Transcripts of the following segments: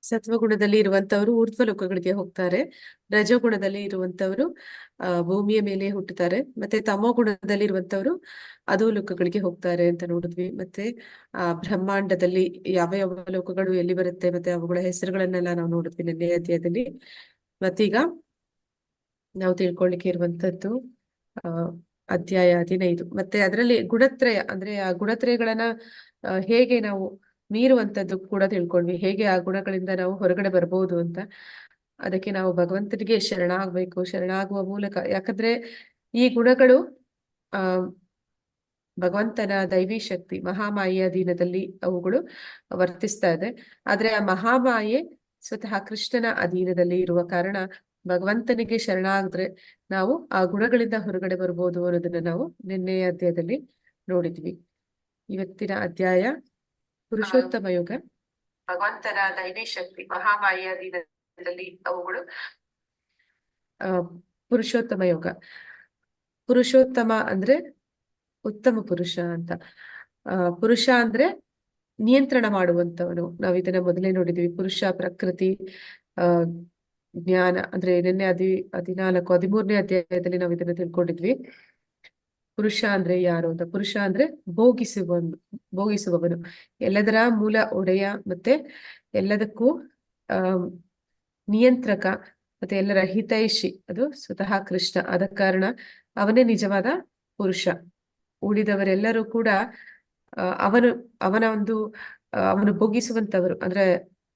ಸತ್ವಗುಣದಲ್ಲಿ ಇರುವಂತವರು ಊರ್ಧ್ವ ಲೋಕಗಳಿಗೆ ಹೋಗ್ತಾರೆ. ರಜೋಗುಣದಲ್ಲಿ ಇರುವಂತವರು ಭೂಮಿಯ ಮೇಲೆ ಹುಟ್ಟುತ್ತಾರೆ. ಮತ್ತೆ ತಮೋ ಗುಣದಲ್ಲಿ ಇರುವಂತವರು ಅಧೋಲೋಕಗಳಿಗೆ ಹೋಗ್ತಾರೆ ಅಂತ ನೋಡಿದ್ವಿ. ಮತ್ತೆ ಬ್ರಹ್ಮಾಂಡದಲ್ಲಿ ಯಾವ ಯಾವ ಲೋಕಗಳು ಎಲ್ಲಿ ಬರುತ್ತೆ ಮತ್ತೆ ಅವುಗಳ ಹೆಸರುಗಳನ್ನೆಲ್ಲ ನಾವು ನೋಡಿದ್ವಿ ನಿನ್ನೆ ಅಧ್ಯಾಯದಲ್ಲಿ. ಮತ್ತೀಗ ನಾವು ತಿಳ್ಕೊಳ್ಳಿಕ್ಕೆ ಇರುವಂತದ್ದು ಅಧ್ಯಾಯ 15. ಮತ್ತೆ ಅದರಲ್ಲಿ ಗುಣತ್ರಯ ಅಂದ್ರೆ ಆ ಗುಣತ್ರಯಗಳನ್ನ ಹೇಗೆ ನಾವು ಮೀರುವಂತದ್ದು ಕೂಡ ತಿಳ್ಕೊಂಡ್ವಿ. ಹೇಗೆ ಆ ಗುಣಗಳಿಂದ ನಾವು ಹೊರಗಡೆ ಬರ್ಬೋದು ಅಂತ. ಅದಕ್ಕೆ ನಾವು ಭಗವಂತನಿಗೆ ಶರಣಾಗ್ಬೇಕು. ಶರಣಾಗುವ ಮೂಲಕ, ಯಾಕಂದ್ರೆ ಈ ಗುಣಗಳು ಆ ಭಗವಂತನ ದೈವಿ ಶಕ್ತಿ ಮಹಾಮಾಯೆಯ ಅಧೀನದಲ್ಲಿ ಅವುಗಳು ವರ್ತಿಸ್ತಾ ಇದೆ. ಆದ್ರೆ ಆ ಮಹಾಮಾಯೆ ಸ್ವತಃ ಕೃಷ್ಣನ ಅಧೀನದಲ್ಲಿ ಇರುವ ಕಾರಣ ಭಗವಂತನಿಗೆ ಶರಣಾದ್ರೆ ನಾವು ಆ ಗುಣಗಳಿಂದ ಹೊರಗಡೆ ಬರ್ಬೋದು ಅನ್ನೋದನ್ನ ನಾವು ನಿನ್ನೆಯ ಅಧ್ಯಾಯದಲ್ಲಿ ನೋಡಿದ್ವಿ. ಇವತ್ತಿನ ಅಧ್ಯಾಯ ಪುರುಷೋತ್ತಮ ಯುಗ. ಭಗವಂತನ ದೈವಿ ಶಕ್ತಿ ಮಹಾಮಾಯೆಯ ಅಧೀನದಲ್ಲಿ ಅವುಗಳು ಪುರುಷೋತ್ತಮ ಯೋಗ. ಪುರುಷೋತ್ತಮ ಅಂದ್ರೆ ಉತ್ತಮ ಪುರುಷ ಅಂತ. ಪುರುಷ ಅಂದ್ರೆ ನಿಯಂತ್ರಣ ಮಾಡುವಂತವನು. ನಾವು ಇದನ್ನ ಮೊದಲೇ ನೋಡಿದ್ವಿ. ಪುರುಷ, ಪ್ರಕೃತಿ, ಜ್ಞಾನ ಅಂದ್ರೆ ನಿನ್ನೆ 13ನೇ ಅಧ್ಯಾಯದಲ್ಲಿ ನಾವು ಇದನ್ನ ತಿಳ್ಕೊಂಡಿದ್ವಿ. ಪುರುಷ ಅಂದ್ರೆ ಯಾರು ಅಂತ. ಪುರುಷ ಅಂದ್ರೆ ಭೋಗಿಸುವವನು, ಎಲ್ಲದರ ಮೂಲ ಒಡೆಯ, ಮತ್ತೆ ಎಲ್ಲದಕ್ಕೂ ನಿಯಂತ್ರಕ, ಮತ್ತೆ ಎಲ್ಲರ ಹಿತೈಷಿ ಅದು ಸ್ವತಃ ಕೃಷ್ಣ. ಆದ ಕಾರಣ ಅವನೇ ನಿಜವಾದ ಪುರುಷ. ಉಳಿದವರೆಲ್ಲರೂ ಕೂಡ ಅವನು ಭೋಗಿಸುವಂತವರು, ಅಂದ್ರೆ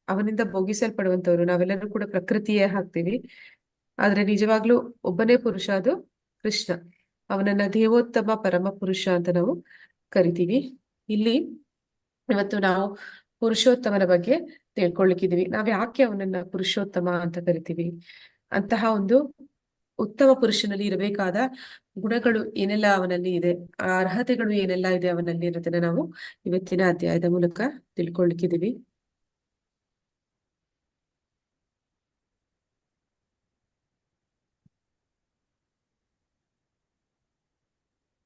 ಅವನಿಂದ ಭೋಗಿಸಲ್ಪಡುವಂತವರು. ನಾವೆಲ್ಲರೂ ಕೂಡ ಪ್ರಕೃತಿಯೇ ಹಾಕ್ತೀವಿ. ಆದ್ರೆ ನಿಜವಾಗ್ಲೂ ಒಬ್ಬನೇ ಪುರುಷ, ಅದು ಕೃಷ್ಣ. ಅವನನ್ನ ದೇವೋತ್ತಮ ಪರಮ ಪುರುಷ ಅಂತ ನಾವು ಕರಿತೀವಿ. ಇಲ್ಲಿ ಇವತ್ತು ನಾವು ಪುರುಷೋತ್ತಮನ ಬಗ್ಗೆ ತಿಳ್ಕೊಳ್ಳಿಕ್ಕಿದೀವಿ. ನಾವ್ ಯಾಕೆ ಅವನನ್ನ ಪುರುಷೋತ್ತಮ ಅಂತ ಕರಿತೀವಿ? ಅಂತಹ ಒಂದು ಉತ್ತಮ ಪುರುಷನಲ್ಲಿ ಇರಬೇಕಾದ ಗುಣಗಳು ಏನೆಲ್ಲ ಅವನಲ್ಲಿ ಇದೆ, ಆ ಅರ್ಹತೆಗಳು ಏನೆಲ್ಲ ಇದೆ ಅವನಲ್ಲಿ ಇರೋದನ್ನ ನಾವು ಇವತ್ತಿನ ಅಧ್ಯಾಯದ ಮೂಲಕ ತಿಳ್ಕೊಳ್ಳಿಕ್ಕಿದೀವಿ.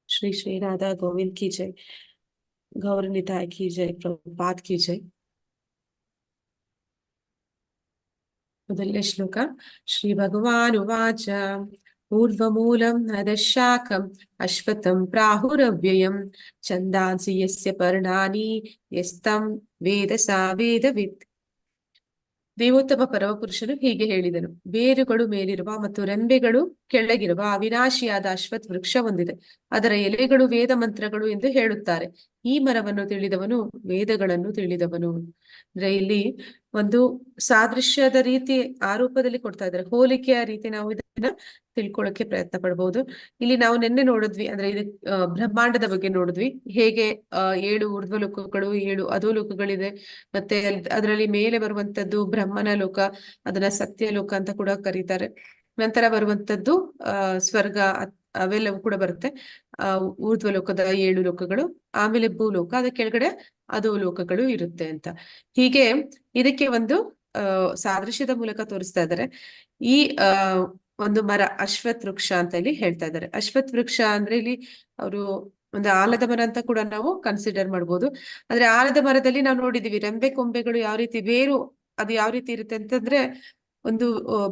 ಶ್ರೀ ಶ್ರೀನಾಥ ಗೋವಿಂದ್ ಕಿ ಜೈ, ಗೌರನಿತಾಯ್ ಕಿ ಜೈ, ಪ್ರಭುಪಾದ್ ಕಿ ಜೈ. ಮೊದಲನೇ ಶ್ಲೋಕ. ಶ್ರೀ ಭಗವಾನ್ ಉವಾಚ ಊರ್ಧ್ವಮೂಲಂ ಅಧಃಶಾಖಂ ಅಶ್ವತ್ಥಂ ಪ್ರಾಹುರವ್ಯಯಂ ಛಂದಾಂಸಿ ಯಸ್ಯ ಪರ್ಣಾನಿ ಯಸ್ತಂ ವೇದ ಸಾ ವೇದವಿತ್. ದೇವೋತ್ತಮ ಪರಮಪುರುಷನು ಹೀಗೆ ಹೇಳಿದನು: ಬೇರುಗಳು ಮೇಲಿರುವ ಮತ್ತು ರೆಂಬೆಗಳು ಕೆಳಗಿರುವ ಅವಿನಾಶಿಯಾದ ಅಶ್ವತ್ಥ ವೃಕ್ಷ ಹೊಂದಿದೆ. ಅದರ ಎಲೆಗಳು ವೇದ ಮಂತ್ರಗಳು ಎಂದು ಹೇಳುತ್ತಾರೆ. ಈ ಮರವನ್ನು ತಿಳಿದವನು ವೇದಗಳನ್ನು ತಿಳಿದವನು. ಅಂದ್ರೆ ಇಲ್ಲಿ ಒಂದು ಸಾದೃಶ್ಯದ ರೀತಿ ಆರೋಪದಲ್ಲಿ ಕೊಡ್ತಾ ಇದ್ದಾರೆ, ಹೋಲಿಕೆಯ ರೀತಿ ನಾವು ಇದನ್ನ ತಿಳ್ಕೊಳ್ಳೋಕೆ ಪ್ರಯತ್ನ ಪಡ್ಬಹುದು. ಇಲ್ಲಿ ನಾವು ನಿನ್ನೆ ನೋಡಿದ್ವಿ, ಅಂದ್ರೆ ಇದು ಬ್ರಹ್ಮಾಂಡದ ಬಗ್ಗೆ ನೋಡಿದ್ವಿ. ಹೇಗೆ 7 ಊರ್ಧ್ವ ಲೋಕಗಳು, 7 ಅಧೋಲೋಕಗಳಿದೆ. ಮತ್ತೆ ಅದರಲ್ಲಿ ಮೇಲೆ ಬರುವಂತದ್ದು ಬ್ರಹ್ಮನ ಲೋಕ, ಅದನ್ನ ಸತ್ಯ ಲೋಕ ಅಂತ ಕೂಡ ಕರೀತಾರೆ. ನಂತರ ಬರುವಂತದ್ದು ಸ್ವರ್ಗ, ಅವೆಲ್ಲವೂ ಕೂಡ ಬರುತ್ತೆ. ಊರ್ಧ್ವ ಲೋಕದ 7 ಲೋಕಗಳು, ಆಮೇಲೆ ಭೂಲೋಕ, ಅದ ಕೆಳಗಡೆ ಅಧೋಲೋಕಗಳು ಇರುತ್ತೆ ಅಂತ. ಹೀಗೆ ಇದಕ್ಕೆ ಒಂದು ಸಾದೃಶ್ಯದ ಮೂಲಕ ತೋರಿಸ್ತಾ ಇದ್ದಾರೆ. ಈ ಒಂದು ಮರ ಅಶ್ವತ್ಥ ವೃಕ್ಷ ಅಂತ ಇಲ್ಲಿ ಹೇಳ್ತಾ ಇದ್ದಾರೆ. ಅಶ್ವತ್ಥ ವೃಕ್ಷ ಅಂದ್ರೆ ಇಲ್ಲಿ ಅವರು ಒಂದು ಆಲದ ಮರ ಅಂತ ಕೂಡ ನಾವು ಕನ್ಸಿಡರ್ ಮಾಡ್ಬೋದು. ಆದ್ರೆ ಆಲದ ಮರದಲ್ಲಿ ನಾವು ನೋಡಿದೀವಿ ರೆಂಬೆ ಕೊಂಬೆಗಳು ಯಾವ ರೀತಿ, ಬೇರು ಅದು ಯಾವ ರೀತಿ ಇರುತ್ತೆ ಅಂತಂದ್ರೆ, ಒಂದು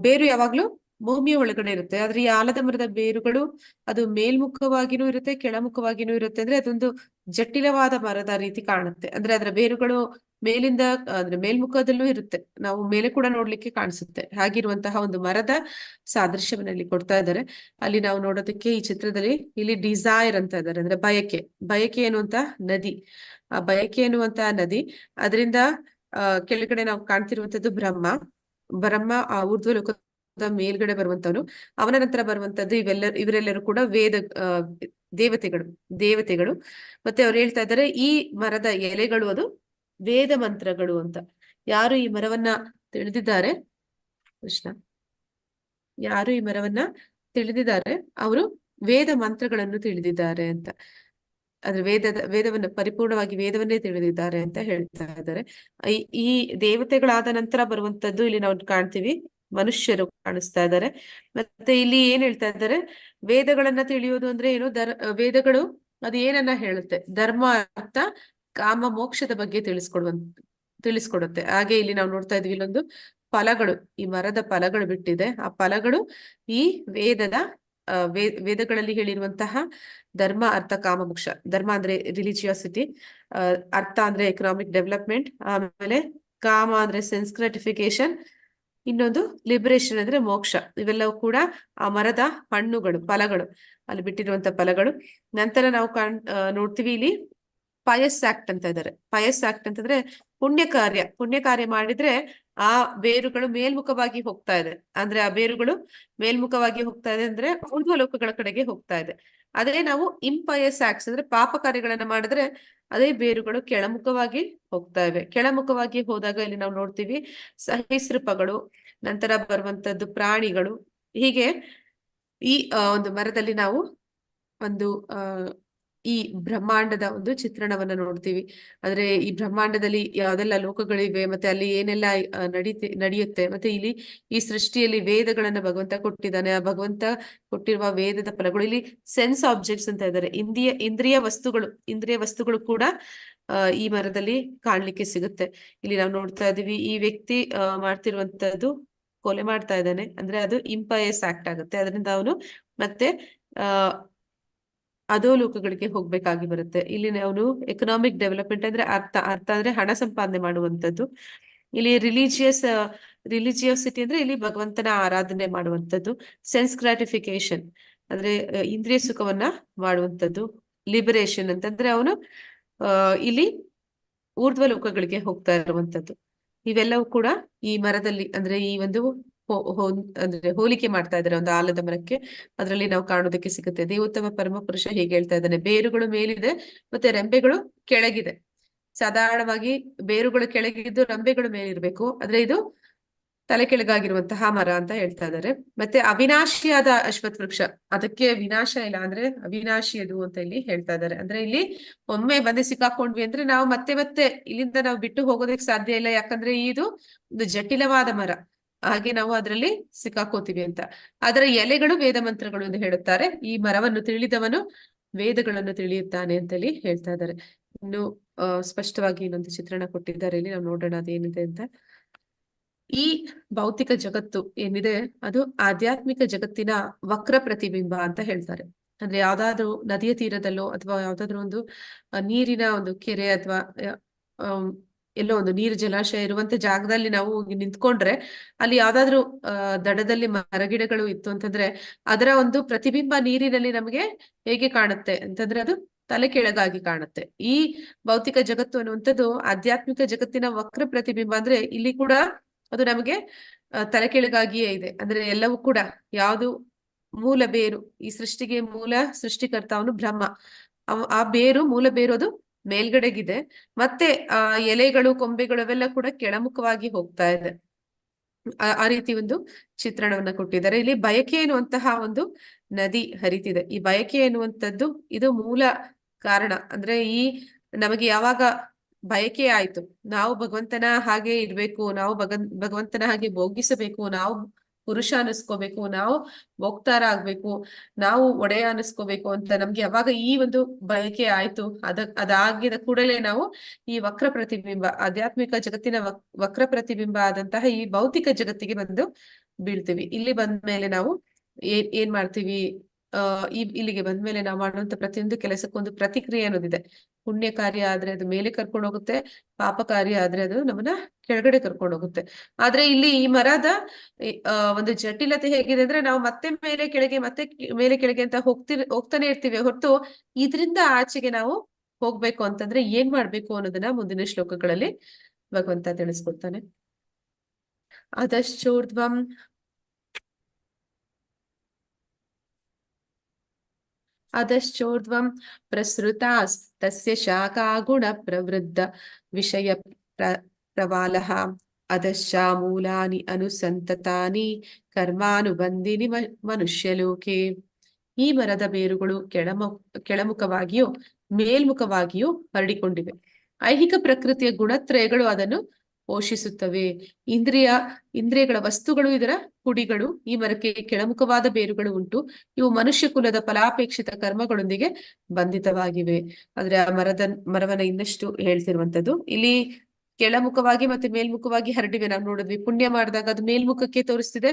ಬೇರು ಯಾವಾಗ್ಲೂ ಭೂಮಿಯ ಒಳಗಡೆ ಇರುತ್ತೆ. ಆದ್ರೆ ಈ ಆಲದ ಮರದ ಬೇರುಗಳು ಅದು ಮೇಲ್ಮುಖವಾಗಿನೂ ಇರುತ್ತೆ, ಕೆಳಮುಖವಾಗಿನೂ ಇರುತ್ತೆ. ಅಂದ್ರೆ ಅದೊಂದು ಜಟಿಲವಾದ ಮರದ ರೀತಿ ಕಾಣುತ್ತೆ. ಅಂದ್ರೆ ಅದರ ಬೇರುಗಳು ಮೇಲಿಂದ ಅಂದ್ರೆ ಮೇಲ್ಮುಖದಲ್ಲೂ ಇರುತ್ತೆ, ನಾವು ಮೇಲೆ ಕೂಡ ನೋಡ್ಲಿಕ್ಕೆ ಕಾಣಿಸುತ್ತೆ. ಹಾಗಿರುವಂತಹ ಒಂದು ಮರದ ಸಾದೃಶ್ಯವನ್ನಲ್ಲಿ ಕೊಡ್ತಾ ಇದ್ದಾರೆ. ಅಲ್ಲಿ ನಾವು ನೋಡೋದಕ್ಕೆ ಈ ಚಿತ್ರದಲ್ಲಿ ಇಲ್ಲಿ ಡಿಸೈರ್ ಅಂತ ಇದ್ದಾರೆ, ಅಂದ್ರೆ ಬಯಕೆ ಎನ್ನುವಂತ ನದಿ. ಆ ಬಯಕೆ ಎನ್ನುವಂತ ನದಿ, ಅದರಿಂದ ಕೆಳಗಡೆ ನಾವು ಕಾಣ್ತಿರುವಂತದ್ದು ಬ್ರಹ್ಮ ಆ ಊರ್ಧ್ವ ಲೋಕದ ಮೇಲ್ಗಡೆ ಬರುವಂತವನು. ಅವನ ನಂತರ ಬರುವಂತದ್ದು ಇವರೆಲ್ಲರೂ ಕೂಡ ದೇವತೆಗಳು. ಮತ್ತೆ ಅವ್ರು ಹೇಳ್ತಾ ಇದ್ದಾರೆ ಈ ಮರದ ಎಲೆಗಳು ಅದು ವೇದ ಮಂತ್ರಗಳು ಅಂತ. ಯಾರು ಈ ಮರವನ್ನ ತಿಳಿದಿದ್ದಾರೆ, ಕೃಷ್ಣ, ಯಾರು ಈ ಮರವನ್ನ ತಿಳಿದಿದ್ದಾರೆ ಅವರು ವೇದ ಮಂತ್ರಗಳನ್ನು ತಿಳಿದಿದ್ದಾರೆ ಅಂತ. ಅದ್ರ ವೇದವನ್ನ ಪರಿಪೂರ್ಣವಾಗಿ ವೇದವನ್ನೇ ತಿಳಿದಿದ್ದಾರೆ ಅಂತ ಹೇಳ್ತಾ ಇದ್ದಾರೆ. ಈ ದೇವತೆಗಳಾದ ನಂತರ ಬರುವಂತದ್ದು ಇಲ್ಲಿ ನಾವು ಕಾಣ್ತೀವಿ, ಮನುಷ್ಯರು ಕಾಣಿಸ್ತಾ ಇದ್ದಾರೆ. ಮತ್ತೆ ಇಲ್ಲಿ ಏನ್ ಹೇಳ್ತಾ ಇದ್ದಾರೆ, ವೇದಗಳನ್ನ ತಿಳಿಯೋದು ಅಂದ್ರೆ ಏನು, ವೇದಗಳು ಅದು ಏನನ್ನ ಹೇಳುತ್ತೆ, ಧರ್ಮ, ಅರ್ಥ, ಕಾಮ, ಮೋಕ್ಷದ ಬಗ್ಗೆ ತಿಳಿಸ್ಕೊಡುತ್ತೆ. ಹಾಗೆ ಇಲ್ಲಿ ನಾವು ನೋಡ್ತಾ ಇದ್ವಿ ಇಲ್ಲೊಂದು ಫಲಗಳು, ಈ ಮರದ ಫಲಗಳು ಬಿಟ್ಟಿದೆ. ಆ ಫಲಗಳು ಈ ವೇದದ ವೇದಗಳಲ್ಲಿ ಹೇಳಿರುವಂತಹ ಧರ್ಮ, ಅರ್ಥ, ಕಾಮ, ಮೋಕ್ಷ. ಧರ್ಮ ಅಂದ್ರೆ ರಿಲಿಜಿಯಾಸಿಟಿ, ಅರ್ಥ ಅಂದ್ರೆ ಎಕನಾಮಿಕ್ ಡೆವಲಪ್ಮೆಂಟ್, ಆಮೇಲೆ ಕಾಮ ಅಂದ್ರೆ ಸೆನ್ಸ್ ಗ್ರಾಟಿಫಿಕೇಶನ್, ಇನ್ನೊಂದು ಲಿಬರೇಷನ್ ಅಂದ್ರೆ ಮೋಕ್ಷ. ಇವೆಲ್ಲವೂ ಕೂಡ ಆ ಮರದ ಹಣ್ಣುಗಳು, ಫಲಗಳು, ಅಲ್ಲಿ ಬಿಟ್ಟಿರುವಂತ ಫಲಗಳು. ನಂತರ ನಾವು ನೋಡ್ತೀವಿ ಇಲ್ಲಿ ಪಯಸ್ ಆಕ್ಟ್ ಅಂತ ಇದ್ದಾರೆ. ಪಯಸ್ ಆಕ್ಟ್ ಅಂತಂದ್ರೆ ಪುಣ್ಯ ಕಾರ್ಯ ಮಾಡಿದ್ರೆ ಆ ಬೇರುಗಳು ಮೇಲ್ಮುಖವಾಗಿ ಹೋಗ್ತಾ ಇದೆ. ಅಂದ್ರೆ ಆ ಬೇರುಗಳು ಮೇಲ್ಮುಖವಾಗಿ ಹೋಗ್ತಾ ಇದೆ ಅಂದ್ರೆ ಊರ್ಧ್ವ ಲೋಕಗಳ ಕಡೆಗೆ ಹೋಗ್ತಾ ಇದೆ. ಅದೇ ನಾವು ಇಂಪಯಸ್ ಆಕ್ಟ್ಸ್ ಅಂದ್ರೆ ಪಾಪ ಕಾರ್ಯಗಳನ್ನ ಮಾಡಿದ್ರೆ ಅದೇ ಬೇರುಗಳು ಕೆಳಮುಖವಾಗಿ ಹೋಗ್ತಾ ಇವೆ. ಕೆಳಮುಖವಾಗಿ ಹೋದಾಗ ಇಲ್ಲಿ ನಾವು ನೋಡ್ತೀವಿ ಸರೀಸೃಪಗಳು, ನಂತರ ಬರುವಂತದ್ದು ಪ್ರಾಣಿಗಳು. ಹೀಗೆ ಈ ಒಂದು ಮರದಲ್ಲಿ ನಾವು ಒಂದು ಈ ಬ್ರಹ್ಮಾಂಡದ ಒಂದು ಚಿತ್ರಣವನ್ನ ನೋಡ್ತೀವಿ. ಅಂದ್ರೆ ಈ ಬ್ರಹ್ಮಾಂಡದಲ್ಲಿ ಯಾವ್ದೆಲ್ಲ ಲೋಕಗಳಿವೆ, ಮತ್ತೆ ಅಲ್ಲಿ ಏನೆಲ್ಲ ನಡೆಯುತ್ತೆ, ಮತ್ತೆ ಇಲ್ಲಿ ಈ ಸೃಷ್ಟಿಯಲ್ಲಿ ವೇದಗಳನ್ನ ಭಗವಂತ ಕೊಟ್ಟಿದ್ದಾನೆ. ಆ ಭಗವಂತ ಕೊಟ್ಟಿರುವ ವೇದದ ಫಲಗಳು, ಇಲ್ಲಿ ಸೆನ್ಸ್ ಆಬ್ಜೆಕ್ಟ್ಸ್ ಅಂತ ಇದ್ದಾರೆ. ಇಂದ್ರಿಯ ವಸ್ತುಗಳು ಕೂಡ ಈ ಮರದಲ್ಲಿ ಕಾಣ್ಲಿಕ್ಕೆ ಸಿಗುತ್ತೆ. ಇಲ್ಲಿ ನಾವು ನೋಡ್ತಾ ಇದೀವಿ ಈ ವ್ಯಕ್ತಿ ಮಾಡ್ತಿರುವಂತದ್ದು ಕೊಲೆ ಮಾಡ್ತಾ ಇದ್ದಾನೆ, ಅಂದ್ರೆ ಅದು ಇಂಪಯಸ್ ಆಕ್ಟ್ ಆಗುತ್ತೆ. ಅದರಿಂದ ಅವನು ಮತ್ತೆ ಅಧೋಲೋಕಗಳಿಗೆ ಹೋಗ್ಬೇಕಾಗಿ ಬರುತ್ತೆ. ಇಲ್ಲಿ ಅವನು ಎಕನಾಮಿಕ್ ಡೆವಲಪ್ಮೆಂಟ್ ಅಂದ್ರೆ ಅರ್ಥ ಅಂದ್ರೆ ಹಣ ಸಂಪಾದನೆ ಮಾಡುವಂತದ್ದು. ಇಲ್ಲಿ ರಿಲಿಜಿಯೋಸಿಟಿ ಅಂದ್ರೆ ಇಲ್ಲಿ ಭಗವಂತನ ಆರಾಧನೆ ಮಾಡುವಂತದ್ದು. ಸೆನ್ಸ್ ಗ್ರಾಟಿಫಿಕೇಶನ್ ಅಂದ್ರೆ ಇಂದ್ರಿಯ ಸುಖವನ್ನ ಮಾಡುವಂತದ್ದು. ಲಿಬರೇಷನ್ ಅಂತಂದ್ರೆ ಅವನು ಇಲ್ಲಿ ಊರ್ಧ್ವ ಲೋಕಗಳಿಗೆ ಹೋಗ್ತಾ ಇರುವಂತದ್ದು. ಇವೆಲ್ಲವೂ ಕೂಡ ಈ ಮರದಲ್ಲಿ, ಅಂದ್ರೆ ಈ ಒಂದು ಅಂದ್ರೆ ಹೋಲಿಕೆ ಮಾಡ್ತಾ ಇದ್ದಾರೆ ಒಂದು ಆಲದ ಮರಕ್ಕೆ. ಅದರಲ್ಲಿ ನಾವು ಕಾಣೋದಕ್ಕೆ ಸಿಗುತ್ತೆ. ದೇವೋತ್ತಮ ಪರಮ ಪುರುಷ ಹೀಗೆ ಹೇಳ್ತಾ ಇದ್ದಾನೆ, ಬೇರುಗಳು ಮೇಲಿದೆ ಮತ್ತೆ ರೆಂಬೆಗಳು ಕೆಳಗಿದೆ. ಸಾಧಾರಣವಾಗಿ ಬೇರುಗಳು ಕೆಳಗಿದ್ದು ರೆಂಬೆಗಳು ಮೇಲಿರ್ಬೇಕು, ಆದ್ರೆ ಇದು ತಲೆ ಕೆಳಗಾಗಿರುವಂತಹ ಮರ ಅಂತ ಹೇಳ್ತಾ ಇದ್ದಾರೆ. ಮತ್ತೆ ಅವಿನಾಶಿಯಾದ ಅಶ್ವತ್ಥ ವೃಕ್ಷ, ಅದಕ್ಕೆ ವಿನಾಶ ಇಲ್ಲ, ಅಂದ್ರೆ ಅವಿನಾಶಿ ಅದು ಅಂತ ಇಲ್ಲಿ ಹೇಳ್ತಾ ಇದ್ದಾರೆ. ಅಂದ್ರೆ ಇಲ್ಲಿ ಒಮ್ಮೆ ಬಂದು ಸಿಕ್ಕಾಕೊಂಡ್ವಿ ಅಂದ್ರೆ ನಾವು ಮತ್ತೆ ಮತ್ತೆ ಇಲ್ಲಿಂದ ನಾವು ಬಿಟ್ಟು ಹೋಗೋದಕ್ಕೆ ಸಾಧ್ಯ ಇಲ್ಲ, ಯಾಕಂದ್ರೆ ಇದು ಒಂದು ಜಟಿಲವಾದ ಮರ. ಹಾಗೆ ನಾವು ಅದರಲ್ಲಿ ಸಿಕ್ಕಾಕೋತೀವಿ ಅಂತ. ಅದರ ಎಲೆಗಳು ವೇದ ಮಂತ್ರಗಳು ಎಂದು ಹೇಳುತ್ತಾರೆ. ಈ ಮರವನ್ನು ತಿಳಿದವನು ವೇದಗಳನ್ನು ತಿಳಿಯುತ್ತಾನೆ ಅಂತೇಳಿ ಹೇಳ್ತಾ ಇದ್ದಾರೆ. ಇನ್ನು ಸ್ಪಷ್ಟವಾಗಿ ಇನ್ನೊಂದು ಚಿತ್ರಣ ಕೊಟ್ಟಿದ್ದಾರೆ, ಇಲ್ಲಿ ನಾವು ನೋಡೋಣ ಅದೇನಿದೆ ಅಂತ. ಈ ಭೌತಿಕ ಜಗತ್ತು ಏನಿದೆ ಅದು ಆಧ್ಯಾತ್ಮಿಕ ಜಗತ್ತಿನ ವಕ್ರ ಪ್ರತಿಬಿಂಬ ಅಂತ ಹೇಳ್ತಾರೆ. ಅಂದ್ರೆ ಯಾವ್ದಾದ್ರು ನದಿಯ ತೀರದಲ್ಲೋ ಅಥವಾ ಯಾವ್ದಾದ್ರು ಒಂದು ನೀರಿನ ಒಂದು ಕೆರೆ ಅಥವಾ ಎಲ್ಲೋ ಒಂದು ನೀರು ಜಲಾಶಯ ಇರುವಂತ ಜಾಗದಲ್ಲಿ ನಾವು ನಿಂತ್ಕೊಂಡ್ರೆ ಅಲ್ಲಿ ಯಾವ್ದಾದ್ರು ದಡದಲ್ಲಿ ಮರಗಿಡಗಳು ಇತ್ತು ಅಂತಂದ್ರೆ ಅದರ ಒಂದು ಪ್ರತಿಬಿಂಬ ನೀರಿನಲ್ಲಿ ನಮಗೆ ಹೇಗೆ ಕಾಣುತ್ತೆ ಅಂತಂದ್ರೆ ಅದು ತಲೆ ಕೆಳಗಾಗಿ ಕಾಣುತ್ತೆ. ಈ ಭೌತಿಕ ಜಗತ್ತು ಅನ್ನುವಂಥದ್ದು ಆಧ್ಯಾತ್ಮಿಕ ಜಗತ್ತಿನ ವಕ್ರ ಪ್ರತಿಬಿಂಬ. ಅಂದ್ರೆ ಇಲ್ಲಿ ಕೂಡ ಅದು ನಮಗೆ ತಲೆ ಕೆಳಗಾಗಿಯೇ ಇದೆ. ಅಂದ್ರೆ ಎಲ್ಲವೂ ಕೂಡ ಯಾವುದು ಮೂಲ ಬೇರು, ಈ ಸೃಷ್ಟಿಗೆ ಮೂಲ ಸೃಷ್ಟಿಕರ್ತ ಅವನು ಬ್ರಹ್ಮ. ಆ ಬೇರು, ಮೂಲ ಬೇರು ಅದು ಮೇಲ್ಗಡೆಗಿದೆ. ಮತ್ತೆ ಆ ಎಲೆಗಳು, ಕೊಂಬೆಗಳು ಅವೆಲ್ಲ ಕೂಡ ಕೆಳಮುಖವಾಗಿ ಹೋಗ್ತಾ ಇದೆ. ಆ ರೀತಿ ಒಂದು ಚಿತ್ರಣವನ್ನ ಕೊಟ್ಟಿದ್ದಾರೆ. ಇಲ್ಲಿ ಬಯಕೆ ಎನ್ನುವಂತಹ ಒಂದು ನದಿ ಹರಿತಿದೆ. ಈ ಬಯಕೆ ಎನ್ನುವಂಥದ್ದು ಇದು ಮೂಲ ಕಾರಣ. ಅಂದ್ರೆ ಈ ನಮಗೆ ಯಾವಾಗ ಬಯಕೆ ಆಯ್ತು, ನಾವು ಭಗವಂತನ ಹಾಗೆ ಇರ್ಬೇಕು, ನಾವು ಭಗವಂತನ ಹಾಗೆ ಭೋಗಿಸಬೇಕು, ನಾವು ಪುರುಷ ಅನಿಸ್ಕೋಬೇಕು, ನಾವು ಭೋಕ್ತಾರ ಆಗ್ಬೇಕು, ನಾವು ಒಡೆಯ ಅನಿಸ್ಕೋಬೇಕು ಅಂತ ನಮ್ಗೆ ಯಾವಾಗ ಈ ಒಂದು ಬಯಕೆ ಆಯ್ತು, ಅದಾಗಿದ ಕೂಡಲೇ ನಾವು ಈ ವಕ್ರ ಪ್ರತಿಬಿಂಬ, ಆಧ್ಯಾತ್ಮಿಕ ಜಗತ್ತಿನ ವಕ್ರ ಪ್ರತಿಬಿಂಬ ಆದಂತಹ ಈ ಭೌತಿಕ ಜಗತ್ತಿಗೆ ಬಂದು ಬೀಳ್ತೀವಿ. ಇಲ್ಲಿ ಬಂದ್ಮೇಲೆ ನಾವು ಏನ್ ಮಾಡ್ತೀವಿ, ಇಲ್ಲಿಗೆ ಬಂದ್ಮೇಲೆ ನಾವು ಮಾಡುವಂತ ಪ್ರತಿಯೊಂದು ಕೆಲಸಕ್ಕೊಂದು ಪ್ರತಿಕ್ರಿಯೆ ಅನ್ನೋದಿದೆ. ಪುಣ್ಯ ಕಾರ್ಯ ಆದ್ರೆ ಅದು ಮೇಲೆ ಕರ್ಕೊಂಡು ಹೋಗುತ್ತೆ, ಪಾಪ ಕಾರ್ಯ ಆದ್ರೆ ಅದು ನಮ್ಮನ್ನ ಕೆಳಗಡೆ ಕರ್ಕೊಂಡು ಹೋಗುತ್ತೆ. ಆದ್ರೆ ಇಲ್ಲಿ ಈ ಮರದ ಒಂದು ಜಟಿಲತೆ ಹೇಗಿದೆ ಅಂದ್ರೆ ನಾವು ಮತ್ತೆ ಮೇಲೆ ಕೆಳಗೆ ಮತ್ತೆ ಮೇಲೆ ಕೆಳಗೆ ಅಂತ ಹೋಗ್ತಾನೆ ಇರ್ತೀವಿ ಹೊರತು ಇದರಿಂದ ಆಚೆಗೆ ನಾವು ಹೋಗ್ಬೇಕು ಅಂತಂದ್ರೆ ಏನ್ ಮಾಡ್ಬೇಕು ಅನ್ನೋದನ್ನ ಮುಂದಿನ ಶ್ಲೋಕಗಳಲ್ಲಿ ಭಗವಂತ ತಿಳಿಸ್ಕೊಡ್ತಾನೆ. ಅಧಶ್ಚೋರ್ಧ್ವಂ ಅಧಶ್ಚೋರ್ಧ್ವಂ ಪ್ರಸೃತಾಸ್ ತಸ್ಯ ಶಾಖಾ ಗುಣ ಪ್ರವೃದ್ಧ ವಿಷಯ ಪ್ರವಾಲಃ ಅಧಶ್ಚ ಮೂಲಾನಿ ಅನುಸಂತತಾನಿ ಕರ್ಮಾನುಬಂಧಿನಿ ಮನುಷ್ಯಲೋಕೆ. ಈ ಮರದ ಬೇರುಗಳು ಕೆಳಮುಖವಾಗಿಯೂ ಮೇಲ್ಮುಖವಾಗಿಯೂ ಹರಡಿಕೊಂಡಿವೆ. ಐಹಿಕ ಪ್ರಕೃತಿಯ ಗುಣತ್ರಯಗಳು ಅದನ್ನು ಪೋಷಿಸುತ್ತವೆ. ಇಂದ್ರಿಯಗಳ ವಸ್ತುಗಳು ಇದರ ಕುಡಿಗಳು. ಈ ಮರಕ್ಕೆ ಕೆಳಮುಖವಾದ ಬೇರುಗಳು ಉಂಟು. ಇವು ಮನುಷ್ಯ ಕುಲದ ಫಲಾಪೇಕ್ಷಿತ ಕರ್ಮಗಳೊಂದಿಗೆ ಬಂಧಿತವಾಗಿವೆ. ಆದ್ರೆ ಆ ಮರವನ್ನ ಇನ್ನಷ್ಟು ಹೇಳ್ತಿರುವಂತದ್ದು ಇಲ್ಲಿ ಕೆಳಮುಖವಾಗಿ ಮತ್ತೆ ಮೇಲ್ಮುಖವಾಗಿ ಹರಡಿವೆ ನಾವು ನೋಡಿದ್ವಿ. ಪುಣ್ಯ ಮಾಡಿದಾಗ ಅದು ಮೇಲ್ಮುಖಕ್ಕೆ ತೋರಿಸ್ತಿದೆ,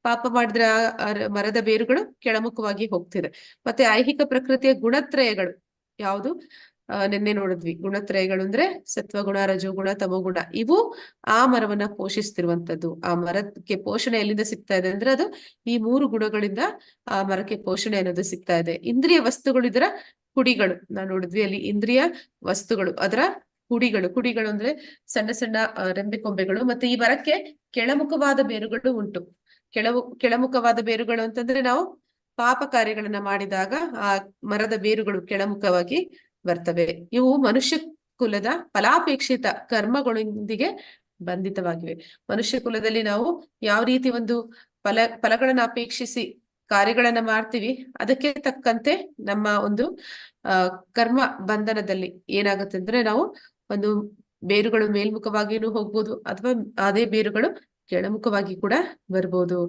ಪಾಪ ಮಾಡಿದ್ರೆ ಆ ಮರದ ಬೇರುಗಳು ಕೆಳಮುಖವಾಗಿ ಹೋಗ್ತಿದೆ. ಮತ್ತೆ ಐಹಿಕ ಪ್ರಕೃತಿಯ ಗುಣತ್ರಯಗಳು ಯಾವುದು ನಿನ್ನೆ ನೋಡಿದ್ವಿ. ಗುಣತ್ರಯಗಳು ಅಂದ್ರೆ ಸತ್ವಗುಣ, ರಜೋಗುಣ, ತಮೋಗುಣ. ಇವು ಆ ಮರವನ್ನ ಪೋಷಿಸ್ತಿರುವಂತದ್ದು. ಆ ಮರಕ್ಕೆ ಪೋಷಣೆ ಎಲ್ಲಿಂದ ಸಿಗ್ತಾ ಇದೆ ಅಂದ್ರೆ ಅದು ಈ 3 ಗುಣಗಳಿಂದ ಆ ಮರಕ್ಕೆ ಪೋಷಣೆ ಅನ್ನೋದು ಸಿಗ್ತಾ ಇದೆ. ಇಂದ್ರಿಯ ವಸ್ತುಗಳು ಇದರ ಕುಡಿಗಳು. ನಾವು ನೋಡಿದ್ವಿ ಅಲ್ಲಿ ಇಂದ್ರಿಯ ವಸ್ತುಗಳು ಅದರ ಕುಡಿಗಳು ಅಂದ್ರೆ ಸಣ್ಣ ಸಣ್ಣ ರೆಂಬೆ ಕೊಂಬೆಗಳು. ಮತ್ತೆ ಈ ಮರಕ್ಕೆ ಕೆಳಮುಖವಾದ ಬೇರುಗಳು ಉಂಟು. ಕೆಳಮುಖವಾದ ಬೇರುಗಳು ಅಂತಂದ್ರೆ ನಾವು ಪಾಪ ಕಾರ್ಯಗಳನ್ನ ಮಾಡಿದಾಗ ಆ ಮರದ ಬೇರುಗಳು ಕೆಳಮುಖವಾಗಿ ಬರ್ತವೆ. ಇವು ಮನುಷ್ಯ ಕುಲದ ಫಲಾಪೇಕ್ಷಿತ ಕರ್ಮಗಳೊಂದಿಗೆ ಬಂಧಿತವಾಗಿವೆ. ಮನುಷ್ಯ ಕುಲದಲ್ಲಿ ನಾವು ಯಾವ ರೀತಿ ಒಂದು ಫಲಗಳನ್ನ ಅಪೇಕ್ಷಿಸಿ ಕಾರ್ಯಗಳನ್ನ ಮಾಡ್ತೀವಿ, ಅದಕ್ಕೆ ತಕ್ಕಂತೆ ನಮ್ಮ ಒಂದು ಕರ್ಮ ಬಂಧನದಲ್ಲಿ ಏನಾಗುತ್ತೆ ಅಂದ್ರೆ ನಾವು ಒಂದು ಬೇರುಗಳು ಮೇಲ್ಮುಖವಾಗಿನೂ ಹೋಗ್ಬೋದು, ಅಥವಾ ಅದೇ ಬೇರುಗಳು ಕೆಳಮುಖವಾಗಿ ಕೂಡ ಬರ್ಬೋದು.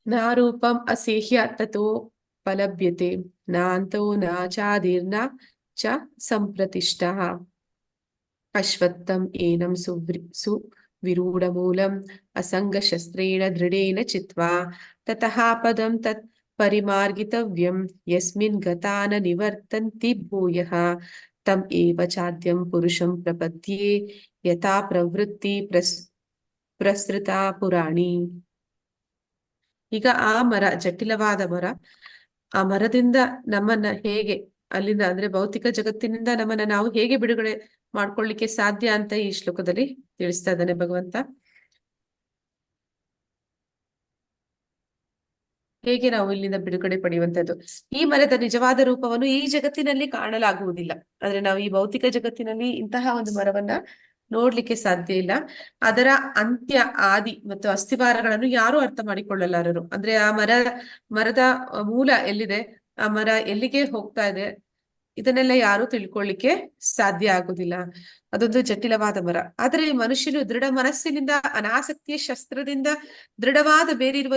ನಾ ರೂಪಂ ಅಸೇಹ್ಯ ತಥೋ ಫಲಭ್ಯತೆ ನಾಂತೋ ನ ಚಾದಿರ್ನ ಚ ಸಂಪ್ರತಿಷ್ಠ ಅಶ್ವತ್ಥಂ ಏನಂ ಸುವಿರೂಢಮೂಲಂ ಅಸಂಗಶಸ್ತ್ರೇಣ ದೃಢೇನ ಚಿತ್ವಾ ತತಃ ಪದಂ ತತ್ ಪರಿಮಾರ್ಗಿತವ್ಯಂ ಯಸ್ಮಿನ್ ಗತಾ ನ ನಿವರ್ತಂತಿ ಭೂಯಃ ತಂ ಏವ ಚಾದ್ಯಂ ಪುರುಷಂ ಪ್ರಪದ್ಯೆ ಯಥಾ ಪ್ರವೃತ್ತಿ ಪ್ರಸೃತಾ ಪುರಾಣಿ. ಈಗ ಆ ಮರ ಜಟಿಲವಾದ ಮರ, ಆ ಮರದಿಂದ ನಮ್ಮನ್ನ ಹೇಗೆ ಅಲ್ಲಿಂದ ಅಂದ್ರೆ ಭೌತಿಕ ಜಗತ್ತಿನಿಂದ ನಮ್ಮನ್ನ ನಾವು ಹೇಗೆ ಬಿಡುಗಡೆ ಮಾಡ್ಕೊಳ್ಳಿಕ್ಕೆ ಸಾಧ್ಯ ಅಂತ ಈ ಶ್ಲೋಕದಲ್ಲಿ ತಿಳಿಸ್ತಾ ಇದ್ದಾನೆ ಭಗವಂತ. ಹೇಗೆ ನಾವು ಇಲ್ಲಿಂದ ಬಿಡುಗಡೆ ಪಡೆಯುವಂತದ್ದು. ಈ ಮರದ ನಿಜವಾದ ರೂಪವನ್ನು ಈ ಜಗತ್ತಿನಲ್ಲಿ ಕಾಣಲಾಗುವುದಿಲ್ಲ. ಅಂದ್ರೆ ನಾವು ಈ ಭೌತಿಕ ಜಗತ್ತಿನಲ್ಲಿ ಇಂತಹ ಒಂದು ಮರವನ್ನ ನೋಡ್ಲಿಕ್ಕೆ ಸಾಧ್ಯ ಇಲ್ಲ. ಅದರ ಅಂತ್ಯ, ಆದಿ ಮತ್ತು ಅಸ್ಥಿವಾರಗಳನ್ನು ಯಾರು ಅರ್ಥ ಮಾಡಿಕೊಳ್ಳಲಾರರು. ಅಂದ್ರೆ ಆ ಮರದ ಮೂಲ ಎಲ್ಲಿದೆ, ಆ ಮರ ಎಲ್ಲಿಗೆ ಹೋಗ್ತಾ ಇದೆ, ಇದನ್ನೆಲ್ಲ ಯಾರು ತಿಳ್ಕೊಳ್ಳಿಕ್ಕೆ ಸಾಧ್ಯ ಆಗುದಿಲ್ಲ. ಅದೊಂದು ಜಟಿಲವಾದ ಮರ. ಆದ್ರೆ ಮನುಷ್ಯನು ದೃಢ ಮನಸ್ಸಿನಿಂದ, ಅನಾಸಕ್ತಿಯ ಶಸ್ತ್ರದಿಂದ ದೃಢವಾದ ಬೇರಿರುವ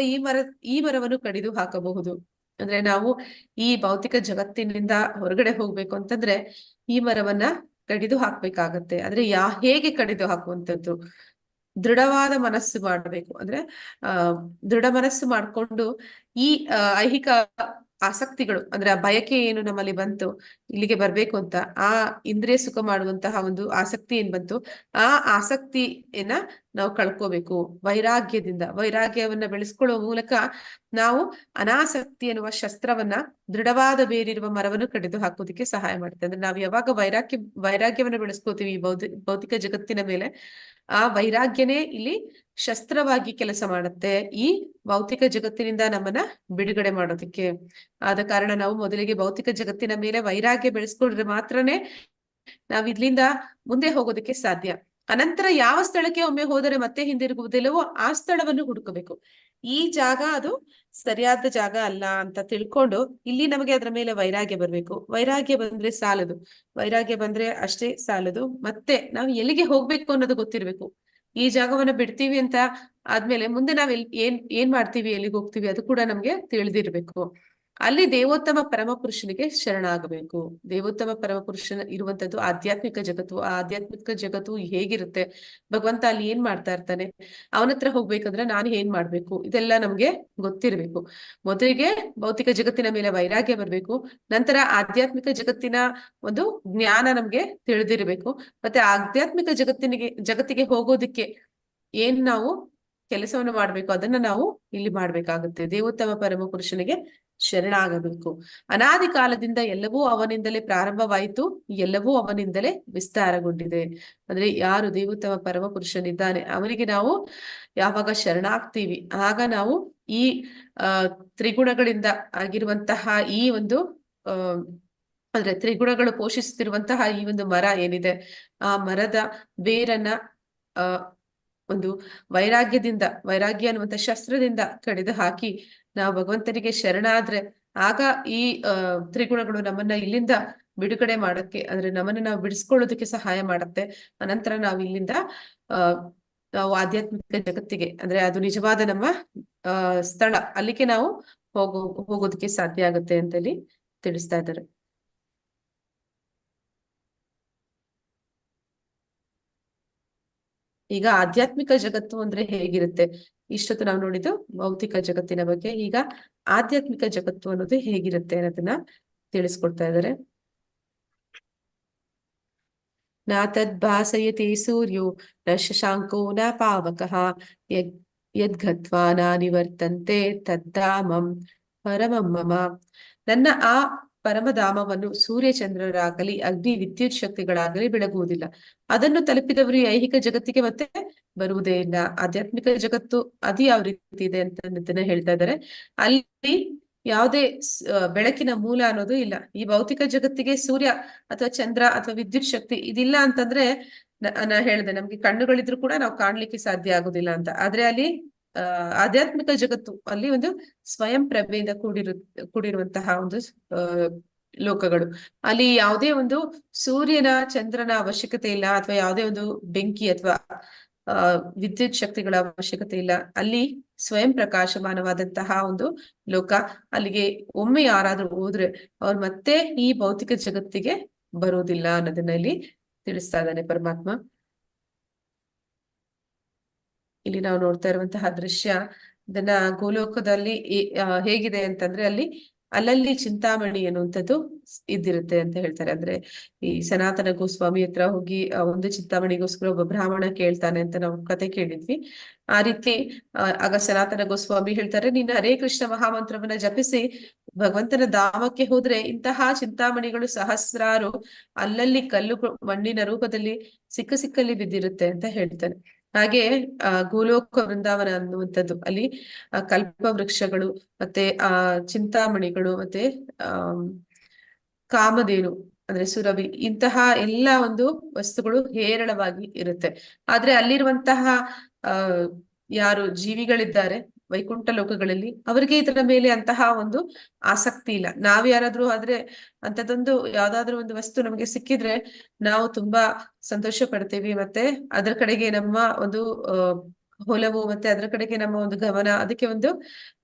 ಈ ಮರವನ್ನು ಕಡಿದು ಹಾಕಬಹುದು. ಅಂದ್ರೆ ನಾವು ಈ ಭೌತಿಕ ಜಗತ್ತಿನಿಂದ ಹೊರಗಡೆ ಹೋಗ್ಬೇಕು ಅಂತಂದ್ರೆ ಈ ಮರವನ್ನ ಕಡಿದು ಹಾಕ್ಬೇಕಾಗತ್ತೆ. ಆದ್ರೆ ಹೇಗೆ ಕಡಿದು ಹಾಕುವಂಥದ್ದು? ದೃಢವಾದ ಮನಸ್ಸು ಮಾಡ್ಬೇಕು. ಅಂದ್ರೆ ದೃಢ ಮನಸ್ಸು ಮಾಡ್ಕೊಂಡು ಈ ಐಹಿಕ ಆಸಕ್ತಿಗಳು, ಅಂದ್ರೆ ಆ ಬಯಕೆ ಏನು ನಮ್ಮಲ್ಲಿ ಬಂತು ಇಲ್ಲಿಗೆ ಬರ್ಬೇಕು ಅಂತ, ಆ ಇಂದ್ರಿಯ ಸುಖ ಮಾಡುವಂತಹ ಒಂದು ಆಸಕ್ತಿ ಏನ್ ಬಂತು, ಆ ಆಸಕ್ತಿಯನ್ನ ನಾವು ಕಳ್ಕೋಬೇಕು. ವೈರಾಗ್ಯವನ್ನ ಬೆಳೆಸ್ಕೊಳ್ಳುವ ಮೂಲಕ ನಾವು ಅನಾಸಕ್ತಿ ಎನ್ನುವ ಶಸ್ತ್ರವನ್ನ, ದೃಢವಾದ ಬೇರಿರುವ ಮರವನ್ನು ಕಡಿದು ಹಾಕೋದಿಕ್ಕೆ ಸಹಾಯ ಮಾಡುತ್ತೆ. ಅಂದ್ರೆ ನಾವು ಯಾವಾಗ ವೈರಾಗ್ಯವನ್ನ ಬೆಳೆಸ್ಕೋತೀವಿ ಈ ಭೌತಿಕ ಜಗತ್ತಿನ ಮೇಲೆ, ಆ ವೈರಾಗ್ಯನೇ ಇಲ್ಲಿ ಶಸ್ತ್ರವಾಗಿ ಕೆಲಸ ಮಾಡುತ್ತೆ ಈ ಭೌತಿಕ ಜಗತ್ತಿನಿಂದ ನಮ್ಮನ್ನ ಬಿಡುಗಡೆ ಮಾಡೋದಕ್ಕೆ. ಆದ ಕಾರಣ ನಾವು ಮೊದಲಿಗೆ ಭೌತಿಕ ಜಗತ್ತಿನ ಮೇಲೆ ವೈರಾಗ್ಯ ಬೆಳೆಸ್ಕೊಂಡ್ರೆ ಮಾತ್ರನೇ ನಾವ್ ಇದ್ರಿಂದ ಮುಂದೆ ಹೋಗೋದಕ್ಕೆ ಸಾಧ್ಯ. ಅನಂತರ ಯಾವ ಸ್ಥಳಕ್ಕೆ ಒಮ್ಮೆ ಹೋದರೆ ಮತ್ತೆ ಹಿಂದಿರುಗುವುದಿಲ್ಲವೋ ಆ ಸ್ಥಳವನ್ನು ಹುಡುಕಬೇಕು. ಈ ಜಾಗ ಅದು ಸರಿಯಾದ ಜಾಗ ಅಲ್ಲ ಅಂತ ತಿಳ್ಕೊಂಡು ಇಲ್ಲಿ ನಮಗೆ ಅದರ ಮೇಲೆ ವೈರಾಗ್ಯ ಬರ್ಬೇಕು. ವೈರಾಗ್ಯ ಬಂದ್ರೆ ಸಾಲದು. ವೈರಾಗ್ಯ ಬಂದ್ರೆ ಅಷ್ಟೇ ಸಾಲದು, ಮತ್ತೆ ನಾವು ಎಲ್ಲಿಗೆ ಹೋಗ್ಬೇಕು ಅನ್ನೋದು ಗೊತ್ತಿರ್ಬೇಕು. ಈ ಜಾಗವನ್ನ ಬಿಡ್ತೀವಿ ಅಂತ ಆದ್ಮೇಲೆ ಮುಂದೆ ನಾವ್ ಏನ್ ಮಾಡ್ತೀವಿ, ಎಲ್ಲಿಗೆ ಹೋಗ್ತೀವಿ ಅದು ಕೂಡ ನಮ್ಗೆ ತಿಳಿದಿರ್ಬೇಕು. ಅಲ್ಲಿ ದೇವೋತ್ತಮ ಪರಮಪುರುಷನಿಗೆ ಶರಣಾಗಬೇಕು. ದೇವೋತ್ತಮ ಪರಮಪುರುಷನ ಇರುವಂತದ್ದು ಆಧ್ಯಾತ್ಮಿಕ ಜಗತ್ತು. ಆ ಆಧ್ಯಾತ್ಮಿಕ ಜಗತ್ತು ಹೇಗಿರುತ್ತೆ, ಭಗವಂತ ಅಲ್ಲಿ ಏನ್ ಮಾಡ್ತಾ ಇರ್ತಾನೆ, ಅವನ ಹತ್ರ ಹೋಗ್ಬೇಕಂದ್ರೆ ನಾನು ಏನ್ ಮಾಡ್ಬೇಕು, ಇದೆಲ್ಲ ನಮ್ಗೆ ಗೊತ್ತಿರ್ಬೇಕು. ಮೊದಲಿಗೆ ಭೌತಿಕ ಜಗತ್ತಿನ ಮೇಲೆ ವೈರಾಗ್ಯ ಬರ್ಬೇಕು, ನಂತರ ಆಧ್ಯಾತ್ಮಿಕ ಜಗತ್ತಿನ ಒಂದು ಜ್ಞಾನ ನಮ್ಗೆ ತಿಳಿದಿರ್ಬೇಕು. ಮತ್ತೆ ಆಧ್ಯಾತ್ಮಿಕ ಜಗತ್ತಿಗೆ ಹೋಗೋದಿಕ್ಕೆ ಏನ್ ನಾವು ಕೆಲಸವನ್ನು ಮಾಡ್ಬೇಕು ಅದನ್ನ ನಾವು ಇಲ್ಲಿ ಮಾಡ್ಬೇಕಾಗುತ್ತೆ. ದೇವೋತ್ತಮ ಪರಮ ಪುರುಷನಿಗೆ ಶರಣಾಗಬೇಕು. ಅನಾದಿ ಕಾಲದಿಂದ ಎಲ್ಲವೂ ಅವನಿಂದಲೇ ಪ್ರಾರಂಭವಾಯಿತು, ಎಲ್ಲವೂ ಅವನಿಂದಲೇ ವಿಸ್ತಾರಗೊಂಡಿದೆ. ಅಂದ್ರೆ ಯಾರು ದೇವೋತ್ತಮ ಪರಮ ಪುರುಷನಿದ್ದಾನೆ ಅವನಿಗೆ ನಾವು ಯಾವಾಗ ಶರಣಾಗ್ತೀವಿ ಆಗ ನಾವು ಈ ತ್ರಿಗುಣಗಳಿಂದ ಆಗಿರುವಂತಹ ಈ ಒಂದು ಅಂದ್ರೆ ತ್ರಿಗುಣಗಳು ಪೋಷಿಸುತ್ತಿರುವಂತಹ ಈ ಒಂದು ಮರ ಏನಿದೆ, ಆ ಮರದ ಬೇರನ್ನ ಒಂದು ವೈರಾಗ್ಯ ಅನ್ನುವಂಥ ಶಸ್ತ್ರದಿಂದ ಕಡಿದು ಹಾಕಿ ನಾವು ಭಗವಂತನಿಗೆ ಶರಣಾದ್ರೆ ಆಗ ಈ ತ್ರಿಗುಣಗಳು ನಮ್ಮನ್ನ ಇಲ್ಲಿಂದ ಬಿಡುಗಡೆ ಮಾಡಕ್ಕೆ, ಅಂದ್ರೆ ನಮ್ಮನ್ನ ನಾವು ಬಿಡಿಸ್ಕೊಳ್ಳೋದಕ್ಕೆ ಸಹಾಯ ಮಾಡುತ್ತೆ. ಅನಂತರ ನಾವು ಇಲ್ಲಿಂದ ನಾವು ಆಧ್ಯಾತ್ಮಿಕ ಜಗತ್ತಿಗೆ, ಅಂದ್ರೆ ಅದು ನಿಜವಾದ ನಮ್ಮ ಸ್ಥಳ, ಅಲ್ಲಿಗೆ ನಾವು ಹೋಗೋದಕ್ಕೆ ಸಾಧ್ಯ ಆಗುತ್ತೆ ಅಂತ ಇಲ್ಲಿ ತಿಳಿಸ್ತಾ ಇದ್ದಾರೆ. ಈಗ ಆಧ್ಯಾತ್ಮಿಕ ಜಗತ್ತು ಅಂದ್ರೆ ಹೇಗಿರುತ್ತೆ? ಇಷ್ಟೊತ್ತು ನಾವು ನೋಡಿದ್ದು ಭೌತಿಕ ಜಗತ್ತಿನ ಬಗ್ಗೆ. ಈಗ ಆಧ್ಯಾತ್ಮಿಕ ಜಗತ್ತು ಅನ್ನೋದು ಹೇಗಿರುತ್ತೆ ಅನ್ನೋದನ್ನ ತಿಳಿಸ್ಕೊಡ್ತಾ ಇದ್ದಾರೆ. ನ ತದ್ಭಾಸಯತೆ ಸೂರ್ಯೋ ನ ಶಶಾಂಕೋ ನ ಪಾವಕಃ ಯದ್ಗತ್ವಾ ನ ನಿವರ್ತಂತೆ ತದ್ದಾಮಂ ಪರಮಂ ಮಮ. ನನ್ನ ಆ ಪರಮಧಾಮವನ್ನು ಸೂರ್ಯಚಂದ್ರರಾಗಲಿ ಅಗ್ನಿ ವಿದ್ಯುತ್ ಶಕ್ತಿಗಳಾಗಲಿ ಬೆಳಗುವುದಿಲ್ಲ. ಅದನ್ನು ತಲುಪಿದವರು ಈ ಐಹಿಕ ಜಗತ್ತಿಗೆ ಮತ್ತೆ ಬರುವುದೇ ಇಲ್ಲ. ಆಧ್ಯಾತ್ಮಿಕ ಜಗತ್ತು ಅದು ಯಾವ ರೀತಿ ಇದೆ ಅಂತ ಹೇಳ್ತಾ ಇದ್ದಾರೆ. ಅಲ್ಲಿ ಯಾವುದೇ ಬೆಳಕಿನ ಮೂಲ ಅನ್ನೋದು ಇಲ್ಲ. ಈ ಭೌತಿಕ ಜಗತ್ತಿಗೆ ಸೂರ್ಯ ಅಥವಾ ಚಂದ್ರ ಅಥವಾ ವಿದ್ಯುತ್ ಶಕ್ತಿ ಇದಿಲ್ಲ ಅಂತಂದ್ರೆ ನಾ ಹೇಳಿದೆ, ನಮ್ಗೆ ಕಣ್ಣುಗಳಿದ್ರು ಕೂಡ ನಾವು ಕಾಣ್ಲಿಕ್ಕೆ ಸಾಧ್ಯ ಆಗುದಿಲ್ಲ ಅಂತ. ಆದ್ರೆ ಅಲ್ಲಿ ಆಧ್ಯಾತ್ಮಿಕ ಜಗತ್ತು ಅಲ್ಲಿ ಒಂದು ಸ್ವಯಂ ಪ್ರಭೆಯಿಂದ ಕೂಡಿರುವಂತಹ ಒಂದು ಲೋಕಗಳು. ಅಲ್ಲಿ ಯಾವುದೇ ಒಂದು ಸೂರ್ಯನ ಚಂದ್ರನ ಅವಶ್ಯಕತೆ ಇಲ್ಲ, ಅಥವಾ ಯಾವುದೇ ಒಂದು ಬೆಂಕಿ ಅಥವಾ ವಿದ್ಯುತ್ ಶಕ್ತಿಗಳ ಅವಶ್ಯಕತೆ ಇಲ್ಲ. ಅಲ್ಲಿ ಸ್ವಯಂ ಪ್ರಕಾಶಮಾನವಾದಂತಹ ಒಂದು ಲೋಕ. ಅಲ್ಲಿಗೆ ಒಮ್ಮೆ ಯಾರಾದ್ರೂ ಹೋದ್ರೆ ಅವ್ರು ಮತ್ತೆ ಈ ಭೌತಿಕ ಜಗತ್ತಿಗೆ ಬರುವುದಿಲ್ಲ ಅನ್ನೋದನ್ನ ಇಲ್ಲಿ ತಿಳಿಸ್ತಾ ಇದ್ದಾನೆ ಪರಮಾತ್ಮ. ಇಲ್ಲಿ ನಾವು ನೋಡ್ತಾ ಇರುವಂತಹ ದೃಶ್ಯ, ಇದನ್ನ ಗೋಲೋಕದಲ್ಲಿ ಹೇಗಿದೆ ಅಂತಂದ್ರೆ ಅಲ್ಲಿ ಅಲ್ಲಲ್ಲಿ ಚಿಂತಾಮಣಿ ಅನ್ನುವಂಥದ್ದು ಇದ್ದಿರುತ್ತೆ ಅಂತ ಹೇಳ್ತಾರೆ. ಅಂದ್ರೆ ಈ ಸನಾತನ ಗೋಸ್ವಾಮಿ ಹತ್ರ ಹೋಗಿ ಒಂದು ಚಿಂತಾಮಣಿಗೋಸ್ಕರ ಒಬ್ಬ ಬ್ರಾಹ್ಮಣ ಕೇಳ್ತಾನೆ ಅಂತ ನಾವು ಕತೆ ಕೇಳಿದ್ವಿ. ಆ ರೀತಿ ಆಗ ಸನಾತನ ಗೋಸ್ವಾಮಿ ಹೇಳ್ತಾರೆ, ನೀನು ಹರೇ ಕೃಷ್ಣ ಮಹಾಮಂತ್ರವನ್ನ ಜಪಿಸಿ ಭಗವಂತನ ಧಾಮಕ್ಕೆ ಹೋದ್ರೆ ಇಂತಹ ಚಿಂತಾಮಣಿಗಳು ಸಹಸ್ರಾರು ಅಲ್ಲಲ್ಲಿ ಕಲ್ಲು ಮಣ್ಣಿನ ರೂಪದಲ್ಲಿ ಸಿಕ್ಕಲ್ಲಿ ಬಿದ್ದಿರುತ್ತೆ ಅಂತ ಹೇಳ್ತಾನೆ. ಹಾಗೆ ಗೋಲೋಕ ವೃಂದಾವನ ಅನ್ನುವಂಥದ್ದು ಅಲ್ಲಿ ಕಲ್ಪ ವೃಕ್ಷಗಳು ಮತ್ತೆ ಚಿಂತಾಮಣಿಗಳು ಮತ್ತೆ ಕಾಮಧೇನು ಅಂದ್ರೆ ಸುರಭಿ, ಇಂತಹ ಎಲ್ಲ ಒಂದು ವಸ್ತುಗಳು ಹೇರಳವಾಗಿ ಇರುತ್ತೆ. ಆದ್ರೆ ಅಲ್ಲಿರುವಂತಹ ಯಾರು ಜೀವಿಗಳಿದ್ದಾರೆ ವೈಕುಂಠ ಲೋಕಗಳಲ್ಲಿ, ಅವರಿಗೆ ಇದರ ಮೇಲೆ ಅಂತಹ ಒಂದು ಆಸಕ್ತಿ ಇಲ್ಲ. ನಾವ್ ಯಾರಾದ್ರೂ ಆದ್ರೆ ಅಂತದೊಂದು ಯಾವ್ದಾದ್ರು ಒಂದು ವಸ್ತು ನಮಗೆ ಸಿಕ್ಕಿದ್ರೆ ನಾವು ತುಂಬಾ ಸಂತೋಷ ಪಡ್ತೇವಿ, ಮತ್ತೆ ಅದರ ಕಡೆಗೆ ನಮ್ಮ ಒಂದು ಒಲವು ಮತ್ತೆ ಅದರ ಕಡೆಗೆ ನಮ್ಮ ಒಂದು ಗಮನ, ಅದಕ್ಕೆ ಒಂದು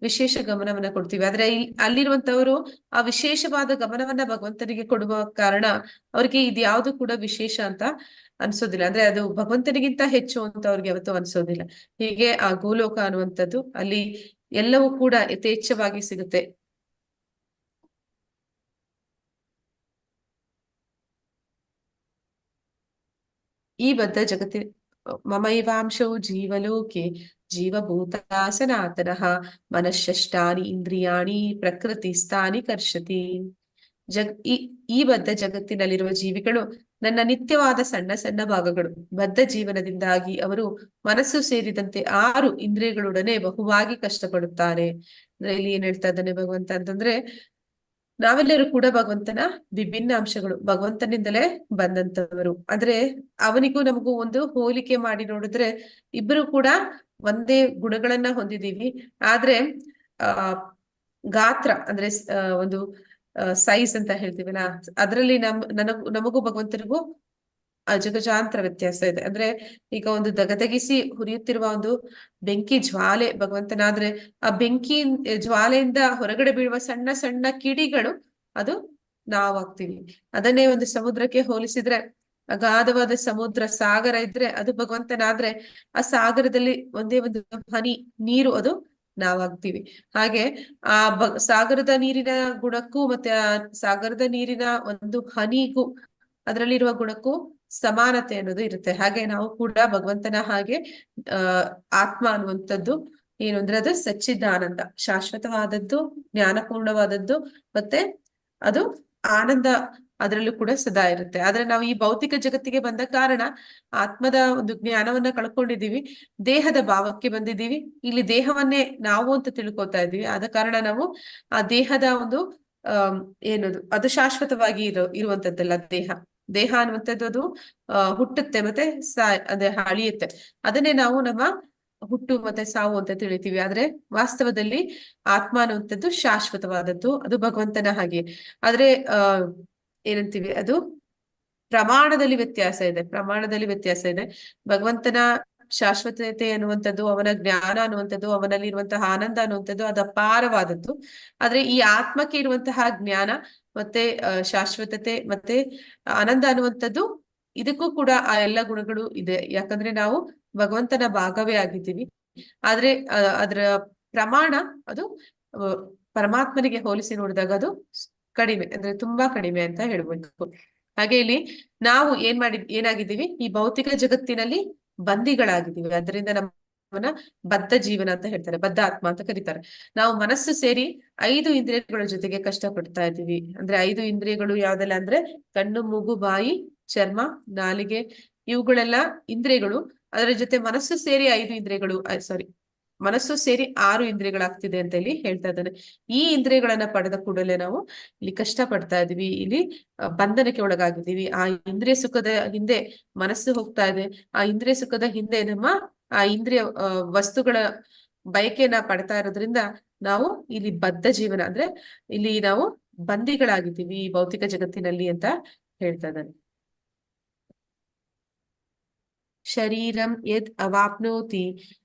ವಿಶೇಷ ಗಮನವನ್ನ ಕೊಡ್ತೀವಿ. ಆದ್ರೆ ಅಲ್ಲಿರುವಂತವರು ಆ ವಿಶೇಷವಾದ ಗಮನವನ್ನ ಭಗವಂತನಿಗೆ ಕೊಡುವ ಕಾರಣ ಅವ್ರಿಗೆ ಇದ್ಯಾವುದು ಕೂಡ ವಿಶೇಷ ಅಂತ ಅನ್ಸೋದಿಲ್ಲ. ಅಂದ್ರೆ ಅದು ಭಗವಂತನಿಗಿಂತ ಹೆಚ್ಚು ಅಂತ ಅವ್ರಿಗೆ ಯಾವತ್ತೂ ಅನ್ಸೋದಿಲ್ಲ. ಹೀಗೆ ಆ ಗೋಲೋಕ ಅನ್ನುವಂಥದ್ದು ಅಲ್ಲಿ ಎಲ್ಲವೂ ಕೂಡ ಯಥೇಚ್ಛವಾಗಿ ಸಿಗುತ್ತೆ. ಈ ಬದ್ಧ ಜಗತ್ತಿ ಮಮೈವಾಂಶೋ ಜೀವಲೋಕೆ ಜೀವಭೂತ ಸನಾತನಃ ಮನಃಷ್ಟಾನಿ ಇಂದ್ರಿಯಾಣಿ ಪ್ರಕೃತಿ ಸ್ಥಾನಿ ಕರ್ಷತಿ. ಈ ಬದ್ಧ ಜಗತ್ತಿನಲ್ಲಿರುವ ಜೀವಿಗಳು ನನ್ನ ನಿತ್ಯವಾದ ಸಣ್ಣ ಸಣ್ಣ ಭಾಗಗಳು. ಬದ್ಧ ಜೀವನದಿಂದಾಗಿ ಅವರು ಮನಸ್ಸು ಸೇರಿದಂತೆ 6 ಇಂದ್ರಿಯಗಳೊಡನೆ ಬಹುವಾಗಿ ಕಷ್ಟಪಡುತ್ತಾರೆ. ಅಂದ್ರೆ ಇಲ್ಲಿ ಏನ್ ಹೇಳ್ತಾ ಇದ್ದಾನೆ ಭಗವಂತ ಅಂತಂದ್ರೆ, ನಾವೆಲ್ಲರೂ ಕೂಡ ಭಗವಂತನ ವಿಭಿನ್ನ ಅಂಶಗಳು, ಭಗವಂತನಿಂದಲೇ ಬಂದಂತವರು. ಆದ್ರೆ ಅವನಿಗೂ ನಮಗೂ ಒಂದು ಹೋಲಿಕೆ ಮಾಡಿ ನೋಡಿದ್ರೆ ಇಬ್ಬರು ಕೂಡ ಒಂದೇ ಗುಣಗಳನ್ನ ಹೊಂದಿದೀವಿ. ಆದ್ರೆ ಗಾತ್ರ ಅಂದ್ರೆ ಒಂದು ಸೈಜ್ ಅಂತ ಹೇಳ್ತೀವಲ್ಲ, ಅದ್ರಲ್ಲಿ ನಮಗೂ ಭಗವಂತನಿಗೂ ಅಜಗಜಾಂತರ ವ್ಯತ್ಯಾಸ ಇದೆ. ಅಂದ್ರೆ ಈಗ ಒಂದು ದಗದಗಿಸಿ ಹುರಿಯುತ್ತಿರುವ ಒಂದು ಬೆಂಕಿ ಜ್ವಾಲೆ ಭಗವಂತನಾದ್ರೆ, ಆ ಬೆಂಕಿ ಜ್ವಾಲೆಯಿಂದ ಹೊರಗಡೆ ಬೀಳುವ ಸಣ್ಣ ಸಣ್ಣ ಕಿಡಿಗಳು ಅದು ನಾವಾಗ್ತೀವಿ. ಅದನ್ನೇ ಒಂದು ಸಮುದ್ರಕ್ಕೆ ಹೋಲಿಸಿದ್ರೆ, ಅಗಾಧವಾದ ಸಮುದ್ರ ಸಾಗರ ಇದ್ರೆ ಅದು ಭಗವಂತನಾದ್ರೆ, ಆ ಸಾಗರದಲ್ಲಿ ಒಂದೇ ಒಂದು ಹನಿ ನೀರು ಅದು ನಾವಾಗ್ತೀವಿ. ಹಾಗೆ ಆ ಸಾಗರದ ನೀರಿನ ಗುಣಕ್ಕೂ ಮತ್ತೆ ಆ ಸಾಗರದ ನೀರಿನ ಒಂದು ಹನಿಗೂ ಅದರಲ್ಲಿರುವ ಗುಣಕ್ಕೂ ಸಮಾನತೆ ಅನ್ನೋದು ಇರುತ್ತೆ. ಹಾಗೆ ನಾವು ಕೂಡ ಭಗವಂತನ ಹಾಗೆ ಆತ್ಮ ಅನ್ನುವಂಥದ್ದು ಏನು ಅಂದ್ರೆ ಅದು ಸಚ್ಚಿದಾನಂದ, ಶಾಶ್ವತವಾದದ್ದು, ಜ್ಞಾನಪೂರ್ಣವಾದದ್ದು, ಮತ್ತೆ ಅದು ಆನಂದ ಅದರಲ್ಲೂ ಕೂಡ ಸದಾ ಇರುತ್ತೆ. ಆದ್ರೆ ನಾವು ಈ ಭೌತಿಕ ಜಗತ್ತಿಗೆ ಬಂದ ಕಾರಣ ಆತ್ಮದ ಒಂದು ಜ್ಞಾನವನ್ನ ಕಳ್ಕೊಂಡಿದೀವಿ, ದೇಹದ ಭಾವಕ್ಕೆ ಬಂದಿದ್ದೀವಿ. ಇಲ್ಲಿ ದೇಹವನ್ನೇ ನಾವು ಅಂತ ತಿಳ್ಕೊತಾ ಇದೀವಿ. ಆದ ಕಾರಣ ನಾವು ಆ ದೇಹದ ಒಂದು ಏನದು ಅದು ಶಾಶ್ವತವಾಗಿ ಇರುವಂತದ್ದಲ್ಲ. ದೇಹ ಅನ್ನುವಂಥದ್ದು ಅದು ಹುಟ್ಟುತ್ತೆ ಮತ್ತೆ ಅದೇ ಅಳಿಯುತ್ತೆ. ಅದನ್ನೇ ನಾವು ನಮ್ಮ ಹುಟ್ಟು ಮತ್ತೆ ಸಾವು ಅಂತ ತಿಳಿತೀವಿ. ಆದ್ರೆ ವಾಸ್ತವದಲ್ಲಿ ಆತ್ಮ ಅನ್ನುವಂಥದ್ದು ಶಾಶ್ವತವಾದದ್ದು, ಅದು ಭಗವಂತನ ಹಾಗೆ. ಆದ್ರೆ ಏನಂತೀವಿ, ಅದು ಪ್ರಮಾಣದಲ್ಲಿ ವ್ಯತ್ಯಾಸ ಇದೆ. ಭಗವಂತನ ಶಾಶ್ವತತೆ ಅನ್ನುವಂಥದ್ದು, ಅವನ ಜ್ಞಾನ ಅನ್ನುವಂಥದ್ದು, ಅವನಲ್ಲಿ ಇರುವಂತಹ ಆನಂದ ಅನ್ನುವಂಥದ್ದು ಅದು ಅಪಾರವಾದದ್ದು. ಆದ್ರೆ ಈ ಆತ್ಮಕ್ಕೆ ಇರುವಂತಹ ಜ್ಞಾನ ಮತ್ತೆ ಶಾಶ್ವತತೆ ಮತ್ತೆ ಆನಂದ ಅನ್ನುವಂಥದ್ದು, ಇದಕ್ಕೂ ಕೂಡ ಆ ಎಲ್ಲ ಗುಣಗಳು ಇದೆ. ಯಾಕಂದ್ರೆ ನಾವು ಭಗವಂತನ ಭಾಗವೇ ಆಗಿದ್ದೀವಿ. ಆದ್ರೆ ಅದರ ಪ್ರಮಾಣ ಅದು ಪರಮಾತ್ಮನಿಗೆ ಹೋಲಿಸಿ ನೋಡಿದಾಗ ಅದು ಕಡಿಮೆ, ಅಂದ್ರೆ ತುಂಬಾ ಕಡಿಮೆ ಅಂತ ಹೇಳ್ಬೇಕು. ಹಾಗೆ ಇಲ್ಲಿ ನಾವು ಏನಾಗಿದ್ದೀವಿ, ಈ ಭೌತಿಕ ಜಗತ್ತಿನಲ್ಲಿ ಬಂದಿಗಳಾಗಿದ್ದೀವಿ. ಅದರಿಂದ ನಮ್ಮನ್ನ ಬದ್ಧ ಜೀವನ ಅಂತ ಹೇಳ್ತಾರೆ, ಬದ್ಧ ಆತ್ಮ ಅಂತ ಕರೀತಾರೆ. ನಾವು ಮನಸ್ಸು ಸೇರಿ 5 ಇಂದ್ರಿಯಗಳ ಜೊತೆಗೆ ಕಷ್ಟ ಪಡ್ತಾ ಇದ್ದೀವಿ. ಅಂದ್ರೆ 5 ಇಂದ್ರಿಯಗಳು ಯಾವ್ದೆಲ್ಲ ಅಂದ್ರೆ ಕಣ್ಣು, ಮೂಗು, ಬಾಯಿ, ಚರ್ಮ, ನಾಲಿಗೆ, ಇವುಗಳೆಲ್ಲ ಇಂದ್ರಿಯಗಳು. ಅದರ ಜೊತೆ ಮನಸ್ಸು ಸೇರಿ 5 ಇಂದ್ರಿಯಗಳು, ಸಾರಿ, ಮನಸ್ಸು ಸೇರಿ 6 ಇಂದ್ರಿಯಗಳಾಗ್ತಿದೆ ಅಂತ ಇಲ್ಲಿ ಹೇಳ್ತಾ ಇದ್ದಾನೆ. ಈ ಇಂದ್ರಿಯಗಳನ್ನ ಪಡೆದ ಕೂಡಲೇ ನಾವು ಇಲ್ಲಿ ಕಷ್ಟ ಪಡ್ತಾ ಇದೀವಿ, ಇಲ್ಲಿ ಬಂಧನಕ್ಕೆ ಒಳಗಾಗಿದ್ದೀವಿ. ಆ ಇಂದ್ರಿಯ ಸುಖದ ಹಿಂದೆ ಮನಸ್ಸು ಹೋಗ್ತಾ ಇದೆ. ಆ ಇಂದ್ರಿಯ ಸುಖದ ಹಿಂದೆ ನಮ್ಮ ಆ ಇಂದ್ರಿಯ ವಸ್ತುಗಳ ಬಯಕೆಯನ್ನ ಪಡ್ತಾ ಇರೋದ್ರಿಂದ ನಾವು ಇಲ್ಲಿ ಬದ್ಧ ಜೀವನ, ಅಂದ್ರೆ ಇಲ್ಲಿ ನಾವು ಬಂದಿಗಳಾಗಿದ್ದೀವಿ ಈ ಭೌತಿಕ ಜಗತ್ತಿನಲ್ಲಿ ಅಂತ ಹೇಳ್ತಾ ಇದ್ದಾನೆ. ಶರೀರಂ ಯದ್ ಅವಾಪ್ನೋತಿ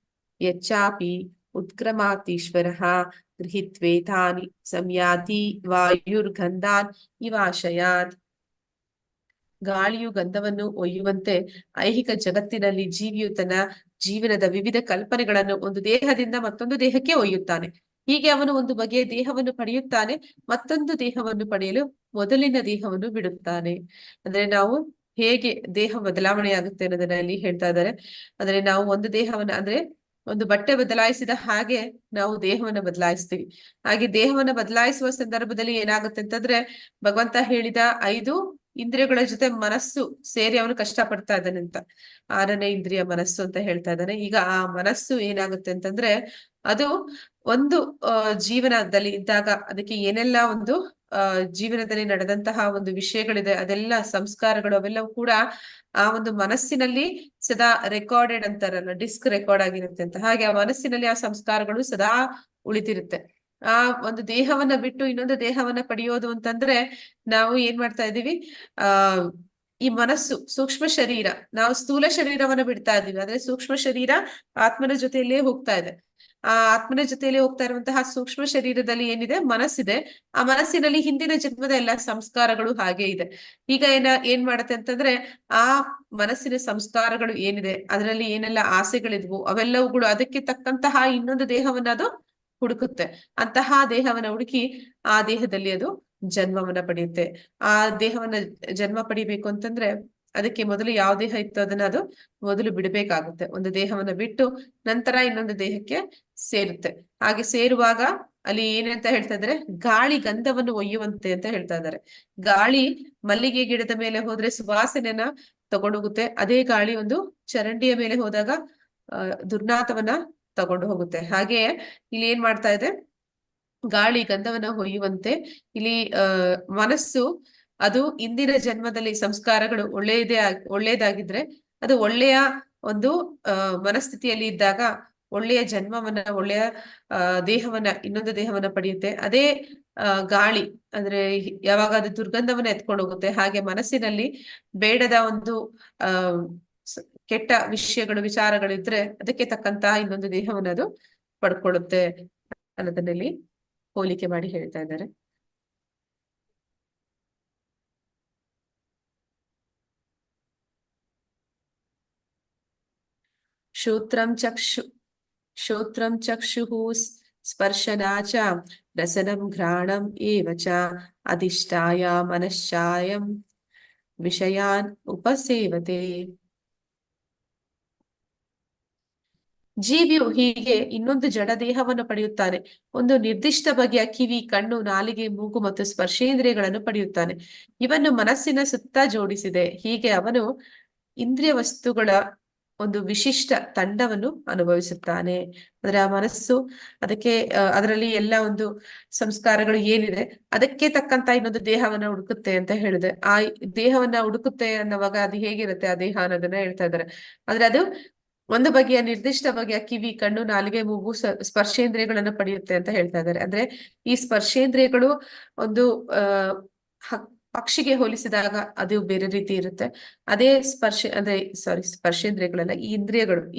ಯಚ್ಚಾಪಿ ಉತ್ಕ್ರಮಾತೀಶ್ವರಃ ಗೃಹೀತ್ವೇತಾನಿ ಸಂಯಾತಿ ವಾಯುರ್ಗಂಧಾನ್ ಇವಾಶಯಾತ್. ಗಾಳಿಯು ಗಂಧವನ್ನು ಒಯ್ಯುವಂತೆ ಐಹಿಕ ಜಗತ್ತಿನಲ್ಲಿ ಜೀವಿಯು ತನ್ನ ಜೀವನದ ವಿವಿಧ ಕಲ್ಪನೆಗಳನ್ನು ಒಂದು ದೇಹದಿಂದ ಮತ್ತೊಂದು ದೇಹಕ್ಕೆ ಒಯ್ಯುತ್ತಾನೆ. ಹೀಗೆ ಅವನು ಒಂದು ಬಗೆಯ ದೇಹವನ್ನು ಪಡೆಯುತ್ತಾನೆ, ಮತ್ತೊಂದು ದೇಹವನ್ನು ಪಡೆಯಲು ಮೊದಲಿನ ದೇಹವನ್ನು ಬಿಡುತ್ತಾನೆ. ಅಂದ್ರೆ ನಾವು ಹೇಗೆ ದೇಹ ಬದಲಾವಣೆ ಆಗುತ್ತೆ ಅನ್ನೋದನ್ನ ಇಲ್ಲಿ ಹೇಳ್ತಾ ಇದ್ದಾರೆ. ಅಂದ್ರೆ ನಾವು ಒಂದು ದೇಹವನ್ನ, ಅಂದ್ರೆ ಒಂದು ಬಟ್ಟೆ ಬದಲಾಯಿಸಿದ ಹಾಗೆ ನಾವು ದೇಹವನ್ನ ಬದಲಾಯಿಸ್ತೀವಿ. ಹಾಗೆ ದೇಹವನ್ನ ಬದಲಾಯಿಸುವ ಸಂದರ್ಭದಲ್ಲಿ ಏನಾಗುತ್ತೆ ಅಂತಂದ್ರೆ, ಭಗವಂತ ಹೇಳಿದ 5 ಇಂದ್ರಿಯಗಳ ಜೊತೆ ಮನಸ್ಸು ಸೇರಿ ಅವನು ಕಷ್ಟ ಪಡ್ತಾ ಇದ್ದಾನೆ ಅಂತ. 6ನೇ ಇಂದ್ರಿಯ ಮನಸ್ಸು ಅಂತ ಹೇಳ್ತಾ ಇದ್ದಾನೆ. ಈಗ ಆ ಮನಸ್ಸು ಏನಾಗುತ್ತೆ ಅಂತಂದ್ರೆ, ಅದು ಒಂದು ಜೀವನದಲ್ಲಿ ಇದ್ದಾಗ ಅದಕ್ಕೆ ಏನೆಲ್ಲ ಒಂದು ಜೀವನದಲ್ಲಿ ನಡೆದಂತಹ ಒಂದು ವಿಷಯಗಳಿದೆ, ಅದೆಲ್ಲ ಸಂಸ್ಕಾರಗಳು ಅವೆಲ್ಲವೂ ಕೂಡ ಆ ಒಂದು ಮನಸ್ಸಿನಲ್ಲಿ ಸದಾ ರೆಕಾರ್ಡೆಡ್ ಅಂತಾರಲ್ಲ, ಡಿಸ್ಕ್ ರೆಕಾರ್ಡ್ ಆಗಿರುತ್ತೆ ಅಂತ. ಹಾಗೆ ಆ ಮನಸ್ಸಿನಲ್ಲಿ ಆ ಸಂಸ್ಕಾರಗಳು ಸದಾ ಉಳಿತಿರುತ್ತೆ. ಆ ಒಂದು ದೇಹವನ್ನ ಬಿಟ್ಟು ಇನ್ನೊಂದು ದೇಹವನ್ನ ಪಡೆಯೋದು ಅಂತಂದ್ರೆ ನಾವು ಏನ್ ಮಾಡ್ತಾ ಇದೀವಿ, ಆ ಈ ಮನಸ್ಸು ಸೂಕ್ಷ್ಮ ಶರೀರ, ನಾವು ಸ್ಥೂಲ ಶರೀರವನ್ನ ಬಿಡ್ತಾ ಇದೀವಿ, ಆದ್ರೆ ಸೂಕ್ಷ್ಮ ಶರೀರ ಆತ್ಮನ ಜೊತೆಯಲ್ಲೇ ಹೋಗ್ತಾ ಇದೆ. ಆ ಆತ್ಮನ ಜೊತೆಯಲ್ಲಿ ಹೋಗ್ತಾ ಇರುವಂತಹ ಸೂಕ್ಷ್ಮ ಶರೀರದಲ್ಲಿ ಏನಿದೆ, ಮನಸ್ಸಿದೆ. ಆ ಮನಸ್ಸಿನಲ್ಲಿ ಹಿಂದಿನ ಜನ್ಮದ ಎಲ್ಲಾ ಸಂಸ್ಕಾರಗಳು ಹಾಗೆ ಇದೆ. ಈಗ ಏನ್ ಮಾಡತ್ತೆ ಅಂತಂದ್ರೆ, ಆ ಮನಸ್ಸಿನ ಸಂಸ್ಕಾರಗಳು ಏನಿದೆ, ಅದರಲ್ಲಿ ಏನೆಲ್ಲ ಆಸೆಗಳಿದ್ವು ಅವೆಲ್ಲವುಗಳು ಅದಕ್ಕೆ ತಕ್ಕಂತಹ ಇನ್ನೊಂದು ದೇಹವನ್ನ ಅದು ಹುಡುಕುತ್ತೆ. ಅಂತಹ ದೇಹವನ್ನ ಹುಡುಕಿ ಆ ದೇಹದಲ್ಲಿ ಅದು ಜನ್ಮವನ್ನ ಪಡೆಯುತ್ತೆ. ಆ ದೇಹವನ್ನ ಜನ್ಮ ಪಡಿಬೇಕು ಅಂತಂದ್ರೆ ಅದಕ್ಕೆ ಮೊದಲು ಯಾವ ದೇಹ ಇತ್ತು ಅದನ್ನ ಅದು ಮೊದಲು ಬಿಡಬೇಕಾಗುತ್ತೆ. ಒಂದು ದೇಹವನ್ನ ಬಿಟ್ಟು ನಂತರ ಇನ್ನೊಂದು ದೇಹಕ್ಕೆ ಸೇರುತ್ತೆ. ಹಾಗೆ ಸೇರುವಾಗ ಅಲ್ಲಿ ಏನಂತ ಹೇಳ್ತಾ ಇದ್ದಾರೆ, ಗಾಳಿ ಗಂಧವನ್ನು ಒಯ್ಯುವಂತೆ ಅಂತ ಹೇಳ್ತಾ ಇದ್ದಾರೆ. ಗಾಳಿ ಮಲ್ಲಿಗೆ ಗಿಡದ ಮೇಲೆ ಹೋದ್ರೆ ಸುವಾಸನೆಯನ್ನ ತಗೊಂಡೋಗುತ್ತೆ. ಅದೇ ಗಾಳಿ ಒಂದು ಚರಂಡಿಯ ಮೇಲೆ ಹೋದಾಗ ದುರ್ನಾತವನ್ನ ತಗೊಂಡು ಹೋಗುತ್ತೆ. ಹಾಗೆ ಇಲ್ಲಿ ಏನ್ ಮಾಡ್ತಾ ಇದೆ, ಗಾಳಿ ಗಂಧವನ್ನ ಹೊಯ್ಯುವಂತೆ ಇಲ್ಲಿ ಮನಸ್ಸು ಅದು ಇಂದಿನ ಜನ್ಮದಲ್ಲಿ ಸಂಸ್ಕಾರಗಳು ಒಳ್ಳೆಯದಾಗಿದ್ರೆ ಅದು ಒಳ್ಳೆಯ ಒಂದು ಮನಸ್ಥಿತಿಯಲ್ಲಿ ಇದ್ದಾಗ ಒಳ್ಳೆಯ ಜನ್ಮವನ್ನ, ಒಳ್ಳೆಯ ದೇಹವನ್ನ, ಇನ್ನೊಂದು ದೇಹವನ್ನ ಪಡೆಯುತ್ತೆ. ಅದೇ ಗಾಳಿ ಅಂದ್ರೆ ಯಾವಾಗ ಅದು ದುರ್ಗಂಧವನ್ನ ಎತ್ಕೊಂಡು ಹೋಗುತ್ತೆ, ಹಾಗೆ ಮನಸ್ಸಿನಲ್ಲಿ ಬೇಡದ ಒಂದು ಆ ಕೆಟ್ಟ ವಿಚಾರಗಳಿದ್ರೆ ಅದಕ್ಕೆ ತಕ್ಕಂತ ಇನ್ನೊಂದು ದೇಹವನ್ನ ಅದು ಪಡ್ಕೊಳ್ಳುತ್ತೆ ಅನ್ನೋದನ್ನಲ್ಲಿ ಹೋಲಿಕೆ ಮಾಡಿ ಹೇಳ್ತಾ ಇದ್ದಾರೆ. ಶ್ರೋತ್ರಂ ಚಕ್ಷುಃ ಸ್ಪರ್ಶನಾಚ ರಸನಂ ಘ್ರಾಣಂ ಏವ ಚ ಅಧಿಷ್ಠಾಯ ಮನಶ್ಚಾಯಂ ವಿಷಯಾನ್ ಉಪಸೇವತೆ. ಜೀವಿಯು ಹೀಗೆ ಇನ್ನೊಂದು ಜಡ ದೇಹವನ್ನು ಪಡೆಯುತ್ತಾನೆ. ಒಂದು ನಿರ್ದಿಷ್ಟ ಬಗೆಯ ಕಿವಿ, ಕಣ್ಣು, ನಾಲಿಗೆ, ಮೂಗು ಮತ್ತು ಸ್ಪರ್ಶೇಂದ್ರಿಯಗಳನ್ನು ಪಡೆಯುತ್ತಾನೆ. ಇವನ್ನು ಮನಸ್ಸಿನ ಸುತ್ತ ಜೋಡಿಸಿದೆ. ಹೀಗೆ ಅವನು ಇಂದ್ರಿಯ ವಸ್ತುಗಳ ಒಂದು ವಿಶಿಷ್ಟ ತಂಡವನ್ನು ಅನುಭವಿಸುತ್ತಾನೆ. ಅಂದ್ರೆ ಆ ಮನಸ್ಸು ಅದಕ್ಕೆ ಅದರಲ್ಲಿ ಎಲ್ಲ ಒಂದು ಸಂಸ್ಕಾರಗಳು ಏನಿದೆ ಅದಕ್ಕೆ ತಕ್ಕಂತ ಇನ್ನೊಂದು ದೇಹವನ್ನ ಹುಡುಕುತ್ತೆ ಅಂತ ಹೇಳಿದೆ. ಆ ದೇಹವನ್ನ ಹುಡುಕುತ್ತೆ ಅನ್ನುವಾಗ ಅದು ಹೇಗಿರುತ್ತೆ ಆ ದೇಹ ಅನ್ನೋದನ್ನ ಹೇಳ್ತಾ ಇದ್ದಾರೆ. ಆದ್ರೆ ಅದು ಒಂದು ಬಗೆಯ ನಿರ್ದಿಷ್ಟ ಬಗೆಯ ಕಿವಿ, ಕಣ್ಣು, ನಾಲಿಗೆ, ಮೂಗು, ಸ್ಪರ್ಶೇಂದ್ರಿಯಗಳನ್ನು ಪಡೆಯುತ್ತೆ ಅಂತ ಹೇಳ್ತಾ ಇದ್ದಾರೆ. ಅಂದ್ರೆ ಈ ಸ್ಪರ್ಶೇಂದ್ರಿಯಗಳು ಒಂದು ಪಕ್ಷಿಗೆ ಹೋಲಿಸಿದಾಗ ಅದು ಬೇರೆ ರೀತಿ ಇರುತ್ತೆ. ಅದೇ ಸ್ಪರ್ಶೇಂದ್ರಿಯಗಳನ್ನ, ಈ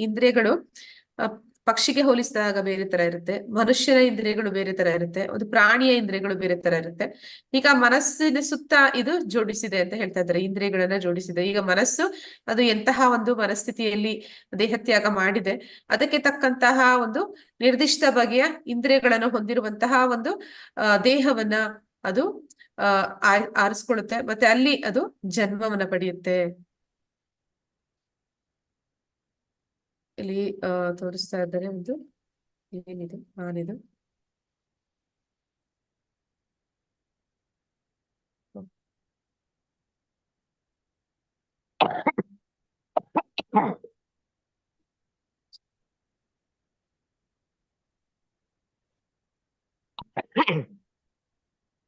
ಇಂದ್ರಿಯಗಳು ಪಕ್ಷಿಗೆ ಹೋಲಿಸಿದಾಗ ಬೇರೆ ತರ ಇರುತ್ತೆ, ಮನುಷ್ಯನ ಇಂದ್ರಿಯಗಳು ಬೇರೆ ತರ ಇರುತ್ತೆ, ಒಂದು ಪ್ರಾಣಿಯ ಇಂದ್ರಿಯಗಳು ಬೇರೆ ತರ ಇರುತ್ತೆ. ಈಗ ಮನಸ್ಸಿನ ಸುತ್ತ ಇದು ಜೋಡಿಸಿದೆ ಅಂತ ಹೇಳ್ತಾ ಇದ್ದಾರೆ, ಇಂದ್ರಿಯಗಳನ್ನ ಜೋಡಿಸಿದೆ. ಈಗ ಮನಸ್ಸು ಅದು ಎಂತಹ ಒಂದು ಮನಸ್ಥಿತಿಯಲ್ಲಿ ದೇಹತ್ಯಾಗ ಮಾಡಿದೆ, ಅದಕ್ಕೆ ತಕ್ಕಂತಹ ಒಂದು ನಿರ್ದಿಷ್ಟ ಬಗೆಯ ಇಂದ್ರಿಯಗಳನ್ನು ಹೊಂದಿರುವಂತಹ ಒಂದು ದೇಹವನ್ನ ಅದು ಆರಿಸ್ಕೊಳ್ಳುತ್ತೆ, ಮತ್ತೆ ಅಲ್ಲಿ ಅದು ಜನ್ಮವನ್ನ ಪಡೆಯುತ್ತೆ. ಇಲ್ಲಿ ತೋರಿಸ್ತಾ ಇದ್ದಾರೆ ಒಂದು ಏನಿದು ಆನಿದು.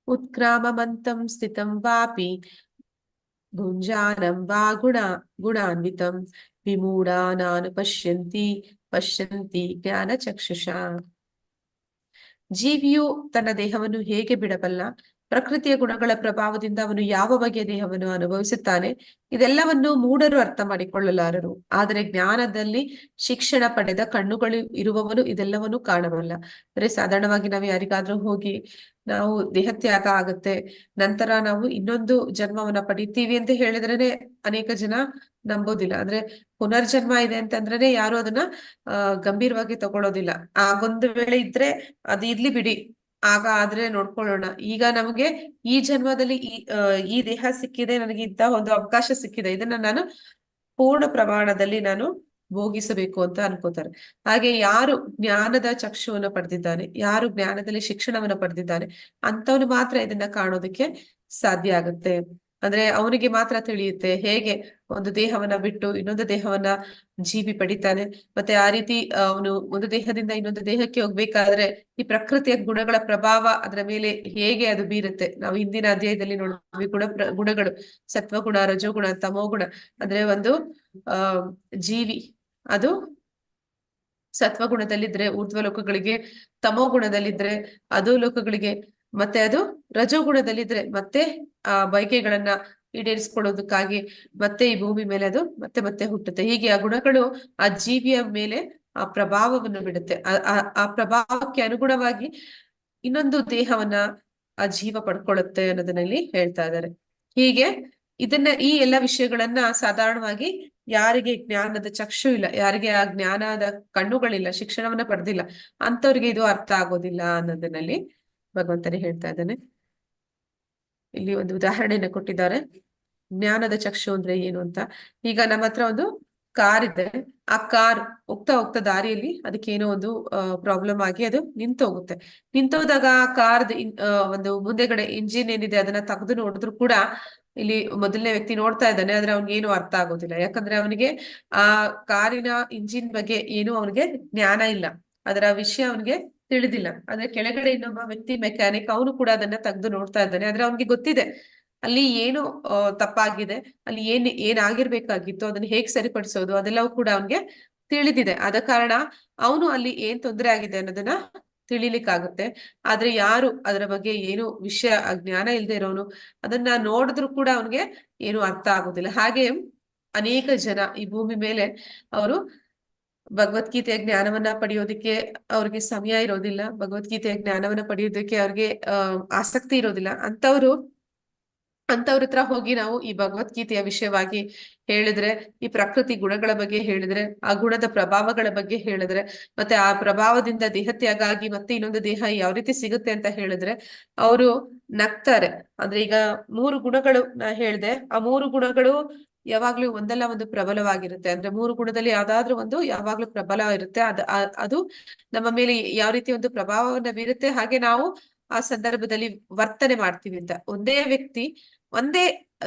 उत्क्राममन्तं स्थितं वापि भुञ्जानं वा गुणान्वितं विमूढानानुपश्यन्ति पश्यन्ति ಜ್ಞಾನಚಕ್ಷುಷಾ. ಜೀವಿಯು ತನ್ನ ದೇಹವನ್ನು ಹೇಗೆ ಬಿಡಬಲ್ಲ, ಪ್ರಕೃತಿಯ ಗುಣಗಳ ಪ್ರಭಾವದಿಂದ ಅವನು ಯಾವ ಬಗೆಯ ದೇಹವನ್ನು ಅನುಭವಿಸುತ್ತಾನೆ, ಇದೆಲ್ಲವನ್ನು ಮೂಢರು ಅರ್ಥ ಮಾಡಿಕೊಳ್ಳಲಾರರು. ಆದರೆ ಜ್ಞಾನದಲ್ಲಿ ಶಿಕ್ಷಣ ಪಡೆದ ಕಣ್ಣುಗಳು ಇರುವವನು ಇದೆಲ್ಲವನ್ನೂ ಕಾಣಬಲ್ಲ. ಅಂದ್ರೆ ಸಾಧಾರಣವಾಗಿ ನಾವು ಯಾರಿಗಾದ್ರೂ ಹೋಗಿ ನಾವು ದೇಹತ್ಯಾಗ ಆಗತ್ತೆ, ನಂತರ ನಾವು ಇನ್ನೊಂದು ಜನ್ಮವನ್ನ ಪಡಿತೀವಿ ಅಂತ ಹೇಳಿದ್ರೇನೆ ಅನೇಕ ಜನ ನಂಬೋದಿಲ್ಲ. ಅಂದ್ರೆ ಪುನರ್ಜನ್ಮ ಇದೆ ಅಂತಂದ್ರೆ ಯಾರು ಅದನ್ನ ಗಂಭೀರವಾಗಿ ತಗೊಳ್ಳೋದಿಲ್ಲ. ಆಗೊಂದು ವೇಳೆ ಇದ್ರೆ ಅದು ಇರ್ಲಿ ಬಿಡಿ, ಆಗ ಆದ್ರೆ ನೋಡ್ಕೊಳ್ಳೋಣ, ಈಗ ನಮಗೆ ಈ ಜನ್ಮದಲ್ಲಿ ಈ ದೇಹ ಸಿಕ್ಕಿದೆ, ನನಗೆ ಇಂತ ಒಂದು ಅವಕಾಶ ಸಿಕ್ಕಿದೆ, ಇದನ್ನ ನಾನು ಪೂರ್ಣ ಪ್ರಮಾಣದಲ್ಲಿ ನಾನು ಭೋಗಿಸಬೇಕು ಅಂತ ಅನ್ಕೋತಾರೆ. ಹಾಗೆ ಯಾರು ಜ್ಞಾನದ ಚಕ್ಷುವನ್ನು ಪಡೆದಿದ್ದಾನೆ, ಯಾರು ಜ್ಞಾನದಲ್ಲಿ ಶಿಕ್ಷಣವನ್ನು ಪಡೆದಿದ್ದಾನೆ, ಅಂತವನು ಮಾತ್ರ ಇದನ್ನ ಕಾಣೋದಕ್ಕೆ ಸಾಧ್ಯ ಆಗುತ್ತೆ. ಅಂದ್ರೆ ಅವನಿಗೆ ಮಾತ್ರ ತಿಳಿಯುತ್ತೆ ಹೇಗೆ ಒಂದು ದೇಹವನ್ನ ಬಿಟ್ಟು ಇನ್ನೊಂದು ದೇಹವನ್ನ ಜೀವಿ ಪಡಿತಾನೆ. ಮತ್ತೆ ಆ ರೀತಿ ಅವನು ಒಂದು ದೇಹದಿಂದ ಇನ್ನೊಂದು ದೇಹಕ್ಕೆ ಹೋಗ್ಬೇಕಾದ್ರೆ ಈ ಪ್ರಕೃತಿಯ ಗುಣಗಳ ಪ್ರಭಾವ ಅದರ ಮೇಲೆ ಹೇಗೆ ಅದು ಬೀರುತ್ತೆ. ನಾವು ಹಿಂದಿನ ಅಧ್ಯಾಯದಲ್ಲಿ ನೋಡಿದ್ವಿ, ಗುಣಗಳು ಸತ್ವಗುಣ, ರಜೋಗುಣ, ತಮೋಗುಣ. ಅಂದ್ರೆ ಒಂದು ಜೀವಿ ಅದು ಸತ್ವಗುಣದಲ್ಲಿದ್ರೆ ಊರ್ಧ್ವ ಲೋಕಗಳಿಗೆ, ತಮೋ ಗುಣದಲ್ಲಿದ್ರೆ ಅದೋ ಲೋಕಗಳಿಗೆ, ಮತ್ತೆ ಅದು ರಜೋಗುಣದಲ್ಲಿದ್ರೆ ಮತ್ತೆ ಆ ಬಯಕೆಗಳನ್ನ ಈಡೇರಿಸ್ಕೊಳ್ಳೋದಕ್ಕಾಗಿ ಮತ್ತೆ ಈ ಭೂಮಿ ಮೇಲೆ ಅದು ಮತ್ತೆ ಮತ್ತೆ ಹುಟ್ಟುತ್ತೆ. ಹೀಗೆ ಆ ಗುಣಗಳು ಆ ಜೀವಿಯ ಮೇಲೆ ಆ ಪ್ರಭಾವವನ್ನು ಬಿಡುತ್ತೆ. ಆ ಪ್ರಭಾವಕ್ಕೆ ಅನುಗುಣವಾಗಿ ಇನ್ನೊಂದು ದೇಹವನ್ನ ಆ ಜೀವ ಪಡ್ಕೊಳ್ಳುತ್ತೆ ಅನ್ನೋದನ್ನ ಇಲ್ಲಿ ಹೇಳ್ತಾ ಇದ್ದಾರೆ. ಹೀಗೆ ಈ ಎಲ್ಲ ವಿಷಯಗಳನ್ನ ಸಾಧಾರಣವಾಗಿ ಯಾರಿಗೆ ಜ್ಞಾನದ ಚಕ್ಷು ಇಲ್ಲ, ಯಾರಿಗೆ ಆ ಜ್ಞಾನದ ಕಣ್ಣುಗಳಿಲ್ಲ, ಶಿಕ್ಷಣವನ್ನ ಪಡೆದಿಲ್ಲ, ಅಂತವ್ರಿಗೆ ಇದು ಅರ್ಥ ಆಗೋದಿಲ್ಲ ಅನ್ನೋದನ್ನಲ್ಲಿ ಭಗವಂತನೇ ಹೇಳ್ತಾ ಇದ್ದಾನೆ. ಇಲ್ಲಿ ಒಂದು ಉದಾಹರಣೆಯನ್ನ ಕೊಟ್ಟಿದ್ದಾರೆ, ಜ್ಞಾನದ ಚಕ್ಷು ಅಂದ್ರೆ ಏನು ಅಂತ. ಈಗ ನಮ್ಮ ಹತ್ರ ಒಂದು ಕಾರ್ ಇದೆ, ಆ ಕಾರ್ ಹೋಗ್ತಾ ಹೋಗ್ತಾ ದಾರಿಯಲ್ಲಿ ಅದಕ್ಕೇನೋ ಒಂದು ಪ್ರಾಬ್ಲಮ್ ಆಗಿ ಅದು ನಿಂತೋಗುತ್ತೆ. ನಿಂತೋದಾಗ ಆ ಕಾರ್ದ್ ಒಂದು ಮುಂದೆಗಡೆ ಇಂಜಿನ್ ಏನಿದೆ ಅದನ್ನ ತೆಗೆದು ನೋಡಿದ್ರು ಕೂಡ ಇಲ್ಲಿ ಮೊದಲನೇ ವ್ಯಕ್ತಿ ನೋಡ್ತಾ ಇದ್ದಾನೆ, ಆದ್ರೆ ಅವ್ನಿಗೆ ಏನು ಅರ್ಥ ಆಗೋದಿಲ್ಲ. ಯಾಕಂದ್ರೆ ಅವನಿಗೆ ಆ ಕಾರಿನ ಇಂಜಿನ್ ಬಗ್ಗೆ ಏನು ಅವನಿಗೆ ಜ್ಞಾನ ಇಲ್ಲ, ಅದರ ವಿಷಯ ಅವನಿಗೆ ತಿಳಿದಿಲ್ಲ. ಆದ್ರೆ ಕೆಳಗಡೆ ಇನ್ನೊಬ್ಬ ವ್ಯಕ್ತಿ ಮೆಕ್ಯಾನಿಕ್, ಅವನು ಕೂಡ ಅದನ್ನ ತೆಗೆದು ನೋಡ್ತಾ ಇದ್ದಾನೆ, ಆದ್ರೆ ಅವನಿಗೆ ಗೊತ್ತಿದೆ ಅಲ್ಲಿ ಏನು ತಪ್ಪಾಗಿದೆ, ಅಲ್ಲಿ ಏನಾಗಿರ್ಬೇಕಾಗಿತ್ತು, ಅದನ್ನ ಹೇಗ್ ಸರಿಪಡಿಸೋದು ಅದೆಲ್ಲವೂ ಕೂಡ ಅವನ್ಗೆ ತಿಳಿದಿದೆ. ಆದ ಕಾರಣ ಅವನು ಅಲ್ಲಿ ಏನ್ ತೊಂದರೆ ಆಗಿದೆ ಅನ್ನೋದನ್ನ ತಿಳಿಲಿಕ್ಕಾಗುತ್ತೆ. ಆದ್ರೆ ಯಾರು ಅದರ ಬಗ್ಗೆ ಏನು ವಿಷಯ ಜ್ಞಾನ ಇಲ್ದೇ ಇರೋನು ಅದನ್ನ ನೋಡಿದ್ರು ಕೂಡ ಅವನಿಗೆ ಏನು ಅರ್ಥ ಆಗುದಿಲ್ಲ. ಹಾಗೆ ಅನೇಕ ಜನ ಈ ಭೂಮಿ ಮೇಲೆ ಅವರು ಭಗವದ್ಗೀತೆಯ ಜ್ಞಾನವನ್ನ ಪಡೆಯೋದಿಕ್ಕೆ ಅವ್ರಿಗೆ ಸಮಯ ಇರೋದಿಲ್ಲ, ಭಗವದ್ಗೀತೆಯ ಜ್ಞಾನವನ್ನ ಪಡೆಯೋದಕ್ಕೆ ಅವ್ರಿಗೆ ಆಸಕ್ತಿ ಇರೋದಿಲ್ಲ. ಅಂತವ್ರ ಹತ್ರ ಹೋಗಿ ನಾವು ಈ ಭಗವದ್ಗೀತೆಯ ವಿಷಯವಾಗಿ ಹೇಳಿದ್ರೆ, ಈ ಪ್ರಕೃತಿ ಗುಣಗಳ ಬಗ್ಗೆ ಹೇಳಿದ್ರೆ, ಆ ಗುಣದ ಪ್ರಭಾವಗಳ ಬಗ್ಗೆ ಹೇಳಿದ್ರೆ, ಮತ್ತೆ ಆ ಪ್ರಭಾವದಿಂದ ದೇಹತ್ಯಾಗ ಆಗಿ ಮತ್ತೆ ಇನ್ನೊಂದು ದೇಹ ಯಾವ ರೀತಿ ಸಿಗುತ್ತೆ ಅಂತ ಹೇಳಿದ್ರೆ ಅವರು ನಗ್ತಾರೆ. ಅಂದ್ರೆ ಈಗ 3 ಗುಣಗಳು ನಾ ಹೇಳ್ದೆ, ಆ 3 ಗುಣಗಳು ಯಾವಾಗ್ಲೂ ಒಂದಲ್ಲ ಒಂದು ಪ್ರಬಲವಾಗಿರುತ್ತೆ. ಅಂದ್ರೆ 3 ಗುಣದಲ್ಲಿ ಯಾವ್ದಾದ್ರು ಒಂದು ಯಾವಾಗ್ಲೂ ಪ್ರಬಲ ಇರುತ್ತೆ. ಅದು ನಮ್ಮ ಮೇಲೆ ಯಾವ ರೀತಿ ಒಂದು ಪ್ರಭಾವವನ್ನ ಬೀರುತ್ತೆ, ಹಾಗೆ ನಾವು ಆ ಸಂದರ್ಭದಲ್ಲಿ ವರ್ತನೆ ಮಾಡ್ತೀವಿ ಅಂತ. ಒಂದೇ ವ್ಯಕ್ತಿ ಒಂದೇ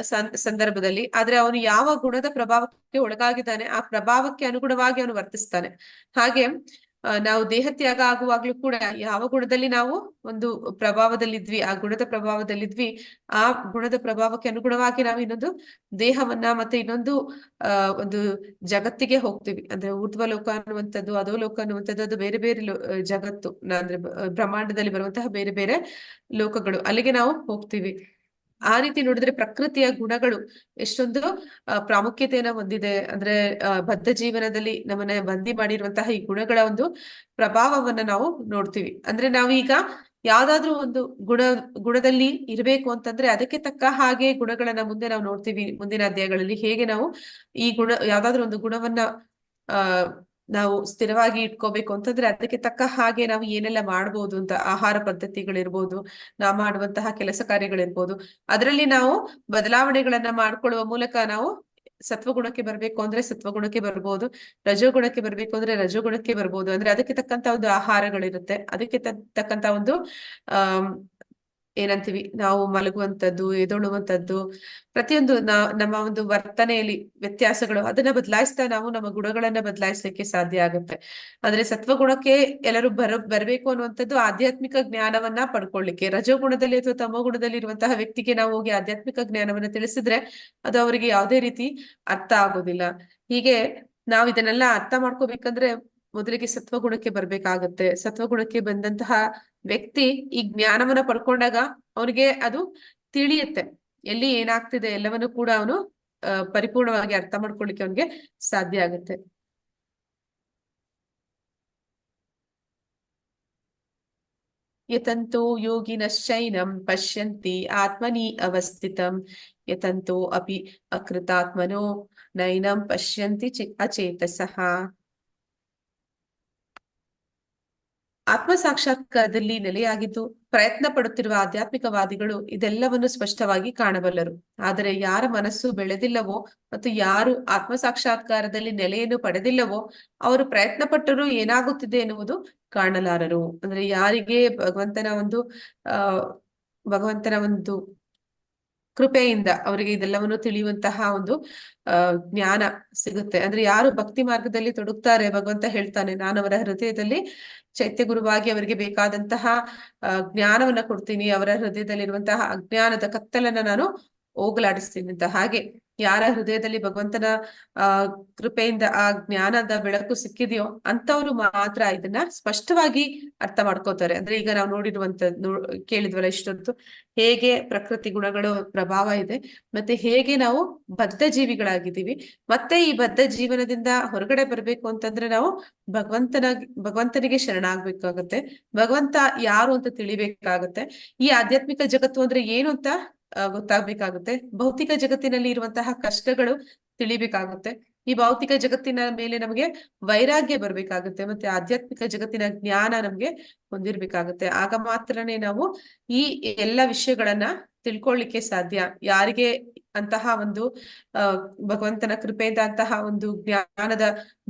ಸಂದರ್ಭದಲ್ಲಿ ಆದ್ರೆ ಅವನು ಯಾವ ಗುಣದ ಪ್ರಭಾವಕ್ಕೆ ಒಳಗಾಗಿದ್ದಾನೆ ಆ ಪ್ರಭಾವಕ್ಕೆ ಅನುಗುಣವಾಗಿ ಅವನು ವರ್ತಿಸ್ತಾನೆ. ಹಾಗೆ ನಾವು ದೇಹತ್ಯಾಗ ಆಗುವಾಗ್ಲೂ ಕೂಡ ಯಾವ ಗುಣದಲ್ಲಿ ನಾವು ಒಂದು ಪ್ರಭಾವದಲ್ಲಿದ್ವಿ, ಆ ಗುಣದ ಪ್ರಭಾವದಲ್ಲಿದ್ವಿ, ಆ ಗುಣದ ಪ್ರಭಾವಕ್ಕೆ ಅನುಗುಣವಾಗಿ ನಾವು ಇನ್ನೊಂದು ದೇಹವನ್ನ ಮತ್ತೆ ಇನ್ನೊಂದು ಒಂದು ಜಗತ್ತಿಗೆ ಹೋಗ್ತೀವಿ. ಅಂದ್ರೆ ಊರ್ಧ್ವ ಲೋಕ ಅನ್ನುವಂಥದ್ದು, ಅಧೋ ಲೋಕ ಅನ್ನುವಂಥದ್ದು, ಅದು ಬೇರೆ ಬೇರೆ ಜಗತ್ತು ಅಂದ್ರೆ ಬ್ರಹ್ಮಾಂಡದಲ್ಲಿ ಬರುವಂತಹ ಬೇರೆ ಬೇರೆ ಲೋಕಗಳು, ಅಲ್ಲಿಗೆ ನಾವು ಹೋಗ್ತೀವಿ. ಆ ರೀತಿ ನೋಡಿದ್ರೆ ಪ್ರಕೃತಿಯ ಗುಣಗಳು ಎಷ್ಟೊಂದು ಪ್ರಾಮುಖ್ಯತೆಯನ್ನ ಹೊಂದಿದೆ. ಅಂದ್ರೆ ಬದ್ಧ ಜೀವನದಲ್ಲಿ ನಮ್ಮನ್ನ ಬಂದಿ ಮಾಡಿರುವಂತಹ ಈ ಗುಣಗಳ ಒಂದು ಪ್ರಭಾವವನ್ನ ನಾವು ನೋಡ್ತೀವಿ. ಅಂದ್ರೆ ನಾವೀಗ ಯಾವ್ದಾದ್ರೂ ಒಂದು ಗುಣದಲ್ಲಿ ಇರಬೇಕು ಅಂತಂದ್ರೆ ಅದಕ್ಕೆ ತಕ್ಕ ಹಾಗೆ ಗುಣಗಳನ್ನ ಮುಂದೆ ನಾವು ನೋಡ್ತೀವಿ. ಮುಂದಿನ ಅಧ್ಯಾಯಗಳಲ್ಲಿ ಹೇಗೆ ನಾವು ಈ ಯಾವ್ದಾದ್ರು ಒಂದು ಗುಣವನ್ನ ಆ ನಾವು ಸ್ಥಿರವಾಗಿ ಇಟ್ಕೋಬೇಕು ಅಂತಂದ್ರೆ ಅದಕ್ಕೆ ತಕ್ಕ ಹಾಗೆ ನಾವು ಏನೆಲ್ಲ ಮಾಡ್ಬೋದು ಅಂತ, ಆಹಾರ ಪದ್ಧತಿಗಳಿರ್ಬೋದು, ನಾವು ಮಾಡುವಂತಹ ಕೆಲಸ ಕಾರ್ಯಗಳಿರ್ಬೋದು, ಅದರಲ್ಲಿ ನಾವು ಬದಲಾವಣೆಗಳನ್ನ ಮಾಡ್ಕೊಳ್ಳುವ ಮೂಲಕ ನಾವು ಸತ್ವಗುಣಕ್ಕೆ ಬರ್ಬೇಕು ಅಂದ್ರೆ ಸತ್ವಗುಣಕ್ಕೆ ಬರ್ಬೋದು, ರಜೋಗುಣಕ್ಕೆ ಬರ್ಬೇಕು ಅಂದ್ರೆ ರಜೋಗುಣಕ್ಕೆ ಬರ್ಬೋದು. ಅಂದ್ರೆ ಅದಕ್ಕೆ ತಕ್ಕಂತ ಒಂದು ಆಹಾರಗಳಿರುತ್ತೆ, ಅದಕ್ಕೆ ತಕ್ಕಂತ ಒಂದು ಏನಂತೀವಿ ನಾವು ಮಲಗುವಂಥದ್ದು, ಎದೊಳುವಂಥದ್ದು, ಪ್ರತಿಯೊಂದು ನಮ್ಮ ಒಂದು ವರ್ತನೆಯಲ್ಲಿ ವ್ಯತ್ಯಾಸಗಳು ಅದನ್ನ ಬದಲಾಯಿಸ್ತಾ ನಾವು ನಮ್ಮ ಗುಣಗಳನ್ನ ಬದಲಾಯಿಸಲಿಕ್ಕೆ ಸಾಧ್ಯ ಆಗುತ್ತೆ. ಅಂದ್ರೆ ಸತ್ವಗುಣಕ್ಕೆ ಎಲ್ಲರೂ ಬರ್ಬೇಕು ಅನ್ನುವಂಥದ್ದು ಆಧ್ಯಾತ್ಮಿಕ ಜ್ಞಾನವನ್ನ ಪಡ್ಕೊಳ್ಳಿಕ್ಕೆ. ರಜೋಗುಣದಲ್ಲಿ ಅಥವಾ ತಮೋ ಗುಣದಲ್ಲಿ ಇರುವಂತಹ ವ್ಯಕ್ತಿಗೆ ನಾವು ಹೋಗಿ ಆಧ್ಯಾತ್ಮಿಕ ಜ್ಞಾನವನ್ನ ತಿಳಿಸಿದ್ರೆ ಅದು ಅವರಿಗೆ ಯಾವುದೇ ರೀತಿ ಅರ್ಥ ಆಗೋದಿಲ್ಲ. ಹೀಗೆ ನಾವ್ ಇದನ್ನೆಲ್ಲ ಅರ್ಥ ಮಾಡ್ಕೋಬೇಕಂದ್ರೆ ಮೊದಲಿಗೆ ಸತ್ವಗುಣಕ್ಕೆ ಬರ್ಬೇಕಾಗತ್ತೆ. ಸತ್ವಗುಣಕ್ಕೆ ಬಂದಂತಹ ವ್ಯಕ್ತಿ ಈ ಜ್ಞಾನವನ್ನ ಪಡ್ಕೊಂಡಾಗ ಅವನಿಗೆ ಅದು ತಿಳಿಯುತ್ತೆ, ಎಲ್ಲಿ ಏನಾಗ್ತಿದೆ ಎಲ್ಲವನ್ನು ಕೂಡ ಅವನು ಪರಿಪೂರ್ಣವಾಗಿ ಅರ್ಥ ಮಾಡ್ಕೊಳ್ಳಿಕ್ಕೆ ಅವನಿಗೆ ಸಾಧ್ಯ ಆಗುತ್ತೆ. ಯತಂತೋ ಯೋಗಿನಶ್ಚೈನಂ ಪಶ್ಯಂತಿ ಆತ್ಮನಿ ಅವಸ್ಥಿತಂ ಯತಂತೋ ಅಪಿ ಅಕೃತಾತ್ಮನೋ ನೈನಂ ಪಶ್ಯಂತಿ ಅಚೇತಸಃ. ಆತ್ಮ ಸಾಕ್ಷಾತ್ಕಾರದಲ್ಲಿ ನೆಲೆಯಾಗಿದ್ದು ಪ್ರಯತ್ನ ಪಡುತ್ತಿರುವ ಆಧ್ಯಾತ್ಮಿಕವಾದಿಗಳು ಇದೆಲ್ಲವನ್ನು ಸ್ಪಷ್ಟವಾಗಿ ಕಾಣಬಲ್ಲರು. ಆದರೆ ಯಾರ ಮನಸ್ಸು ಬೆಳೆದಿಲ್ಲವೋ ಮತ್ತು ಯಾರು ಆತ್ಮ ಸಾಕ್ಷಾತ್ಕಾರದಲ್ಲಿ ನೆಲೆಯನ್ನು ಪಡೆದಿಲ್ಲವೋ ಅವರು ಪ್ರಯತ್ನ ಪಟ್ಟರೂ ಏನಾಗುತ್ತಿದೆ ಎನ್ನುವುದು ಕಾಣಲಾರರು. ಅಂದ್ರೆ ಯಾರಿಗೆ ಭಗವಂತನ ಒಂದು ಕೃಪೆಯಿಂದ ಅವರಿಗೆ ಇದೆಲ್ಲವನ್ನು ತಿಳಿಯುವಂತಹ ಒಂದು ಜ್ಞಾನ ಸಿಗುತ್ತೆ. ಅಂದ್ರೆ ಯಾರು ಭಕ್ತಿ ಮಾರ್ಗದಲ್ಲಿ ತೊಡಗ್ತಾರೆ, ಭಗವಂತ ಹೇಳ್ತಾನೆ, ನಾನು ಅವರ ಹೃದಯದಲ್ಲಿ ಚೈತ್ಯ ಗುರುವಾಗಿ ಅವರಿಗೆ ಬೇಕಾದಂತಹ ಜ್ಞಾನವನ್ನ ಕೊಡ್ತೀನಿ, ಅವರ ಹೃದಯದಲ್ಲಿರುವಂತಹ ಅಜ್ಞಾನದ ಕತ್ತಲನ್ನ ನಾನು ಹೋಗಲಾಡಿಸ್ತೀನಿ ಅಂತ. ಹಾಗೆ ಯಾರ ಹೃದಯದಲ್ಲಿ ಭಗವಂತನ ಕೃಪೆಯಿಂದ ಆ ಜ್ಞಾನದ ಬೆಳಕು ಸಿಕ್ಕಿದೆಯೋ ಅಂತವ್ರು ಮಾತ್ರ ಇದನ್ನ ಸ್ಪಷ್ಟವಾಗಿ ಅರ್ಥ ಮಾಡ್ಕೋತಾರೆ. ಅಂದ್ರೆ ಈಗ ನಾವು ಕೇಳಿದ್ವಲ್ಲ ಇಷ್ಟೊತ್ತು, ಹೇಗೆ ಪ್ರಕೃತಿ ಗುಣಗಳು ಪ್ರಭಾವ ಇದೆ, ಮತ್ತೆ ಹೇಗೆ ನಾವು ಬದ್ಧ ಜೀವಿಗಳಾಗಿದ್ದೀವಿ, ಮತ್ತೆ ಈ ಬದ್ಧ ಜೀವನದಿಂದ ಹೊರಗಡೆ ಬರ್ಬೇಕು ಅಂತಂದ್ರೆ ನಾವು ಭಗವಂತನಿಗೆ ಶರಣಾಗ್ಬೇಕಾಗತ್ತೆ, ಭಗವಂತ ಯಾರು ಅಂತ ತಿಳಿಬೇಕಾಗತ್ತೆ, ಈ ಆಧ್ಯಾತ್ಮಿಕ ಜಗತ್ತು ಅಂದ್ರೆ ಏನು ಅಂತ ಗೊತ್ತಾಗ್ಬೇಕಾಗುತ್ತೆ, ಭೌತಿಕ ಜಗತ್ತಿನಲ್ಲಿ ಇರುವಂತಹ ಕಷ್ಟಗಳು ತಿಳಿಬೇಕಾಗುತ್ತೆ, ಈ ಭೌತಿಕ ಜಗತ್ತಿನ ಮೇಲೆ ನಮಗೆ ವೈರಾಗ್ಯ ಬರ್ಬೇಕಾಗುತ್ತೆ, ಮತ್ತೆ ಆಧ್ಯಾತ್ಮಿಕ ಜಗತ್ತಿನ ಜ್ಞಾನ ನಮ್ಗೆ ಹೊಂದಿರ್ಬೇಕಾಗುತ್ತೆ. ಆಗ ಮಾತ್ರನೇ ನಾವು ಈ ಎಲ್ಲ ವಿಷಯಗಳನ್ನ ತಿಳ್ಕೊಳ್ಳಿಕ್ಕೆ ಸಾಧ್ಯ. ಯಾರಿಗೆ ಅಂತಹ ಒಂದು ಭಗವಂತನ ಕೃಪೆಯಿಂದ ಅಂತಹ ಒಂದು ಜ್ಞಾನದ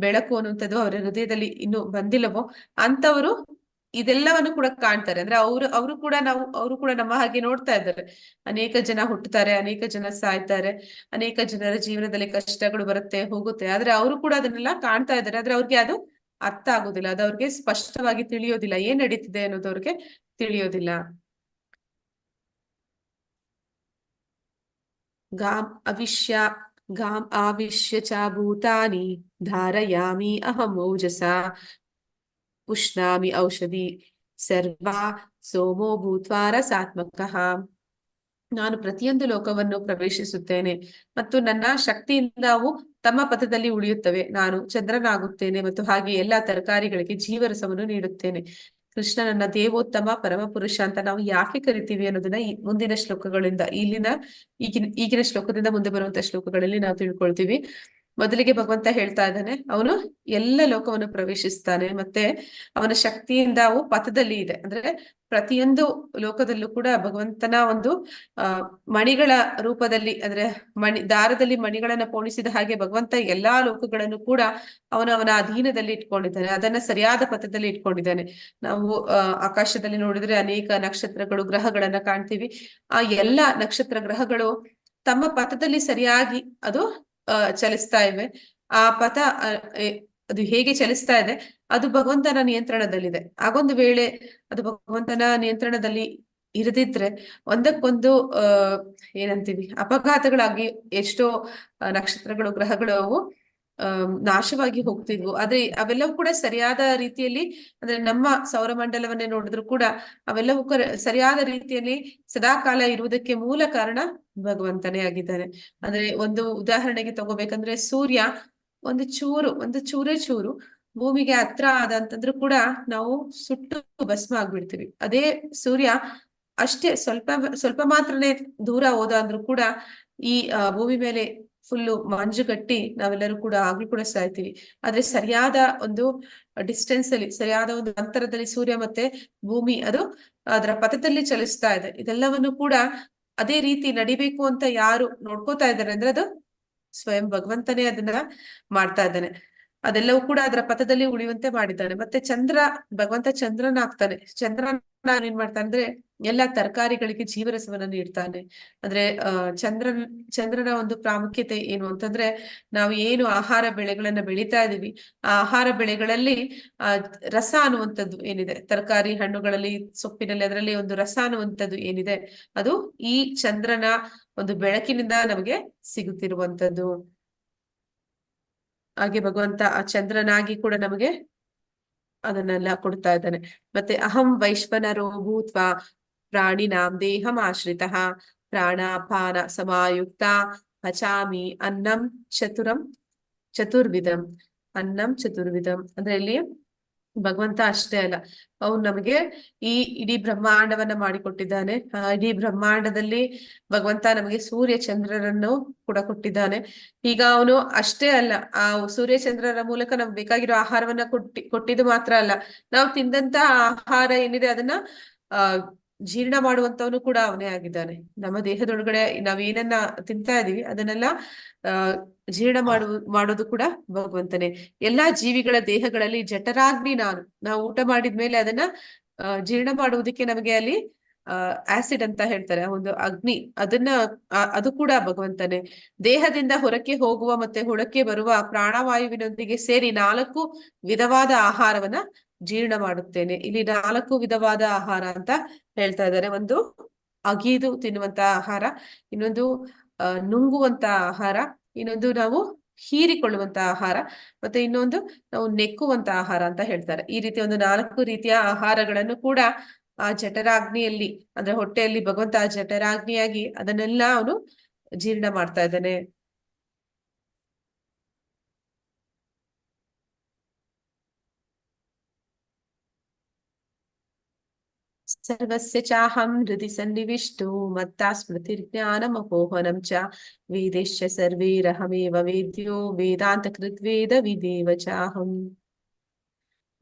ಬೆಳಕು ಅನ್ನುವಂಥದ್ದು ಅವರ ಹೃದಯದಲ್ಲಿ ಇನ್ನು ಬಂದಿಲ್ಲವೋ ಅಂತವರು ಇದೆಲ್ಲವನ್ನು ಕೂಡ ಕಾಣ್ತಾರೆ. ಅಂದ್ರೆ ಅವರು ಕೂಡ ನಮ್ಮ ಹಾಗೆ ನೋಡ್ತಾ ಇದ್ದಾರೆ. ಅನೇಕ ಜನ ಹುಟ್ಟುತ್ತಾರೆ, ಅನೇಕ ಜನ ಸಾಯ್ತಾರೆ, ಅನೇಕ ಜನರ ಜೀವನದಲ್ಲಿ ಕಷ್ಟಗಳು ಬರುತ್ತೆ ಹೋಗುತ್ತೆ, ಆದ್ರೆ ಅವರು ಕೂಡ ಅದನ್ನೆಲ್ಲ ಕಾಣ್ತಾ ಇದ್ದಾರೆ. ಆದ್ರೆ ಅವ್ರಿಗೆ ಅದು ಅರ್ಥ ಆಗೋದಿಲ್ಲ, ಅದು ಅವ್ರಿಗೆ ಸ್ಪಷ್ಟವಾಗಿ ತಿಳಿಯೋದಿಲ್ಲ, ಏನ್ ನಡೀತಿದೆ ಅನ್ನೋದು ಅವ್ರಿಗೆ ತಿಳಿಯೋದಿಲ್ಲ. ಗಾಂ ಆವಿಶ್ಯ ಚ ಭೂತಾನಿ ಧಾರಯಾಮಿ ಅಹಂ ಓಜಸಾ ಉಷ್ಣಾಮಿ ಔಷಧಿ ಸರ್ವಾ ಸೋಮೋ ಭೂತ್ವಾ ರಸಾತ್ಮಕಃ. ನಾನು ಪ್ರತಿಯೊಂದು ಲೋಕವನ್ನು ಪ್ರವೇಶಿಸುತ್ತೇನೆ ಮತ್ತು ನನ್ನ ಶಕ್ತಿಯಿಂದ ಅವು ತಮ್ಮ ಪಥದಲ್ಲಿ ಉಳಿಯುತ್ತವೆ. ನಾನು ಚಂದ್ರನಾಗುತ್ತೇನೆ ಮತ್ತು ಹಾಗೆ ಎಲ್ಲಾ ತರಕಾರಿಗಳಿಗೆ ಜೀವರಸವನ್ನು ನೀಡುತ್ತೇನೆ. ಕೃಷ್ಣ ನನ್ನ ದೇವೋತ್ತಮ ಪರಮ ಪುರುಷ ಅಂತ ನಾವು ಯಾಕೆ ಕರಿತೀವಿ ಅನ್ನೋದನ್ನ ಮುಂದಿನ ಶ್ಲೋಕಗಳಿಂದ ಈಗಿನ ಶ್ಲೋಕದಿಂದ ಮುಂದೆ ಬರುವಂತಹ ಶ್ಲೋಕಗಳಲ್ಲಿ ನಾವು ತಿಳ್ಕೊಳ್ತೀವಿ. ಮೊದಲಿಗೆ ಭಗವಂತ ಹೇಳ್ತಾ ಇದ್ದಾನೆ, ಅವನು ಎಲ್ಲ ಲೋಕವನ್ನು ಪ್ರವೇಶಿಸ್ತಾನೆ, ಮತ್ತೆ ಅವನ ಶಕ್ತಿಯಿಂದ ಅವು ಪಥದಲ್ಲಿ ಇದೆ. ಅಂದ್ರೆ ಪ್ರತಿಯೊಂದು ಲೋಕದಲ್ಲೂ ಕೂಡ ಭಗವಂತನ ಒಂದು ಮಣಿಗಳ ರೂಪದಲ್ಲಿ, ಅಂದ್ರೆ ದಾರದಲ್ಲಿ ಮಣಿಗಳನ್ನ ಪೋಣಿಸಿದ ಹಾಗೆ ಭಗವಂತ ಎಲ್ಲಾ ಲೋಕಗಳನ್ನು ಕೂಡ ಅವನ ಅಧೀನದಲ್ಲಿ ಇಟ್ಕೊಂಡಿದ್ದಾನೆ, ಅದನ್ನ ಸರಿಯಾದ ಪಥದಲ್ಲಿ ಇಟ್ಕೊಂಡಿದ್ದಾನೆ. ನಾವು ಆಕಾಶದಲ್ಲಿ ನೋಡಿದ್ರೆ ಅನೇಕ ನಕ್ಷತ್ರಗಳು, ಗ್ರಹಗಳನ್ನ ಕಾಣ್ತೀವಿ. ಆ ಎಲ್ಲಾ ನಕ್ಷತ್ರ ಗ್ರಹಗಳು ತಮ್ಮ ಪಥದಲ್ಲಿ ಸರಿಯಾಗಿ ಅದು ಚಲಿಸ್ತಾ ಇವೆ. ಆ ಪಥ ಅದು ಹೇಗೆ ಚಲಿಸ್ತಾ ಇದೆ ಅದು ಭಗವಂತನ ನಿಯಂತ್ರಣದಲ್ಲಿದೆ. ಆಗೊಂದು ವೇಳೆ ಅದು ಭಗವಂತನ ನಿಯಂತ್ರಣದಲ್ಲಿ ಇರದಿದ್ರೆ ಒಂದಕ್ಕೊಂದು ಏನಂತೀವಿ ಅಪಘಾತಗಳಾಗಿ ಎಷ್ಟೋ ನಕ್ಷತ್ರಗಳು, ಗ್ರಹಗಳು ಅವು ನಾಶವಾಗಿ ಹೋಗ್ತಿದ್ವು. ಆದ್ರೆ ಅವೆಲ್ಲವೂ ಕೂಡ ಸರಿಯಾದ ರೀತಿಯಲ್ಲಿ, ಅಂದ್ರೆ ನಮ್ಮ ಸೌರಮಂಡಲವನ್ನೇ ನೋಡಿದ್ರು ಕೂಡ ಅವೆಲ್ಲವೂ ಸರಿಯಾದ ರೀತಿಯಲ್ಲಿ ಸದಾಕಾಲ ಇರುವುದಕ್ಕೆ ಮೂಲ ಕಾರಣ ಭಗವಂತನೇ ಆಗಿದ್ದಾನೆ. ಅಂದ್ರೆ ಒಂದು ಉದಾಹರಣೆಗೆ ತಗೋಬೇಕಂದ್ರೆ, ಸೂರ್ಯ ಒಂದು ಚೂರೇ ಚೂರು ಭೂಮಿಗೆ ಹತ್ರ ಆದ ಅಂತಂದ್ರೂ ಕೂಡ ನಾವು ಸುಟ್ಟು ಭಸ್ಮ ಆಗ್ಬಿಡ್ತೀವಿ. ಅದೇ ಸೂರ್ಯ ಅಷ್ಟೇ ಸ್ವಲ್ಪ ಸ್ವಲ್ಪ ಮಾತ್ರನೇ ದೂರ ಹೋದ ಅಂದ್ರೂ ಕೂಡ ಈ ಭೂಮಿ ಮೇಲೆ ಫುಲ್ಲು ಮಂಜು ಕಟ್ಟಿ ನಾವೆಲ್ಲರೂ ಕೂಡ ಆಗ್ಲೂ ಕೂಡ ಸಾಯ್ತೀವಿ. ಆದ್ರೆ ಸರಿಯಾದ ಒಂದು ಡಿಸ್ಟೆನ್ಸ್ ಅಲ್ಲಿ, ಸರಿಯಾದ ಒಂದು ಅಂತರದಲ್ಲಿ ಸೂರ್ಯ ಮತ್ತೆ ಭೂಮಿ ಅದು ಅದರ ಪಥದಲ್ಲಿ ಚಲಿಸ್ತಾ ಇದೆ. ಇದೆಲ್ಲವನ್ನು ಕೂಡ ಅದೇ ರೀತಿ ನಡಿಬೇಕು ಅಂತ ಯಾರು ನೋಡ್ಕೋತಾ ಇದ್ದಾರೆ ಅಂದ್ರೆ ಅದು ಸ್ವಯಂ ಭಗವಂತನೇ ಅದನ್ನ ಮಾಡ್ತಾ ಇದ್ದಾನೆ. ಅದೆಲ್ಲವೂ ಕೂಡ ಅದರ ಪಥದಲ್ಲಿ ಉಳಿಯುವಂತೆ ಮಾಡಿದ್ದಾನೆ. ಮತ್ತೆ ಭಗವಂತ ಚಂದ್ರನ ಆಗ್ತಾನೆ. ಚಂದ್ರನ ಏನ್ ಮಾಡ್ತಾನೆ ಅಂದ್ರೆ ಎಲ್ಲಾ ತರಕಾರಿಗಳಿಗೆ ಜೀವರಸವನ್ನ ನೀಡ್ತಾನೆ. ಅಂದ್ರೆ ಚಂದ್ರನ ಒಂದು ಪ್ರಾಮುಖ್ಯತೆ ಏನು ಅಂತಂದ್ರೆ, ನಾವು ಏನು ಆಹಾರ ಬೆಳೆಗಳನ್ನ ಬೆಳೀತಾ ಇದೀವಿ, ಆ ಆಹಾರ ಬೆಳೆಗಳಲ್ಲಿ ರಸ ಅನ್ನುವಂಥದ್ದು ಏನಿದೆ, ತರಕಾರಿ ಹಣ್ಣುಗಳಲ್ಲಿ ಸೊಪ್ಪಿನಲ್ಲಿ ಅದರಲ್ಲಿ ಒಂದು ರಸ ಅನ್ನುವಂಥದ್ದು ಏನಿದೆ, ಅದು ಈ ಚಂದ್ರನ ಒಂದು ಬೆಳಕಿನಿಂದ ನಮಗೆ ಸಿಗುತ್ತಿರುವಂತದ್ದು. ಹಾಗೆ ಭಗವಂತ ಆ ಚಂದ್ರನಾಗಿ ಕೂಡ ನಮಗೆ ಅದನ್ನೆಲ್ಲ ಕೊಡ್ತಾ ಇದ್ದಾನೆ. ಮತ್ತೆ ಅಹಂ ವೈಶ್ವನರೋ ಭೂತ್ವಾ ಪ್ರಾಣಿನಾಂ ದೇಹಂ ಆಶ್ರಿತ ಪ್ರಾಣಾಪಾನ ಸಮಾಯುಕ್ತ ಪಚಾಮಿ ಚತುರ್ವಿಧಂ ಅಂದ್ರೆ ಇಲ್ಲಿ ಭಗವಂತ ಅಷ್ಟೇ ಅಲ್ಲ, ಅವನು ನಮಗೆ ಈ ಇಡೀ ಬ್ರಹ್ಮಾಂಡವನ್ನ ಮಾಡಿಕೊಟ್ಟಿದ್ದಾನೆ. ಇಡೀ ಬ್ರಹ್ಮಾಂಡದಲ್ಲಿ ಭಗವಂತ ನಮಗೆ ಸೂರ್ಯ ಚಂದ್ರರನ್ನು ಕೂಡ ಕೊಟ್ಟಿದ್ದಾನೆ. ಈಗ ಅವನು ಅಷ್ಟೇ ಅಲ್ಲ, ಆ ಸೂರ್ಯ ಚಂದ್ರರ ಮೂಲಕ ನಮ್ಗೆ ಬೇಕಾಗಿರೋ ಆಹಾರವನ್ನ ಕೊಟ್ಟಿದ್ದು ಮಾತ್ರ ಅಲ್ಲ, ನಾವು ತಿಂದಂತ ಆಹಾರ ಏನಿದೆ ಅದನ್ನ ಜೀರ್ಣ ಮಾಡುವಂತವನು ಕೂಡ ಅವನೇ ಆಗಿದ್ದಾನೆ. ನಮ್ಮ ದೇಹದೊಳಗಡೆ ನಾವ್ ಏನನ್ನ ತಿಂತಾ ಇದೀವಿ ಅದನ್ನೆಲ್ಲ ಜೀರ್ಣ ಮಾಡೋದು ಕೂಡ ಭಗವಂತನೇ. ಎಲ್ಲಾ ಜೀವಿಗಳ ದೇಹಗಳಲ್ಲಿ ಜಠರಾಗ್ನಿ ನಾವು ಊಟ ಮಾಡಿದ್ಮೇಲೆ ಅದನ್ನ ಜೀರ್ಣ ಮಾಡುವುದಕ್ಕೆ ನಮಗೆ ಅಲ್ಲಿ ಆಸಿಡ್ ಅಂತ ಹೇಳ್ತಾರೆ, ಒಂದು ಅಗ್ನಿ, ಅದು ಕೂಡ ಭಗವಂತನೇ. ದೇಹದಿಂದ ಹೊರಕ್ಕೆ ಹೋಗುವ ಮತ್ತೆ ಹೊಳಕ್ಕೆ ಬರುವ ಪ್ರಾಣವಾಯುವಿನೊಂದಿಗೆ ಸೇರಿ 4 ವಿಧವಾದ ಆಹಾರವನ್ನ ಜೀರ್ಣ ಮಾಡುತ್ತೇನೆ. ಇಲ್ಲಿ 4 ವಿಧವಾದ ಆಹಾರ ಅಂತ ಹೇಳ್ತಾ ಇದ್ದಾರೆ. ಒಂದು ಅಗಿದು ತಿನ್ನುವಂತ ಆಹಾರ, ಇನ್ನೊಂದು ನುಂಗುವಂತ ಆಹಾರ, ಇನ್ನೊಂದು ನಾವು ಹೀರಿಕೊಳ್ಳುವಂತ ಆಹಾರ, ಮತ್ತೆ ಇನ್ನೊಂದು ನಾವು ನೆಕ್ಕುವಂತ ಆಹಾರ ಅಂತ ಹೇಳ್ತಾರೆ. ಈ ರೀತಿ ಒಂದು 4 ರೀತಿಯ ಆಹಾರಗಳನ್ನು ಕೂಡ ಆ ಜಠರಾಗ್ನಿಯಲ್ಲಿ, ಅಂದ್ರೆ ಹೊಟ್ಟೆಯಲ್ಲಿ ಭಗವಂತ ಆ ಜಠರಾಗ್ನಿಯಾಗಿ ಅದನ್ನೆಲ್ಲ ಅವನು ಜೀರ್ಣ ಮಾಡ್ತಾ ಇದ್ದಾನೆ. ಸರ್ವಸ್ಯ ಚಾಹಂ ಹೃದಿ ಸನ್ನಿವಿಷ್ಟೋ ಮತ್ತಾ ಸ್ಮೃತಿರ್ಜ್ಞಾನಮಪೋಹನಂ ಚ ವೇದಶ್ಚ ಸರ್ವೈರಹಮೇವ ವೇದ್ಯೋ ವೇದಾಂತ ಕೃದ್ವೇದ ವಿದೇವ ಚಾಹಂ.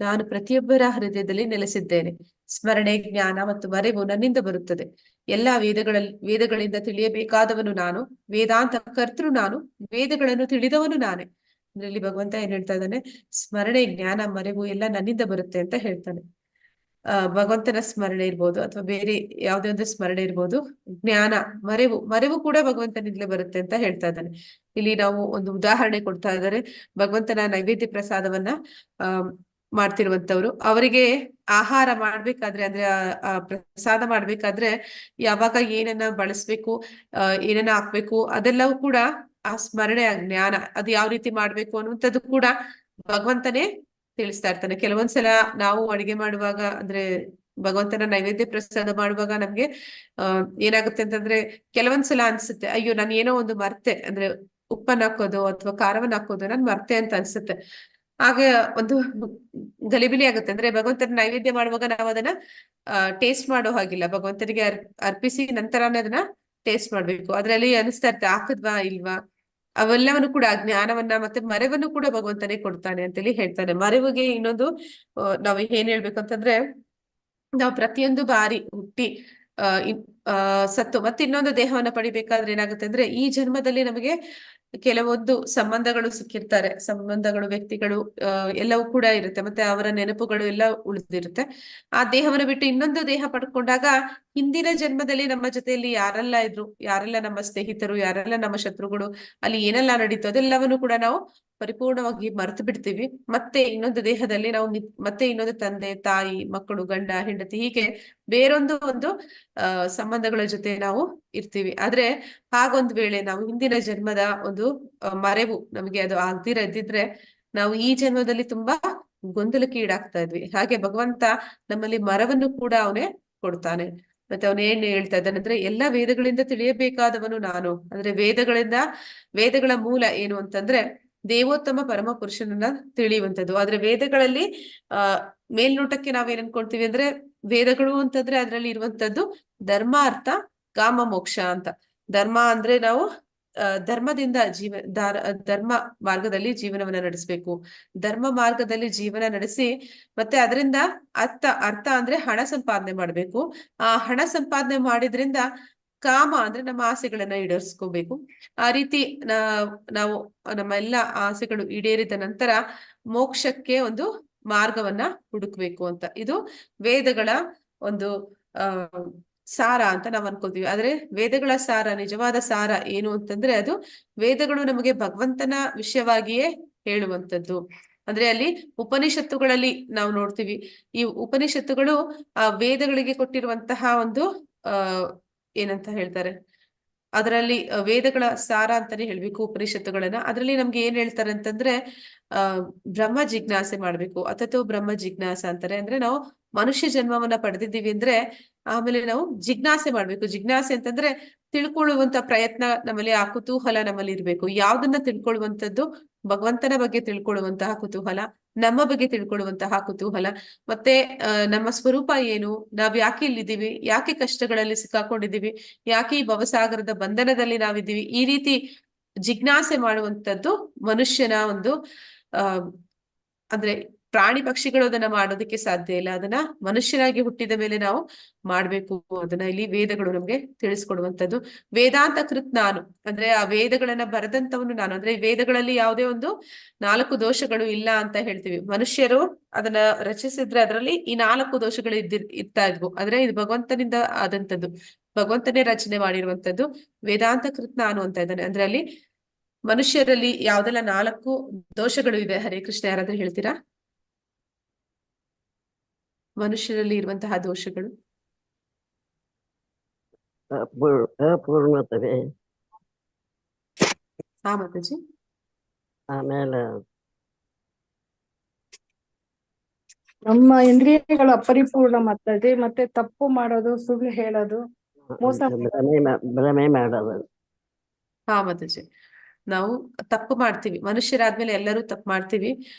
ನಾನು ಪ್ರತಿಯೊಬ್ಬರ ಹೃದಯದಲ್ಲಿ ನೆಲೆಸಿದ್ದೇನೆ. ಸ್ಮರಣೆ, ಜ್ಞಾನ ಮತ್ತು ಮರೆವು ನನ್ನಿಂದ ಬರುತ್ತದೆ. ಎಲ್ಲಾ ವೇದಗಳಿಂದ ತಿಳಿಯಬೇಕಾದವನು ನಾನು, ವೇದಾಂತ ಕರ್ತೃ ನಾನು, ವೇದಗಳನ್ನು ತಿಳಿದವನು ನಾನೇ. ಇಲ್ಲಿ ಭಗವಂತ ಏನ್ ಹೇಳ್ತಾ ಇದ್ದಾನೆ, ಸ್ಮರಣೆ, ಜ್ಞಾನ, ಮರೆವು ಎಲ್ಲ ನನ್ನಿಂದ ಬರುತ್ತೆ ಅಂತ ಹೇಳ್ತಾನೆ. ಭಗವಂತನ ಸ್ಮರಣೆ ಇರ್ಬೋದು ಅಥವಾ ಬೇರೆ ಯಾವುದೇ ಒಂದು ಸ್ಮರಣೆ ಇರ್ಬೋದು, ಜ್ಞಾನ, ಮರೆವು ಕೂಡ ಭಗವಂತನಿಂದಲೇ ಬರುತ್ತೆ ಅಂತ ಹೇಳ್ತಾ ಇದ್ದಾನೆ. ಇಲ್ಲಿ ನಾವು ಒಂದು ಉದಾಹರಣೆ ಕೊಡ್ತಾ ಇದ್ದಾರೆ. ಭಗವಂತನ ನೈವೇದ್ಯ ಪ್ರಸಾದವನ್ನ ಮಾಡ್ತಿರುವಂತವ್ರು, ಅವರಿಗೆ ಆಹಾರ ಮಾಡ್ಬೇಕಾದ್ರೆ, ಅಂದ್ರೆ ಆ ಪ್ರಸಾದ ಮಾಡ್ಬೇಕಾದ್ರೆ ಯಾವಾಗ ಏನನ್ನ ಬಳಸ್ಬೇಕು, ಏನನ್ನ ಹಾಕ್ಬೇಕು, ಅದೆಲ್ಲವೂ ಕೂಡ ಆ ಸ್ಮರಣೆ, ಆ ಜ್ಞಾನ, ಅದು ಯಾವ ರೀತಿ ಮಾಡ್ಬೇಕು ಅನ್ನುವಂಥದ್ದು ಕೂಡ ಭಗವಂತನೇ ತಿಳಿಸ್ತಾ ಇರ್ತಾನೆ. ಕೆಲವೊಂದ್ಸಲ ನಾವು ಅಡಿಗೆ ಮಾಡುವಾಗ, ಅಂದ್ರೆ ಭಗವಂತನ ನೈವೇದ್ಯ ಪ್ರಸಾದ ಮಾಡುವಾಗ ನಮ್ಗೆ ಏನಾಗುತ್ತೆ ಅಂತಂದ್ರೆ, ಕೆಲವೊಂದ್ಸಲ ಅನ್ಸುತ್ತೆ, ಅಯ್ಯೋ ನಾನು ಏನೋ ಒಂದು ಮರ್ತೆ, ಅಂದ್ರೆ ಉಪ್ಪನ್ನ ಹಾಕೋದು ಅಥವಾ ಖಾರವನ್ನ ಹಾಕೋದು ನಾನು ಮರ್ತೆ ಅಂತ ಅನ್ಸುತ್ತೆ. ಹಾಗೆ ಒಂದು ಗಲಿಬಿಲಿ ಆಗುತ್ತೆ. ಅಂದ್ರೆ ಭಗವಂತನ ನೈವೇದ್ಯ ಮಾಡುವಾಗ ನಾವು ಅದನ್ನ ಟೇಸ್ಟ್ ಮಾಡೋ ಹಾಗಿಲ್ಲ, ಭಗವಂತನಿಗೆ ಅರ್ಪಿಸಿ ನಂತರನೇ ಅದನ್ನ ಟೇಸ್ಟ್ ಮಾಡ್ಬೇಕು. ಅದ್ರಲ್ಲಿ ಅನಿಸ್ತಾ ಇರುತ್ತೆ ಹಾಕದ್ವಾ ಇಲ್ವಾ, ಅವೆಲ್ಲವನ್ನು ಕೂಡ ಜ್ಞಾನವನ್ನ ಮತ್ತೆ ಮರೆವನ್ನು ಕೂಡ ಭಗವಂತನೇ ಕೊಡ್ತಾನೆ ಅಂತೇಳಿ ಹೇಳ್ತಾನೆ. ಮರೆವಿಗೆ ಇನ್ನೊಂದು ನಾವ್ ಏನ್ ಹೇಳ್ಬೇಕಂತಂದ್ರೆ, ನಾವು ಪ್ರತಿಯೊಂದು ಬಾರಿ ಹುಟ್ಟಿ ಸತ್ತು ಮತ್ತೆ ಇನ್ನೊಂದು ದೇಹವನ್ನ ಪಡಿಬೇಕಾದ್ರೆ ಏನಾಗುತ್ತೆ ಅಂದ್ರೆ, ಈ ಜನ್ಮದಲ್ಲಿ ನಮಗೆ ಕೆಲವೊಂದು ಸಂಬಂಧಗಳು ಸಿಕ್ಕಿರ್ತಾರೆ, ಸಂಬಂಧಗಳು, ವ್ಯಕ್ತಿಗಳು ಎಲ್ಲವೂ ಕೂಡ ಇರುತ್ತೆ, ಮತ್ತೆ ಅವರ ನೆನಪುಗಳು ಎಲ್ಲ ಉಳಿದಿರುತ್ತೆ. ಆ ದೇಹವನ್ನು ಬಿಟ್ಟು ಇನ್ನೊಂದು ದೇಹ ಪಡ್ಕೊಂಡಾಗ ಹಿಂದಿನ ಜನ್ಮದಲ್ಲಿ ನಮ್ಮ ಜೊತೆಯಲ್ಲಿ ಯಾರೆಲ್ಲ ಇದ್ರು, ಯಾರೆಲ್ಲ ನಮ್ಮ ಸ್ನೇಹಿತರು, ಯಾರೆಲ್ಲ ನಮ್ಮ ಶತ್ರುಗಳು, ಅಲ್ಲಿ ಏನೆಲ್ಲ ನಡೀತು ಅದೆಲ್ಲವನ್ನು ಕೂಡ ನಾವು ಪರಿಪೂರ್ಣವಾಗಿ ಮರೆತು ಬಿಡ್ತೀವಿ. ಮತ್ತೆ ಇನ್ನೊಂದು ದೇಹದಲ್ಲಿ ನಾವು ಮತ್ತೆ ಇನ್ನೊಂದು ತಂದೆ ತಾಯಿ ಮಕ್ಕಳು ಗಂಡ ಹೆಂಡತಿ ಹೀಗೆ ಬೇರೊಂದು ಸಂಬಂಧಗಳ ಜೊತೆ ನಾವು ಇರ್ತೀವಿ. ಆದ್ರೆ ಹಾಗೊಂದು ವೇಳೆ ನಾವು ಹಿಂದಿನ ಜನ್ಮದ ಒಂದು ಮರೆವು ನಮಗೆ ಅದು ಆಗ್ದಿರ ಇದ್ದಿದ್ರೆ ನಾವು ಈ ಜನ್ಮದಲ್ಲಿ ತುಂಬಾ ಗೊಂದಲಕ್ಕೆ ಈಡಾಗ್ತಾ ಇದ್ವಿ. ಹಾಗೆ ಭಗವಂತ ನಮ್ಮಲ್ಲಿ ಮರವನ್ನು ಕೂಡ ಅವನೇ ಕೊಡ್ತಾನೆ. ಮತ್ತೆ ಅವನು ಏನ್ ಹೇಳ್ತಾ ಇದ್ದಾನೆ ಅಂದ್ರೆ ಎಲ್ಲಾ ವೇದಗಳಿಂದ ತಿಳಿಯಬೇಕಾದವನು ನಾನು. ಅಂದ್ರೆ ವೇದಗಳ ಮೂಲ ಏನು ಅಂತಂದ್ರೆ ದೇವೋತ್ತಮ ಪರಮ ಪುರುಷನನ್ನ ತಿಳಿಯುವಂಥದ್ದು. ಆದ್ರೆ ವೇದಗಳಲ್ಲಿ ಮೇಲ್ನೋಟಕ್ಕೆ ನಾವೇನ್ ಅನ್ಕೊಳ್ತೀವಿ ಅಂದ್ರೆ ವೇದಗಳು ಅಂತಂದ್ರೆ ಅದ್ರಲ್ಲಿ ಇರುವಂತದ್ದು ಧರ್ಮ ಅರ್ಥ ಕಾಮ ಮೋಕ್ಷ ಅಂತ. ಧರ್ಮ ಅಂದ್ರೆ ನಾವು ಧರ್ಮದಿಂದ ಧರ್ಮ ಮಾರ್ಗದಲ್ಲಿ ಜೀವನವನ್ನ ನಡೆಸಬೇಕು. ಧರ್ಮ ಮಾರ್ಗದಲ್ಲಿ ಜೀವನ ನಡೆಸಿ ಮತ್ತೆ ಅದರಿಂದ ಅರ್ಥ ಅಂದ್ರೆ ಹಣ ಸಂಪಾದನೆ ಮಾಡ್ಬೇಕು. ಆ ಹಣ ಸಂಪಾದನೆ ಮಾಡಿದ್ರಿಂದ ಕಾಮ ಅಂದ್ರೆ ನಮ್ಮ ಆಸೆಗಳನ್ನ ಈಡೇರಿಸ್ಕೋಬೇಕು. ಆ ರೀತಿ ನಾವು ನಮ್ಮ ಎಲ್ಲಾ ಆಸೆಗಳು ಈಡೇರಿದ ನಂತರ ಮೋಕ್ಷಕ್ಕೆ ಒಂದು ಮಾರ್ಗವನ್ನ ಹುಡುಕ್ಬೇಕು ಅಂತ. ಇದು ವೇದಗಳ ಒಂದು ಸಾರ ಅಂತ ನಾವ್ ಅನ್ಕೋತೀವಿ. ಆದ್ರೆ ವೇದಗಳ ಸಾರ, ನಿಜವಾದ ಸಾರ ಏನು ಅಂತಂದ್ರೆ ಅದು ವೇದಗಳು ನಮಗೆ ಭಗವಂತನ ವಿಷಯವಾಗಿಯೇ ಹೇಳುವಂಥದ್ದು. ಅಂದ್ರೆ ಅಲ್ಲಿ ಉಪನಿಷತ್ತುಗಳಲ್ಲಿ ನಾವು ನೋಡ್ತೀವಿ, ಈ ಉಪನಿಷತ್ತುಗಳು ಆ ವೇದಗಳಿಗೆ ಕೊಟ್ಟಿರುವಂತಹ ಒಂದು ಏನಂತ ಹೇಳ್ತಾರೆ, ಅದರಲ್ಲಿ ವೇದಗಳ ಸಾರ ಅಂತಾನೆ ಹೇಳ್ಬೇಕು ಉಪನಿಷತ್ತುಗಳನ್ನ. ಅದ್ರಲ್ಲಿ ನಮ್ಗೆ ಏನ್ ಹೇಳ್ತಾರೆ ಅಂತಂದ್ರೆ ಬ್ರಹ್ಮ ಜಿಜ್ಞಾಸೆ ಮಾಡ್ಬೇಕು. ಅಥತೋ ಬ್ರಹ್ಮ ಜಿಜ್ಞಾಸ ಅಂತಾರೆ. ಅಂದ್ರೆ ನಾವು ಮನುಷ್ಯ ಜನ್ಮವನ್ನ ಪಡೆದಿದ್ದೀವಿ ಅಂದ್ರೆ ಆಮೇಲೆ ನಾವು ಜಿಜ್ಞಾಸೆ ಮಾಡ್ಬೇಕು. ಜಿಜ್ಞಾಸೆ ಅಂತಂದ್ರೆ ತಿಳ್ಕೊಳ್ಳುವಂತ ಪ್ರಯತ್ನ ನಮ್ಮಲ್ಲಿ, ಆ ಕುತೂಹಲ ನಮ್ಮಲ್ಲಿ ಇರ್ಬೇಕು. ಯಾವ್ದನ್ನ ತಿಳ್ಕೊಳ್ಳುವಂಥದ್ದು, ಭಗವಂತನ ಬಗ್ಗೆ ತಿಳ್ಕೊಳ್ಳುವಂತಹ ಕುತೂಹಲ, ನಮ್ಮ ಬಗ್ಗೆ ತಿಳ್ಕೊಳ್ಳುವಂತಹ ಕುತೂಹಲ, ಮತ್ತೆ ನಮ್ಮ ಸ್ವರೂಪ ಏನು, ನಾವ್ ಯಾಕೆ ಇಲ್ಲಿದ್ದೀವಿ, ಯಾಕೆ ಕಷ್ಟಗಳಲ್ಲಿ ಸಿಕ್ಕಾಕೊಂಡಿದ್ದೀವಿ, ಯಾಕೆ ಈ ಭವಸಾಗರದ ಬಂಧನದಲ್ಲಿ ನಾವಿದ್ದೀವಿ, ಈ ರೀತಿ ಜಿಜ್ಞಾಸೆ ಮಾಡುವಂಥದ್ದು ಮನುಷ್ಯನ ಒಂದು ಅಂದ್ರೆ ಪ್ರಾಣಿ ಪಕ್ಷಿಗಳು ಅದನ್ನ ಮಾಡೋದಕ್ಕೆ ಸಾಧ್ಯ ಇಲ್ಲ. ಅದನ್ನ ಮನುಷ್ಯರಾಗಿ ಹುಟ್ಟಿದ ಮೇಲೆ ನಾವು ಮಾಡ್ಬೇಕು. ಅದನ್ನ ಇಲ್ಲಿ ವೇದಗಳು ನಮ್ಗೆ ತಿಳಿಸ್ಕೊಡುವಂಥದ್ದು. ವೇದಾಂತ ಕೃತ್ ನಾನು ಅಂದ್ರೆ ಆ ವೇದಗಳನ್ನ ಬರೆದಂತವನು ನಾನು. ಅಂದ್ರೆ ವೇದಗಳಲ್ಲಿ ಯಾವುದೇ ಒಂದು 4 ದೋಷಗಳು ಇಲ್ಲ ಅಂತ ಹೇಳ್ತೀವಿ. ಮನುಷ್ಯರು ಅದನ್ನ ರಚಿಸಿದ್ರೆ ಅದರಲ್ಲಿ ಈ 4 ದೋಷಗಳು ಇರ್ತಾ ಇದ್ವು. ಅಂದ್ರೆ ಇದು ಭಗವಂತನಿಂದ ಆದಂತದ್ದು, ಭಗವಂತನೇ ರಚನೆ ಮಾಡಿರುವಂತದ್ದು. ವೇದಾಂತ ಕೃತ್ ನಾನು ಅಂತ ಇದ್ದಾನೆ. ಅಂದ್ರೆ ಅಲ್ಲಿ ಮನುಷ್ಯರಲ್ಲಿ ಯಾವ್ದೆಲ್ಲ 4 ದೋಷಗಳು ಇದೆ, ಹರೇ ಕೃಷ್ಣ ಯಾರಾದ್ರೂ ಹೇಳ್ತೀರಾ? ಮನುಷ್ಯರಲ್ಲಿ ಇರುವಂತಹ ದೋಷಗಳು. ಅಪೂರ್ಣತೆ, ಹಾ ಮಾತಾಜಿ. ಆಮೇಲೆ ನಮ್ಮ ಇಂದ್ರಿಯಗಳ ಅಪರಿಪೂರ್ಣ ಮಾತಾಜಿ, ಮತ್ತೆ ತಪ್ಪು ಮಾಡೋದು, ಸುಳ್ಳು ಹೇಳೋದು, ಮೋಸ ಭ್ರಮೆ ಮಾಡೋದು. ಹಾ ಮಾತಾಜಿ, ನಾವು ತಪ್ಪು ಮಾಡ್ತೀವಿ. ಮನುಷ್ಯರಾದ್ಮೇಲೆ ಎಲ್ಲರೂ ತಪ್ಪು ಮಾಡ್ತೀವಿ,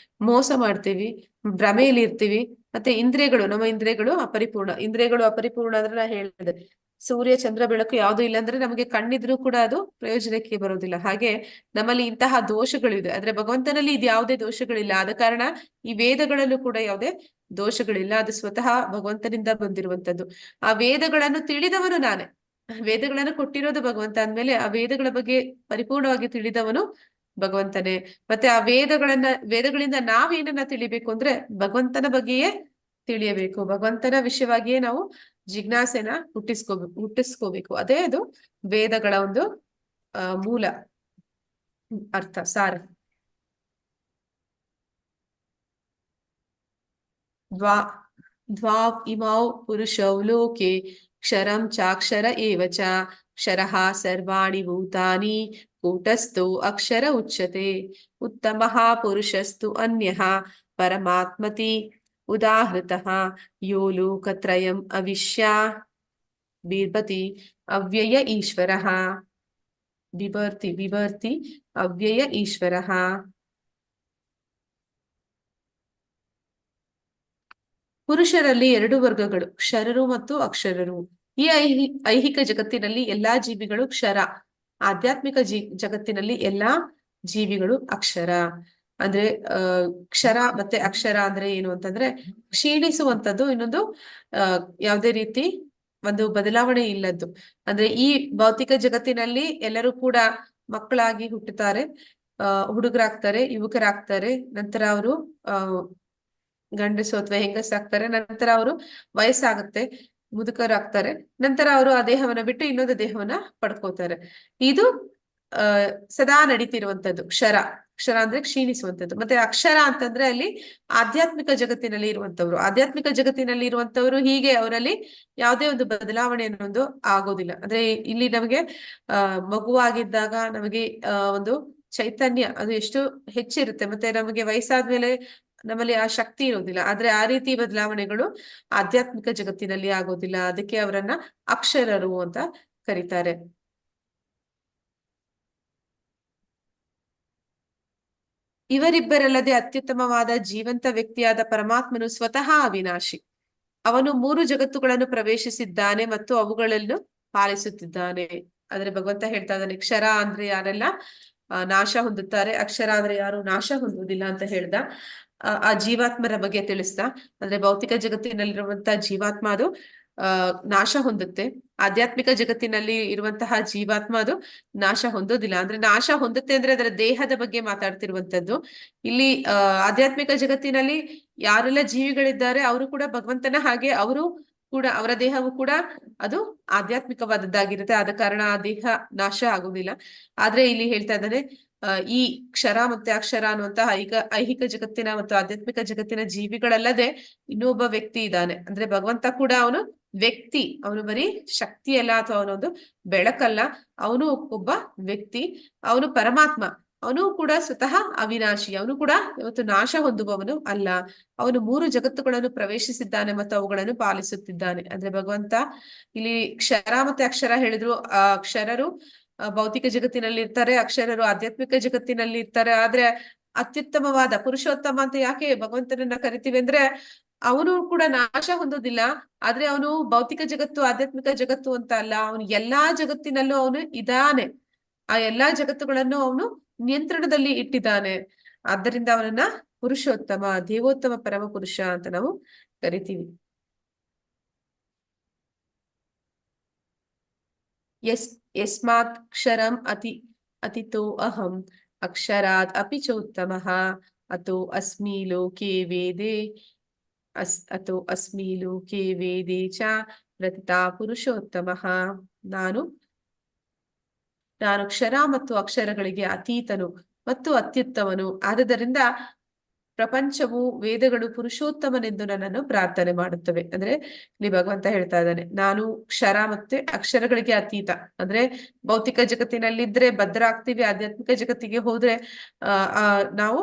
ಮೋಸ ಮಾಡ್ತೀವಿ, ಭ್ರಮೆಯಲ್ಲಿ ಇರ್ತೀವಿ. ಮತ್ತೆ ನಮ್ಮ ಇಂದ್ರಿಯಗಳು ಅಪರಿಪೂರ್ಣ. ಇಂದ್ರಿಯಗಳು ಅಪರಿಪೂರ್ಣ ಅಂದ್ರೆ ನಾ ಹೇಳಿದೆ, ಸೂರ್ಯ ಚಂದ್ರ ಬೆಳಕು ಯಾವ್ದು ಇಲ್ಲ ಅಂದ್ರೆ ನಮಗೆ ಕಣ್ಣಿದ್ರೂ ಕೂಡ ಅದು ಪ್ರಯೋಜನಕ್ಕೆ ಬರೋದಿಲ್ಲ. ಹಾಗೆ ನಮ್ಮಲ್ಲಿ ಇಂತಹ ದೋಷಗಳು ಇದೆ. ಆದ್ರೆ ಭಗವಂತನಲ್ಲಿ ಇದು ಯಾವುದೇ ದೋಷಗಳಿಲ್ಲ. ಆದ ಕಾರಣ ಈ ವೇದಗಳಲ್ಲೂ ಕೂಡ ಯಾವುದೇ ದೋಷಗಳಿಲ್ಲ. ಅದು ಸ್ವತಃ ಭಗವಂತನಿಂದ ಬಂದಿರುವಂತದ್ದು. ಆ ವೇದಗಳನ್ನು ತಿಳಿದವನು ನಾನೇ. ವೇದಗಳನ್ನು ಕೊಟ್ಟಿರೋದು ಭಗವಂತ ಅಂದ್ಮೇಲೆ ಆ ವೇದಗಳ ಬಗ್ಗೆ ಪರಿಪೂರ್ಣವಾಗಿ ತಿಳಿದವನು ಭಗವಂತನೇ. ಮತ್ತೆ ಆ ವೇದಗಳಿಂದ ನಾವೇನನ್ನ ತಿಳಿಬೇಕು ಅಂದ್ರೆ ಭಗವಂತನ ಬಗ್ಗೆಯೇ ತಿಳಿಯಬೇಕು. ಭಗವಂತನ ವಿಷಯವಾಗಿಯೇ ನಾವು ಜಿಜ್ಞಾಸೆನ ಹುಟ್ಟಿಸ್ಕೋಬೇಕು. ಅದೇ ಅದು ವೇದಗಳ ಒಂದು ಮೂಲ ಅರ್ಥ, ಸಾರ. ದ್ವಾ ಇಮೌ ಪುರುಷೌ ಲೋಕೆ ಕ್ಷರಂ ಚಾಕ್ಷರ ಏವ ಚ ಕ್ಷರಃ ಸರ್ವಾಣಿ ಭೂತಾನಿ ಕೂಟಸ್ಥೋ ಅಕ್ಷರ ಉಚ್ಯತೆ. ಉತ್ತಮಃ ಪುರುಷಸ್ತು ಅನ್ಯಃ ಪರಮಾತ್ಮತಿ ಉದಾಹೃತಃ ಯೋ ಲೋಕತ್ರಯಂ ಅವಿಶ್ಯ ಬಿಭರ್ತಿ ಅವ್ಯಯ ಈಶ್ವರಃ. ಬಿಭರ್ತಿ ಅವ್ಯಯ ಈಶ್ವರಃ. ಪುರುಷರಲ್ಲಿ 2 ವರ್ಗಗಳು, ಕ್ಷರರು ಮತ್ತು ಅಕ್ಷರರು. ಈ ಐಹಿಕ ಜಗತ್ತಿನಲ್ಲಿ ಎಲ್ಲಾ ಜೀವಿಗಳು ಕ್ಷರ, ಆಧ್ಯಾತ್ಮಿಕ ಜಗತ್ತಿನಲ್ಲಿ ಎಲ್ಲಾ ಜೀವಿಗಳು ಅಕ್ಷರ. ಅಂದ್ರೆ ಕ್ಷರ ಮತ್ತೆ ಅಕ್ಷರ ಅಂದ್ರೆ ಏನು ಅಂತಂದ್ರೆ ಕ್ಷೀಣಿಸುವಂತದ್ದು, ಇನ್ನೊಂದು ಯಾವುದೇ ರೀತಿ ಒಂದು ಬದಲಾವಣೆ ಇಲ್ಲದ್ದು. ಅಂದ್ರೆ ಈ ಭೌತಿಕ ಜಗತ್ತಿನಲ್ಲಿ ಎಲ್ಲರೂ ಕೂಡ ಮಕ್ಕಳಾಗಿ ಹುಟ್ಟುತ್ತಾರೆ, ಹುಡುಗರಾಗ್ತಾರೆ, ಯುವಕರಾಗ್ತಾರೆ, ನಂತರ ಅವರು ಗಂಡಸು ಅಥವಾ ಹೆಂಗಸಾಗ್ತಾರೆ, ನಂತರ ಅವರು ವಯಸ್ಸಾಗುತ್ತೆ, ಮುದುಕರಾಗ್ತಾರೆ, ನಂತರ ಅವರು ಆ ದೇಹವನ್ನ ಬಿಟ್ಟು ಇನ್ನೊಂದು ದೇಹವನ್ನ ಪಡ್ಕೋತಾರೆ. ಇದು ಸದಾ ನಡೀತಿರುವಂತದ್ದು ಕ್ಷರ. ಅಕ್ಷರ ಅಂದ್ರೆ ಕ್ಷೀಣಿಸುವಂತದ್ದು. ಮತ್ತೆ ಅಕ್ಷರ ಅಂತಂದ್ರೆ ಅಲ್ಲಿ ಆಧ್ಯಾತ್ಮಿಕ ಜಗತ್ತಿನಲ್ಲಿ ಇರುವಂತವ್ರು. ಆಧ್ಯಾತ್ಮಿಕ ಜಗತ್ತಿನಲ್ಲಿ ಇರುವಂತವ್ರು ಹೀಗೆ ಅವರಲ್ಲಿ ಯಾವುದೇ ಒಂದು ಬದಲಾವಣೆ ಅನ್ನೋದು ಆಗೋದಿಲ್ಲ. ಅಂದ್ರೆ ಇಲ್ಲಿ ನಮಗೆ ಮಗುವಾಗಿದ್ದಾಗ ನಮಗೆ ಒಂದು ಚೈತನ್ಯ ಅದು ಎಷ್ಟು ಹೆಚ್ಚಿರುತ್ತೆ, ಮತ್ತೆ ನಮಗೆ ವಯಸ್ಸಾದ್ಮೇಲೆ ನಮ್ಮಲ್ಲಿ ಆ ಶಕ್ತಿ ಇರೋದಿಲ್ಲ. ಆದ್ರೆ ಆ ರೀತಿ ಬದಲಾವಣೆಗಳು ಆಧ್ಯಾತ್ಮಿಕ ಜಗತ್ತಿನಲ್ಲಿ ಆಗೋದಿಲ್ಲ. ಅದಕ್ಕೆ ಅವರನ್ನ ಅಕ್ಷರರು ಅಂತ ಕರೀತಾರೆ. ಇವರಿಬ್ಬರಲ್ಲದೆ ಅತ್ಯುತ್ತಮವಾದ ಜೀವಂತ ವ್ಯಕ್ತಿಯಾದ ಪರಮಾತ್ಮನು ಸ್ವತಃ ಅವಿನಾಶಿ. ಅವನು 3 ಜಗತ್ತುಗಳನ್ನು ಪ್ರವೇಶಿಸಿದ್ದಾನೆ ಮತ್ತು ಅವುಗಳನ್ನು ಪಾಲಿಸುತ್ತಿದ್ದಾನೆ. ಆದ್ರೆ ಭಗವಂತ ಹೇಳ್ತಾ ಇದ್ದಾನೆ, ಕ್ಷರ ಅಂದ್ರೆ ಯಾರೆಲ್ಲ ನಾಶ ಹೊಂದುತ್ತಾರೆ, ಅಕ್ಷರ ಅಂದ್ರೆ ಯಾರು ನಾಶ ಹೊಂದುವುದಿಲ್ಲ ಅಂತ ಹೇಳ್ದ. ಆ ಜೀವಾತ್ಮರ ಬಗ್ಗೆ ತಿಳಿಸ್ತಾ, ಅಂದ್ರೆ ಭೌತಿಕ ಜಗತ್ತಿನಲ್ಲಿರುವಂತಹ ಜೀವಾತ್ಮ ಅದು ನಾಶ ಹೊಂದುತ್ತೆ. ಆಧ್ಯಾತ್ಮಿಕ ಜಗತ್ತಿನಲ್ಲಿ ಇರುವಂತಹ ಜೀವಾತ್ಮ ಅದು ನಾಶ ಹೊಂದೋದಿಲ್ಲ. ಅಂದ್ರೆ ನಾಶ ಹೊಂದುತ್ತೆ ಅಂದ್ರೆ ಅದರ ದೇಹದ ಬಗ್ಗೆ ಮಾತಾಡ್ತಿರುವಂತದ್ದು. ಇಲ್ಲಿ ಆಧ್ಯಾತ್ಮಿಕ ಜಗತ್ತಿನಲ್ಲಿ ಯಾರೆಲ್ಲ ಜೀವಿಗಳಿದ್ದಾರೆ ಅವರು ಕೂಡ ಭಗವಂತನ ಹಾಗೆ ಅವರು ಕೂಡ ಅವರ ದೇಹವು ಕೂಡ ಅದು ಆಧ್ಯಾತ್ಮಿಕವಾದದ್ದಾಗಿರುತ್ತೆ. ಆದ ಕಾರಣ ಆ ದೇಹ ನಾಶ ಆಗುದಿಲ್ಲ. ಆದ್ರೆ ಇಲ್ಲಿ ಹೇಳ್ತಾ ಇದ್ದಾನೆ, ಈ ಕ್ಷರ ಮತ್ತೆ ಅಕ್ಷರ ಅನ್ನುವಂತಹ ಐಹಿಕ ಜಗತ್ತಿನ ಮತ್ತು ಆಧ್ಯಾತ್ಮಿಕ ಜಗತ್ತಿನ ಜೀವಿಗಳಲ್ಲದೆ ಇನ್ನೊಬ್ಬ ವ್ಯಕ್ತಿ ಇದ್ದಾನೆ. ಅಂದ್ರೆ ಭಗವಂತ ಕೂಡ ಅವನು ವ್ಯಕ್ತಿ, ಅವನು ಬರೀ ಶಕ್ತಿ ಅಲ್ಲ ಅಥವಾ ಅವನೊಂದು ಬೆಳಕಲ್ಲ, ಅವನು ಒಬ್ಬ ವ್ಯಕ್ತಿ, ಅವನು ಪರಮಾತ್ಮ. ಅವನು ಕೂಡ ಸ್ವತಃ ಅವಿನಾಶಿ, ಅವನು ಕೂಡ ಇವತ್ತು ನಾಶ ಹೊಂದುವವನು ಅಲ್ಲ. ಅವನು 3 ಜಗತ್ತುಗಳನ್ನು ಪ್ರವೇಶಿಸಿದ್ದಾನೆ ಮತ್ತು ಅವುಗಳನ್ನು ಪಾಲಿಸುತ್ತಿದ್ದಾನೆ. ಅಂದ್ರೆ ಭಗವಂತ ಇಲ್ಲಿ ಕ್ಷರ ಮತ್ತೆ ಅಕ್ಷರ ಹೇಳಿದ್ರು. ಅಕ್ಷರರು ಭೌತಿಕ ಜಗತ್ತಿನಲ್ಲಿ ಇರ್ತಾರೆ, ಅಕ್ಷರರು ಆಧ್ಯಾತ್ಮಿಕ ಜಗತ್ತಿನಲ್ಲಿ ಇರ್ತಾರೆ. ಆದ್ರೆ ಅತ್ಯುತ್ತಮವಾದ ಪುರುಷೋತ್ತಮ ಅಂತ ಯಾಕೆ ಭಗವಂತನನ್ನ ಕರಿತೀವಿ ಅಂದ್ರೆ ಅವನು ಕೂಡ ನಾಶ ಹೊಂದೋದಿಲ್ಲ. ಆದ್ರೆ ಅವನು ಭೌತಿಕ ಜಗತ್ತು ಆಧ್ಯಾತ್ಮಿಕ ಜಗತ್ತು ಅಂತ ಅಲ್ಲ, ಅವನು ಎಲ್ಲಾ ಜಗತ್ತಿನಲ್ಲೂ ಅವನು ಇದ್ದಾನೆ. ಆ ಎಲ್ಲಾ ಜಗತ್ತುಗಳನ್ನು ಅವನು ನಿಯಂತ್ರಣದಲ್ಲಿ ಇಟ್ಟಿದ್ದಾನೆ. ಆದ್ದರಿಂದ ಅವನನ್ನ ಪುರುಷೋತ್ತಮ, ದೇವೋತ್ತಮ ಪರಮ ಪುರುಷ ಅಂತ ನಾವು ಕರಿತೀವಿ. ಯಸ್ಮಾತ್ ಕ್ಷರಂ ಅತಿತೋ ಅಹಂ ಅಕ್ಷರಾತ್ ಅಪಿ ಚೋತ್ತಮಃ ಅತೋ ಅಸ್ಮಿ ಲೋಕೆ ವೇದೆ ಅತೋ ಅಸ್ಮಿ ಲೋಕೆ ವೇದೆ ಚ ಪ್ರತಿತಾ ಪುರುಷೋತ್ತಮಃ. ನಾನು ಕ್ಷರ ಮತ್ತು ಅಕ್ಷರಗಳಿಗೆ ಅತೀತನು ಮತ್ತು ಅತ್ಯುತ್ತಮನು. ಆದುದರಿಂದ ಪ್ರಪಂಚವು ವೇದಗಳು ಪುರುಷೋತ್ತಮನೆಂದು ನನ್ನನ್ನು ಪ್ರಾರ್ಥನೆ ಮಾಡುತ್ತವೆ. ಅಂದ್ರೆ ಇಲ್ಲಿ ಭಗವಂತ ಹೇಳ್ತಾ ಇದ್ದಾನೆ, ನಾನು ಕ್ಷರ ಮತ್ತೆ ಅಕ್ಷರಗಳಿಗೆ ಅತೀತ. ಅಂದ್ರೆ ಭೌತಿಕ ಜಗತ್ತಿನಲ್ಲಿದ್ರೆ ಬದ್ಧ ಆಗ್ತೀವಿ, ಆಧ್ಯಾತ್ಮಿಕ ಜಗತ್ತಿಗೆ ಹೋದ್ರೆ ನಾವು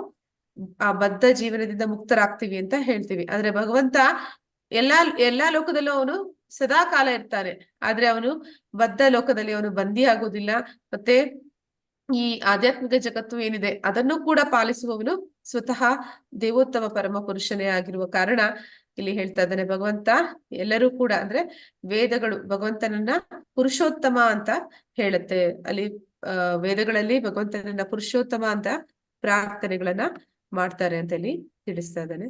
ಆ ಬದ್ಧ ಜೀವನದಿಂದ ಮುಕ್ತರಾಗ್ತೀವಿ ಅಂತ ಹೇಳ್ತೀವಿ. ಆದ್ರೆ ಭಗವಂತ ಎಲ್ಲಾ ಲೋಕದಲ್ಲೂ ಅವನು ಸದಾ ಕಾಲ ಇರ್ತಾನೆ. ಆದ್ರೆ ಅವನು ಬದ್ಧ ಲೋಕದಲ್ಲಿ ಅವನು ಬಂದಿ ಆಗೋದಿಲ್ಲ. ಮತ್ತೆ ಈ ಆಧ್ಯಾತ್ಮಿಕ ಜಗತ್ತು ಏನಿದೆ ಅದನ್ನು ಕೂಡ ಪಾಲಿಸುವವನು ಸ್ವತಃ ದೇವೋತ್ತಮ ಪರಮ ಪುರುಷನೇ ಆಗಿರುವ ಕಾರಣ ಇಲ್ಲಿ ಹೇಳ್ತಾ ಇದ್ದಾನೆ ಭಗವಂತ. ಎಲ್ಲರೂ ಕೂಡ ಅಂದ್ರೆ ವೇದಗಳು ಭಗವಂತನನ್ನ ಪುರುಷೋತ್ತಮ ಅಂತ ಹೇಳುತ್ತೆ. ಅಲ್ಲಿ ವೇದಗಳಲ್ಲಿ ಭಗವಂತನನ್ನ ಪುರುಷೋತ್ತಮ ಅಂತ ಪ್ರಾರ್ಥನೆಗಳನ್ನ ಮಾಡ್ತಾರೆ ಅಂತ ಇಲ್ಲಿ ತಿಳಿಸ್ತಾ ಇದ್ದಾನೆ.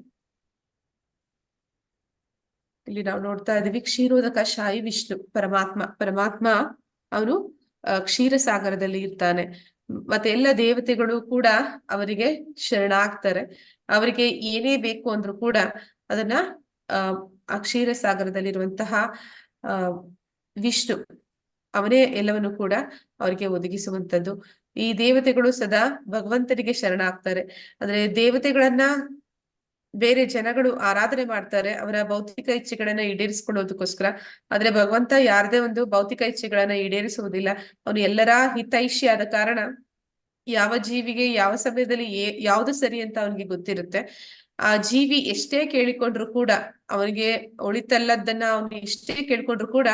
ಇಲ್ಲಿ ನಾವು ನೋಡ್ತಾ ಇದೀವಿ ಕ್ಷೀರೋದಕ ಶಾಯಿ ವಿಷ್ಣು ಪರಮಾತ್ಮ ಅವನು ಕ್ಷೀರಸಾಗರದಲ್ಲಿ ಇರ್ತಾನೆ. ಮತ್ತೆ ಎಲ್ಲ ದೇವತೆಗಳು ಕೂಡ ಅವರಿಗೆ ಶರಣಾಗ್ತಾರೆ. ಅವರಿಗೆ ಏನೇ ಬೇಕು ಅಂದ್ರೂ ಕೂಡ ಅದನ್ನ ಆ ಕ್ಷೀರಸಾಗರದಲ್ಲಿರುವಂತಹ ವಿಷ್ಣು ಅವನೇ ಎಲ್ಲವನ್ನು ಕೂಡ ಅವರಿಗೆ ಒದಗಿಸುವಂತದ್ದು. ಈ ದೇವತೆಗಳು ಸದಾ ಭಗವಂತನಿಗೆ ಶರಣಾಗ್ತಾರೆ. ಅಂದ್ರೆ ದೇವತೆಗಳನ್ನ ಬೇರೆ ಜನಗಳು ಆರಾಧನೆ ಮಾಡ್ತಾರೆ ಅವರ ಭೌತಿಕ ಇಚ್ಛೆಗಳನ್ನ ಈಡೇರಿಸಿಕೊಳ್ಳೋದಕ್ಕೋಸ್ಕರ. ಆದ್ರೆ ಭಗವಂತ ಯಾರದೇ ಒಂದು ಭೌತಿಕ ಇಚ್ಛೆಗಳನ್ನ ಈಡೇರಿಸುವುದಿಲ್ಲ. ಅವನು ಎಲ್ಲರ ಹಿತೈಷಿ ಆದ ಕಾರಣ ಯಾವ ಜೀವಿಗೆ ಯಾವ ಸಮಯದಲ್ಲಿ ಯಾವುದು ಸರಿ ಅಂತ ಅವನಿಗೆ ಗೊತ್ತಿರುತ್ತೆ. ಆ ಜೀವಿ ಎಷ್ಟೇ ಕೇಳಿಕೊಂಡ್ರು ಕೂಡ ಅವನಿಗೆ ಒಳಿತಲ್ಲದನ್ನ ಅವನು ಎಷ್ಟೇ ಕೇಳ್ಕೊಂಡ್ರು ಕೂಡ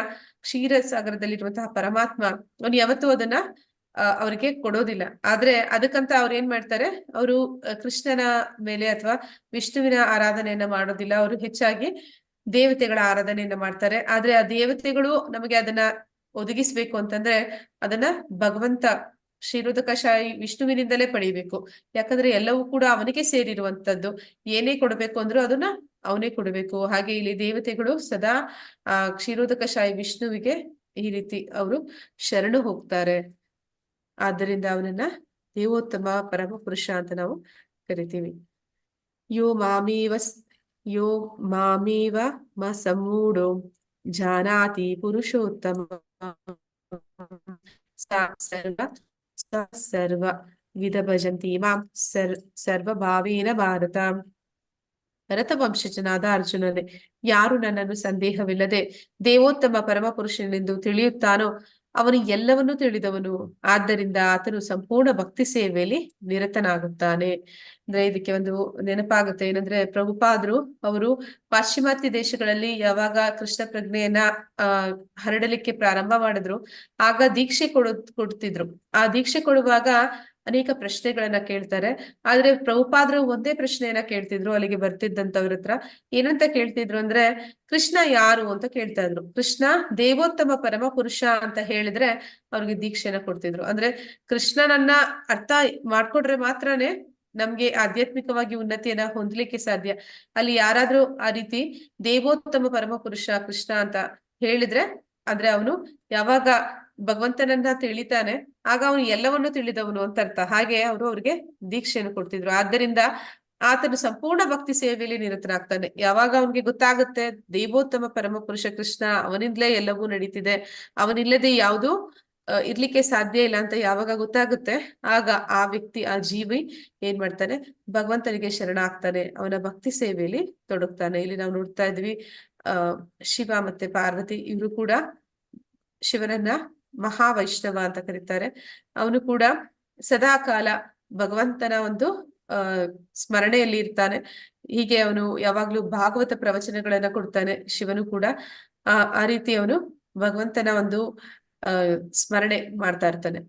ಕ್ಷೀರಸಾಗರದಲ್ಲಿರುವಂತಹ ಪರಮಾತ್ಮ ಅವನು ಯಾವತ್ತೂ ಅದನ್ನ ಅವ್ರಿಗೆ ಕೊಡೋದಿಲ್ಲ. ಆದ್ರೆ ಅದಕ್ಕಂತ ಅವ್ರು ಏನ್ ಮಾಡ್ತಾರೆ, ಅವರು ಕೃಷ್ಣನ ಮೇಲೆ ಅಥವಾ ವಿಷ್ಣುವಿನ ಆರಾಧನೆಯನ್ನ ಮಾಡೋದಿಲ್ಲ. ಅವರು ಹೆಚ್ಚಾಗಿ ದೇವತೆಗಳ ಆರಾಧನೆಯನ್ನ ಮಾಡ್ತಾರೆ. ಆದ್ರೆ ಆ ದೇವತೆಗಳು ನಮಗೆ ಅದನ್ನ ಒದಗಿಸ್ಬೇಕು ಅಂತಂದ್ರೆ ಅದನ್ನ ಭಗವಂತ ಕ್ಷೀರೋದಕಶಾಹಿ ವಿಷ್ಣುವಿನಿಂದಲೇ ಪಡಿಬೇಕು. ಯಾಕಂದ್ರೆ ಎಲ್ಲವೂ ಕೂಡ ಅವನಿಗೆ ಸೇರಿರುವಂತದ್ದು. ಏನೇ ಕೊಡ್ಬೇಕು ಅಂದ್ರೂ ಅದನ್ನ ಅವನೇ ಕೊಡಬೇಕು. ಹಾಗೆ ಇಲ್ಲಿ ದೇವತೆಗಳು ಸದಾ ಕ್ಷೀರೋದಕಶಾಹಿ ವಿಷ್ಣುವಿಗೆ ಈ ರೀತಿ ಅವರು ಶರಣು ಹೋಗ್ತಾರೆ. ಆದ್ದರಿಂದ ಅವನನ್ನ ದೇವೋತ್ತಮ ಪರಮ ಪುರುಷ ಅಂತ ನಾವು ಕರಿತೀವಿ. ಯೋ ಮಾಮೇವ ಮ ಸಮೂಢೋ ಜಾನಾತಿ ಪುರುಷೋತ್ತಮ ಸರ್ವ ವಿಧ ಭಜಂತಿ ಮಾಂ ಸರ್ವಭಾವೇನ ಭಾರತ. ಭರತ ವಂಶಜನಾದ ಅರ್ಜುನನೇ, ಯಾರು ನನ್ನನ್ನು ಸಂದೇಹವಿಲ್ಲದೆ ದೇವೋತ್ತಮ ಪರಮಪುರುಷನೆಂದು ತಿಳಿಯುತ್ತಾನೋ ಅವನು ಎಲ್ಲವನ್ನೂ ತಿಳಿದವನು. ಆದ್ದರಿಂದ ಆತನು ಸಂಪೂರ್ಣ ಭಕ್ತಿ ಸೇವೆಯಲ್ಲಿ ನಿರತನಾಗುತ್ತಾನೆ. ಅಂದ್ರೆ ಇದಕ್ಕೆ ಒಂದು ನೆನಪಾಗುತ್ತೆ ಏನಂದ್ರೆ, ಪ್ರಭುಪಾದರು ಅವರು ಪಾಶ್ಚಿಮಾತ್ಯ ದೇಶಗಳಲ್ಲಿ ಯಾವಾಗ ಕೃಷ್ಣ ಪ್ರಜ್ಞೆಯನ್ನ ಹರಡಲಿಕ್ಕೆ ಪ್ರಾರಂಭ ಮಾಡಿದ್ರು, ಆಗ ದೀಕ್ಷೆ ಕೊಡ್ತಿದ್ರು. ಆ ದೀಕ್ಷೆ ಕೊಡುವಾಗ ಅನೇಕ ಪ್ರಶ್ನೆಗಳನ್ನ ಕೇಳ್ತಾರೆ. ಆದ್ರೆ ಪ್ರಭುಪಾದರು ಒಂದೇ ಪ್ರಶ್ನೆಯನ್ನ ಕೇಳ್ತಿದ್ರು ಅಲ್ಲಿಗೆ ಬರ್ತಿದ್ದಂತವ್ರ ಹತ್ರ. ಏನಂತ ಕೇಳ್ತಿದ್ರು ಅಂದ್ರೆ, ಕೃಷ್ಣ ಯಾರು ಅಂತ ಕೇಳ್ತಾ ಇದ್ರು. ಕೃಷ್ಣ ದೇವೋತ್ತಮ ಪರಮ ಪುರುಷ ಅಂತ ಹೇಳಿದ್ರೆ ಅವ್ರಿಗೆ ದೀಕ್ಷೆನ ಕೊಡ್ತಿದ್ರು. ಅಂದ್ರೆ ಕೃಷ್ಣನನ್ನ ಅರ್ಥ ಮಾಡ್ಕೊಡ್ರೆ ಮಾತ್ರನೇ ನಮ್ಗೆ ಆಧ್ಯಾತ್ಮಿಕವಾಗಿ ಉನ್ನತಿಯನ್ನ ಹೊಂದಲಿಕ್ಕೆ ಸಾಧ್ಯ. ಅಲ್ಲಿ ಯಾರಾದ್ರೂ ಆ ರೀತಿ ದೇವೋತ್ತಮ ಪರಮ ಪುರುಷ ಕೃಷ್ಣ ಅಂತ ಹೇಳಿದ್ರೆ, ಅಂದ್ರೆ ಅವನು ಯಾವಾಗ ಭಗವಂತನನ್ನ ತಿಳಿತಾನೆ ಆಗ ಅವನು ಎಲ್ಲವನ್ನೂ ತಿಳಿದವನು ಅಂತ ಅರ್ಥ. ಹಾಗೆ ಅವ್ರಿಗೆ ದೀಕ್ಷೆಯನ್ನು ಕೊಡ್ತಿದ್ರು. ಆದ್ದರಿಂದ ಆತನು ಸಂಪೂರ್ಣ ಭಕ್ತಿ ಸೇವೆಯಲ್ಲಿ ನಿರತನಾಗ್ತಾನೆ. ಯಾವಾಗ ಅವನಿಗೆ ಗೊತ್ತಾಗುತ್ತೆ ದೇವೋತ್ತಮ ಪರಮ ಪುರುಷ ಕೃಷ್ಣ, ಅವನಿಂದಲೇ ಎಲ್ಲವೂ ನಡೀತಿದೆ, ಅವನಿಲ್ಲದೆ ಯಾವುದು ಇರ್ಲಿಕ್ಕೆ ಸಾಧ್ಯ ಇಲ್ಲ ಅಂತ ಯಾವಾಗ ಗೊತ್ತಾಗುತ್ತೆ, ಆಗ ಆ ವ್ಯಕ್ತಿ, ಆ ಜೀವಿ ಏನ್ ಮಾಡ್ತಾನೆ, ಭಗವಂತನಿಗೆ ಶರಣ ಆಗ್ತಾನೆ, ಅವನ ಭಕ್ತಿ ಸೇವೆಯಲ್ಲಿ ತೊಡಗ್ತಾನೆ. ಇಲ್ಲಿ ನಾವು ನೋಡ್ತಾ ಇದ್ವಿ ಶಿವ ಮತ್ತೆ ಪಾರ್ವತಿ ಇವರು ಕೂಡ ಶಿವನನ್ನ ಮಹಾವೈಷ್ಣವ ಅಂತ ಕರೀತಾರೆ. ಅವನು ಕೂಡ ಸದಾ ಕಾಲ ಭಗವಂತನ ಒಂದು ಸ್ಮರಣೆಯಲ್ಲಿ ಇರ್ತಾನೆ. ಹೀಗೆ ಅವನು ಯಾವಾಗ್ಲೂ ಭಾಗವತ ಪ್ರವಚನಗಳನ್ನ ಕೊಡ್ತಾನೆ. ಶಿವನು ಕೂಡ ಆ ರೀತಿ ಅವನು ಭಗವಂತನ ಒಂದು ಸ್ಮರಣೆ ಮಾಡ್ತಾ ಇರ್ತಾನೆ.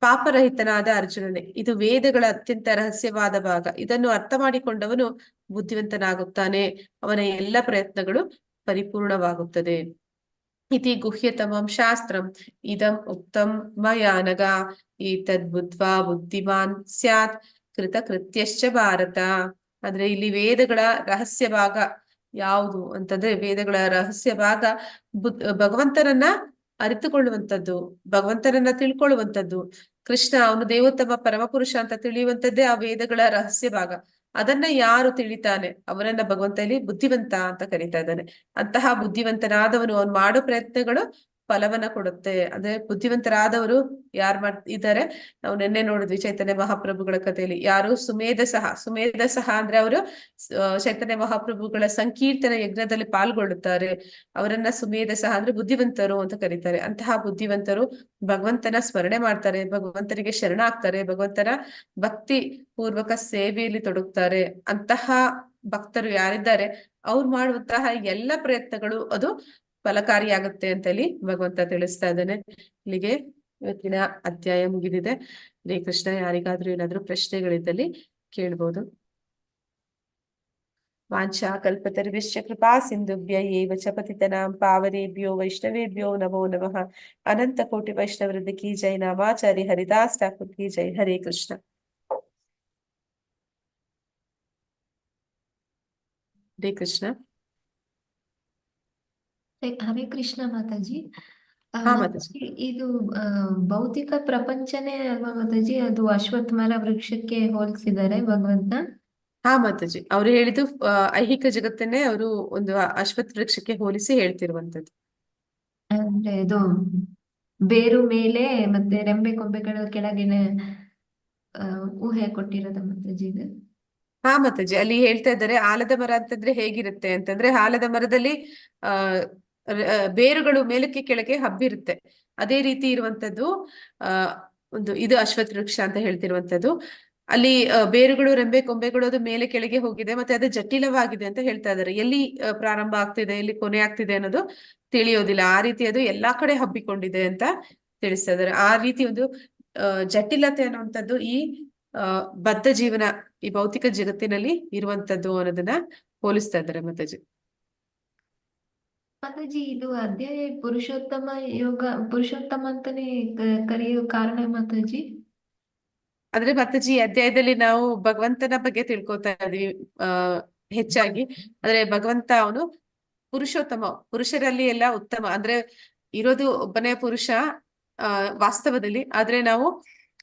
ಪಾಪರಹಿತನಾದ ಅರ್ಜುನನೇ, ಇದು ವೇದಗಳ ಅತ್ಯಂತ ರಹಸ್ಯವಾದ ಭಾಗ. ಇದನ್ನು ಅರ್ಥ ಮಾಡಿಕೊಂಡವನು ಬುದ್ಧಿವಂತನಾಗುತ್ತಾನೆ, ಅವನ ಎಲ್ಲ ಪ್ರಯತ್ನಗಳು ಪರಿಪೂರ್ಣವಾಗುತ್ತದೆ. ಇತಿ ಗುಹ್ಯತಮಂ ಶಾಸ್ತ್ರಂ ಇದಂ ಉಕ್ತಂ ಮಯಾ ನಘ ಏತದ್ ಬುದ್ಧ್ವಾ ಬುದ್ಧಿಮಾನ್ ಸ್ಯಾತ್ ಕೃತಕೃತ್ಯಶ್ಚ ಭಾರತ. ಅಂದ್ರೆ ಇಲ್ಲಿ ವೇದಗಳ ರಹಸ್ಯ ಭಾಗ ಯಾವುದು ಅಂತಂದ್ರೆ, ವೇದಗಳ ರಹಸ್ಯ ಭಾಗ ಭಗವಂತನನ್ನ ಅರಿತುಕೊಳ್ಳುವಂಥದ್ದು, ಭಗವಂತನನ್ನ ತಿಳ್ಕೊಳ್ಳುವಂಥದ್ದು. ಕೃಷ್ಣ ಅವನು ದೇವೋತ್ತಮ ಪರಮಪುರುಷ ಅಂತ ತಿಳಿಯುವಂಥದ್ದೇ ಆ ವೇದಗಳ ರಹಸ್ಯ ಭಾಗ. ಅದನ್ನ ಯಾರು ತಿಳಿತಾನೆ ಅವನನ್ನ ಭಗವಂತ ಇಲ್ಲಿ ಬುದ್ಧಿವಂತ ಅಂತ ಕರೀತಾ ಇದ್ದಾನೆ. ಅಂತಹ ಬುದ್ಧಿವಂತನಾದವನು ಅವನು ಮಾಡೋ ಪ್ರಯತ್ನಗಳು ಫಲವನ್ನ ಕೊಡುತ್ತೆ. ಅಂದ್ರೆ ಬುದ್ಧಿವಂತರಾದವರು ಯಾರು ಇದ್ದಾರೆ, ನಾವು ನಿನ್ನೆ ನೋಡಿದ್ವಿ ಚೈತನ್ಯ ಮಹಾಪ್ರಭುಗಳ ಕಥೆಯಲ್ಲಿ. ಯಾರು ಸುಮೇಧಸಹ ಅಂದ್ರೆ ಅವರು ಚೈತನ್ಯ ಮಹಾಪ್ರಭುಗಳ ಸಂಕೀರ್ತನ ಯಜ್ಞದಲ್ಲಿ ಪಾಲ್ಗೊಳ್ಳುತ್ತಾರೆ. ಅವರನ್ನ ಸುಮೇಧಸಹ ಅಂದ್ರೆ ಬುದ್ಧಿವಂತರು ಅಂತ ಕರೀತಾರೆ. ಅಂತಹ ಬುದ್ಧಿವಂತರು ಭಗವಂತನ ಸ್ಮರಣೆ ಮಾಡ್ತಾರೆ, ಭಗವಂತನಿಗೆ ಶರಣ ಆಗ್ತಾರೆ, ಭಗವಂತನ ಭಕ್ತಿ ಪೂರ್ವಕ ಸೇವೆಯಲ್ಲಿ ತೊಡಗುತ್ತಾರೆ. ಅಂತಹ ಭಕ್ತರು ಯಾರಿದ್ದಾರೆ ಅವ್ರು ಮಾಡುವಂತಹ ಎಲ್ಲ ಪ್ರಯತ್ನಗಳು ಅದು ಫಲಕಾರಿಯಾಗುತ್ತೆ ಅಂತ ಹೇಳಿ ಭಗವಂತ ತಿಳಿಸ್ತಾ ಇದ್ದಾನೆ. ಇಲ್ಲಿಗೆ ಇವತ್ತಿನ ಅಧ್ಯಾಯ ಮುಗಿದಿದೆ. ಹರೇ ಕೃಷ್ಣ. ಯಾರಿಗಾದ್ರೂ ಏನಾದ್ರೂ ಪ್ರಶ್ನೆಗಳಿದ್ದಲ್ಲಿ ಕೇಳ್ಬೋದು. ವಾಂಛಾ ಕಲ್ಪತರುಶ್ಚ ಕೃಪಾ ಸಿಂಧುಭ್ಯ ಏವ ಚ ಪತಿತನಾಂ ಪಾವನೇಭ್ಯೋ ವೈಷ್ಣವೇಭ್ಯೋ ನಮೋ ನಮಃ. ಅನಂತ ಕೋಟಿ ವೈಷ್ಣವೃಂದ ಕಿ ಜೈ. ನಾಮಾಚಾರ್ಯ ಹರಿದಾಸ್ ಠಾಕುರ್ ಕಿ ಜೈ. ಹರೇ ಕೃಷ್ಣ. ಹರೇ ಕೃಷ್ಣ. ಹರೇ ಕೃಷ್ಣ ಮಾತಾಜಿ. ಹಾ ಮಾತಾಜಿ. ಇದು ಭೌತಿಕ ಪ್ರಪಂಚನೇ ಅಲ್ವಾ ಮಾತಾಜಿ? ಅದು ಅಶ್ವತ್ಥಮರ ವೃಕ್ಷಕ್ಕೆ ಹೋಲಿಸಿದ್ದಾರೆ ಭಗವಂತ. ಹಾ ಮಾತಾಜಿ, ಅವ್ರು ಹೇಳಿದ್ದು ಐಹಿಕ ಜಗತ್ತನ್ನೇ ಅವರು ಒಂದು ಅಶ್ವತ್ಥ ವೃಕ್ಷಕ್ಕೆ ಹೋಲಿಸಿ ಹೇಳ್ತಿರುವಂತದ್ದು. ಅಂದ್ರೆ ಇದು ಬೇರು ಮೇಲೆ ಮತ್ತೆ ರೆಂಬೆ ಕೊಂಬೆಗಳ ಕೆಳಗೇನೆ ಊಹೆ ಕೊಟ್ಟಿರೋದ ಮಾತಾಜಿ ಇದು? ಹಾ ಮಾತಾಜಿ, ಅಲ್ಲಿ ಹೇಳ್ತಾ ಇದ್ದಾರೆ ಆಲದ ಮರ ಅಂತಂದ್ರೆ ಹೇಗಿರುತ್ತೆ ಅಂತಂದ್ರೆ, ಆಲದ ಮರದಲ್ಲಿ ಬೇರುಗಳು ಮೇಲಕ್ಕೆ ಕೆಳಗೆ ಹಬ್ಬಿರುತ್ತೆ. ಅದೇ ರೀತಿ ಇರುವಂತದ್ದು ಒಂದು ಇದು ಅಶ್ವತ್ಥ ವೃಕ್ಷ ಅಂತ ಹೇಳ್ತಿರುವಂತದ್ದು. ಅಲ್ಲಿ ಬೇರುಗಳು ರೆಂಬೆ ಕೊಂಬೆಗಳು ಅದು ಮೇಲೆ ಕೆಳಗೆ ಹೋಗಿದೆ, ಮತ್ತೆ ಅದು ಜಟಿಲವಾಗಿದೆ ಅಂತ ಹೇಳ್ತಾ ಇದ್ದಾರೆ. ಎಲ್ಲಿ ಪ್ರಾರಂಭ ಆಗ್ತಿದೆ, ಎಲ್ಲಿ ಕೊನೆ ಆಗ್ತಿದೆ ಅನ್ನೋದು ತಿಳಿಯೋದಿಲ್ಲ. ಆ ರೀತಿ ಅದು ಎಲ್ಲಾ ಕಡೆ ಹಬ್ಬಿಕೊಂಡಿದೆ ಅಂತ ತಿಳಿಸ್ತಾ ಇದ್ದಾರೆ. ಆ ರೀತಿ ಒಂದು ಜಟಿಲತೆ ಅನ್ನುವಂಥದ್ದು ಈ ಬದ್ಧ ಜೀವನ, ಈ ಭೌತಿಕ ಜಗತ್ತಿನಲ್ಲಿ ಇರುವಂತದ್ದು ಅನ್ನೋದನ್ನ ಹೋಲಿಸ್ತಾ ಇದ್ದಾರೆ ಮಾತಾಜಿ. ಮಾತಾಜಿ, ಇದು ಅಧ್ಯಾಯ ಪುರುಷೋತ್ತಮ ಯೋಗ, ಪುರುಷೋತ್ತಮ ಅಂತಾನೆ ಕರೆಯೋ ಕಾರಣ ಮಾತಾಜಿ? ಅಂದ್ರೆ ಮಾತಾಜಿ, ಅಧ್ಯಾಯದಲ್ಲಿ ನಾವು ಭಗವಂತನ ಬಗ್ಗೆ ತಿಳ್ಕೊತಾ ಇದೀವಿ ಹೆಚ್ಚಾಗಿ. ಅಂದ್ರೆ ಭಗವಂತ ಅವನು ಪುರುಷೋತ್ತಮ, ಪುರುಷರಲ್ಲಿ ಎಲ್ಲ ಉತ್ತಮ. ಅಂದ್ರೆ ಇರೋದು ಒಬ್ಬನೇ ಪುರುಷ ವಾಸ್ತವದಲ್ಲಿ, ಆದ್ರೆ ನಾವು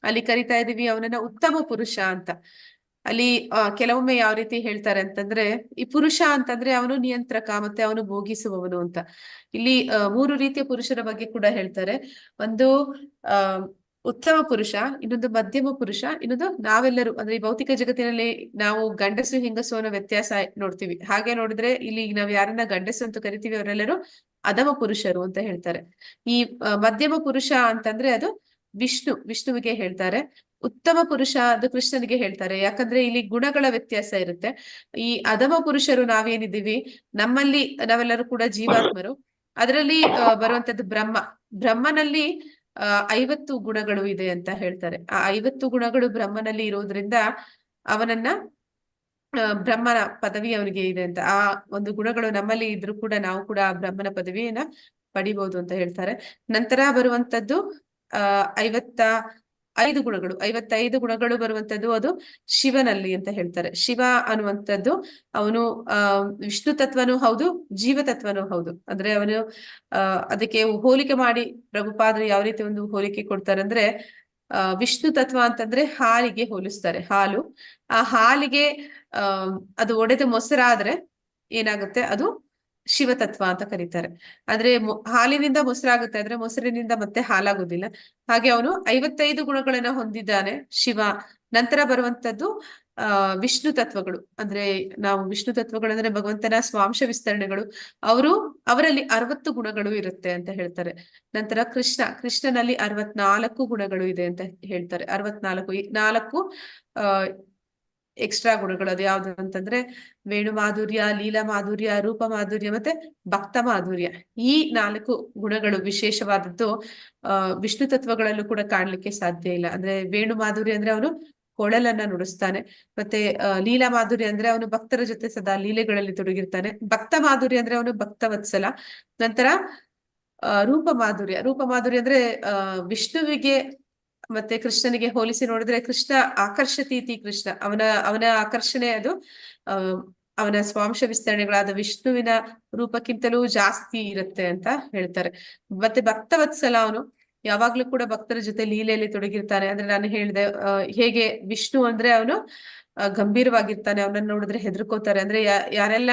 ಅಲ್ಲಿ ಕರಿತಾ ಇದೀವಿ ಅವನನ್ನ ಉತ್ತಮ ಪುರುಷ ಅಂತ. ಅಲ್ಲಿ ಕೆಲವೊಮ್ಮೆ ಯಾವ ರೀತಿ ಹೇಳ್ತಾರೆ ಅಂತಂದ್ರೆ, ಈ ಪುರುಷ ಅಂತಂದ್ರೆ ಅವನು ನಿಯಂತ್ರಕ ಮತ್ತೆ ಅವನು ಭೋಗಿಸುವವನು ಅಂತ. ಇಲ್ಲಿ 3 ರೀತಿಯ ಪುರುಷರ ಬಗ್ಗೆ ಕೂಡ ಹೇಳ್ತಾರೆ. ಒಂದು ಆ ಉತ್ತಮ ಪುರುಷ, ಇನ್ನೊಂದು ಮಧ್ಯಮ ಪುರುಷ, ಇನ್ನೊಂದು ನಾವೆಲ್ಲರೂ ಅಂದ್ರೆ ಈ ಭೌತಿಕ ಜಗತ್ತಿನಲ್ಲಿ ನಾವು ಗಂಡಸು ಹೆಂಗಸು ಅನ್ನೋ ವ್ಯತ್ಯಾಸ ನೋಡ್ತೀವಿ. ಹಾಗೆ ನೋಡಿದ್ರೆ ಇಲ್ಲಿ ನಾವ್ ಯಾರನ್ನ ಗಂಡಸು ಅಂತ ಕರಿತೀವಿ ಅವರೆಲ್ಲರೂ ಅಧಮ ಪುರುಷರು ಅಂತ ಹೇಳ್ತಾರೆ. ಈ ಮಧ್ಯಮ ಪುರುಷ ಅಂತಂದ್ರೆ ಅದು ವಿಷ್ಣುವಿಗೆ ಹೇಳ್ತಾರೆ. ಉತ್ತಮ ಪುರುಷ ಅದು ಕೃಷ್ಣನಿಗೆ ಹೇಳ್ತಾರೆ. ಯಾಕಂದ್ರೆ ಇಲ್ಲಿ ಗುಣಗಳ ವ್ಯತ್ಯಾಸ ಇರುತ್ತೆ. ಈ ಅಧಮ ಪುರುಷರು ನಾವೇನಿದ್ದೀವಿ, ನಮ್ಮಲ್ಲಿ ನಾವೆಲ್ಲರೂ ಕೂಡ ಜೀವಾತ್ಮರು. ಅದರಲ್ಲಿ ಬರುವಂತದ್ದು ಬ್ರಹ್ಮನಲ್ಲಿ 50 ಗುಣಗಳು ಇದೆ ಅಂತ ಹೇಳ್ತಾರೆ. ಆ 50 ಗುಣಗಳು ಬ್ರಹ್ಮನಲ್ಲಿ ಇರೋದ್ರಿಂದ ಅವನನ್ನ ಬ್ರಹ್ಮನ ಪದವಿ ಅವನಿಗೆ ಇದೆ ಅಂತ. ಆ ಒಂದು ಗುಣಗಳು ನಮ್ಮಲ್ಲಿ ಇದ್ರೂ ಕೂಡ ನಾವು ಕೂಡ ಆ ಬ್ರಹ್ಮನ ಪದವಿಯನ್ನ ಪಡಿಬಹುದು ಅಂತ ಹೇಳ್ತಾರೆ. ನಂತರ ಬರುವಂತದ್ದು 55 ಗುಣಗಳು ಬರುವಂತದ್ದು ಅದು ಶಿವನಲ್ಲಿ ಅಂತ ಹೇಳ್ತಾರೆ. ಶಿವ ಅನ್ನುವಂಥದ್ದು ಅವನು ವಿಷ್ಣು ತತ್ವನೂ ಹೌದು, ಜೀವ ತತ್ವನೂ ಹೌದು. ಅಂದ್ರೆ ಅವನು ಅದಕ್ಕೆ ಹೋಲಿಕೆ ಮಾಡಿ ಪ್ರಭುಪಾದರು ಯಾವ ರೀತಿ ಒಂದು ಹೋಲಿಕೆ ಕೊಡ್ತಾರೆ ಅಂದ್ರೆ, ವಿಷ್ಣು ತತ್ವ ಅಂತಂದ್ರೆ ಹಾಲಿಗೆ ಹೋಲಿಸ್ತಾರೆ. ಹಾಲು, ಆ ಹಾಲಿಗೆ ಅದು ಒಡೆದ ಮೊಸರಾದ್ರೆ ಏನಾಗುತ್ತೆ, ಅದು ಶಿವತತ್ವ ಅಂತ ಕರೀತಾರೆ. ಆದ್ರೆ ಹಾಲಿನಿಂದ ಮೊಸರಾಗುತ್ತೆ, ಆದ್ರೆ ಮೊಸರಿನಿಂದ ಮತ್ತೆ ಹಾಲಾಗುದಿಲ್ಲ. ಹಾಗೆ ಅವನು 55 ಗುಣಗಳನ್ನ ಹೊಂದಿದ್ದಾನೆ ಶಿವ. ನಂತರ ಬರುವಂತದ್ದು ವಿಷ್ಣು ತತ್ವಗಳು. ಅಂದ್ರೆ ನಾವು ವಿಷ್ಣು ತತ್ವಗಳು ಅಂದ್ರೆ ಭಗವಂತನ ಸ್ವಾಂಶ ವಿಸ್ತರಣೆಗಳು. ಅವರಲ್ಲಿ 60 ಗುಣಗಳು ಇರುತ್ತೆ ಅಂತ ಹೇಳ್ತಾರೆ. ನಂತರ ಕೃಷ್ಣನಲ್ಲಿ 64 ಗುಣಗಳು ಇದೆ ಅಂತ ಹೇಳ್ತಾರೆ. 64 ಎಕ್ಸ್ಟ್ರಾ ಗುಣಗಳು. ಅದು ಯಾವ್ದು ಅಂತಂದ್ರೆ ವೇಣು ಮಾಧುರ್ಯ, ಲೀಲಾ ಮಾಧುರ್ಯ, ರೂಪ ಮಾಧುರ್ಯ ಮತ್ತೆ ಭಕ್ತ ಮಾಧುರ್ಯ. ಈ 4 ಗುಣಗಳು ವಿಶೇಷವಾದದ್ದು ವಿಷ್ಣು ತತ್ವಗಳಲ್ಲೂ ಕೂಡ ಕಾಣ್ಲಿಕ್ಕೆ ಸಾಧ್ಯ ಇಲ್ಲ. ಅಂದ್ರೆ ವೇಣು ಮಾಧುರ್ಯ ಅಂದ್ರೆ ಅವನು ಕೊಳಲನ್ನ ನುಡಿಸ್ತಾನೆ. ಮತ್ತೆ ಲೀಲಾ ಮಾಧುರ್ಯ ಅಂದ್ರೆ ಅವನು ಭಕ್ತರ ಜೊತೆ ಸದಾ ಲೀಲೆಗಳಲ್ಲಿ ತೊಡಗಿರ್ತಾನೆ. ಭಕ್ತ ಮಾಧುರ್ಯ ಅಂದ್ರೆ ಅವನು ಭಕ್ತವತ್ಸಲ. ನಂತರ ರೂಪ ಮಾಧುರ್ಯ ಅಂದ್ರೆ ವಿಷ್ಣುವಿಗೆ ಮತ್ತೆ ಕೃಷ್ಣನಿಗೆ ಹೋಲಿಸಿ ನೋಡಿದ್ರೆ ಕೃಷ್ಣ ಆಕರ್ಷತೀತಿ ಕೃಷ್ಣ, ಅವನ ಆಕರ್ಷಣೆ ಅದು ಅವನ ಸ್ವಾಂಶ ವಿಸ್ತರಣೆಗಳಾದ ವಿಷ್ಣುವಿನ ರೂಪಕ್ಕಿಂತಲೂ ಜಾಸ್ತಿ ಇರುತ್ತೆ ಅಂತ ಹೇಳ್ತಾರೆ. ಮತ್ತೆ ಭಕ್ತವತ್ಸಲ, ಅವನು ಯಾವಾಗ್ಲೂ ಕೂಡ ಭಕ್ತರ ಜೊತೆ ಲೀಲೆಯಲ್ಲಿ ತೊಡಗಿರ್ತಾನೆ. ಅಂದ್ರೆ ನಾನು ಹೇಳಿದೆ ಹೇಗೆ ವಿಷ್ಣು ಅಂದ್ರೆ ಅವನು ಗಂಭೀರವಾಗಿರ್ತಾನೆ, ಅವನನ್ನ ನೋಡಿದ್ರೆ ಹೆದರ್ಕೋತಾರೆ. ಅಂದ್ರೆ ಯಾರೆಲ್ಲ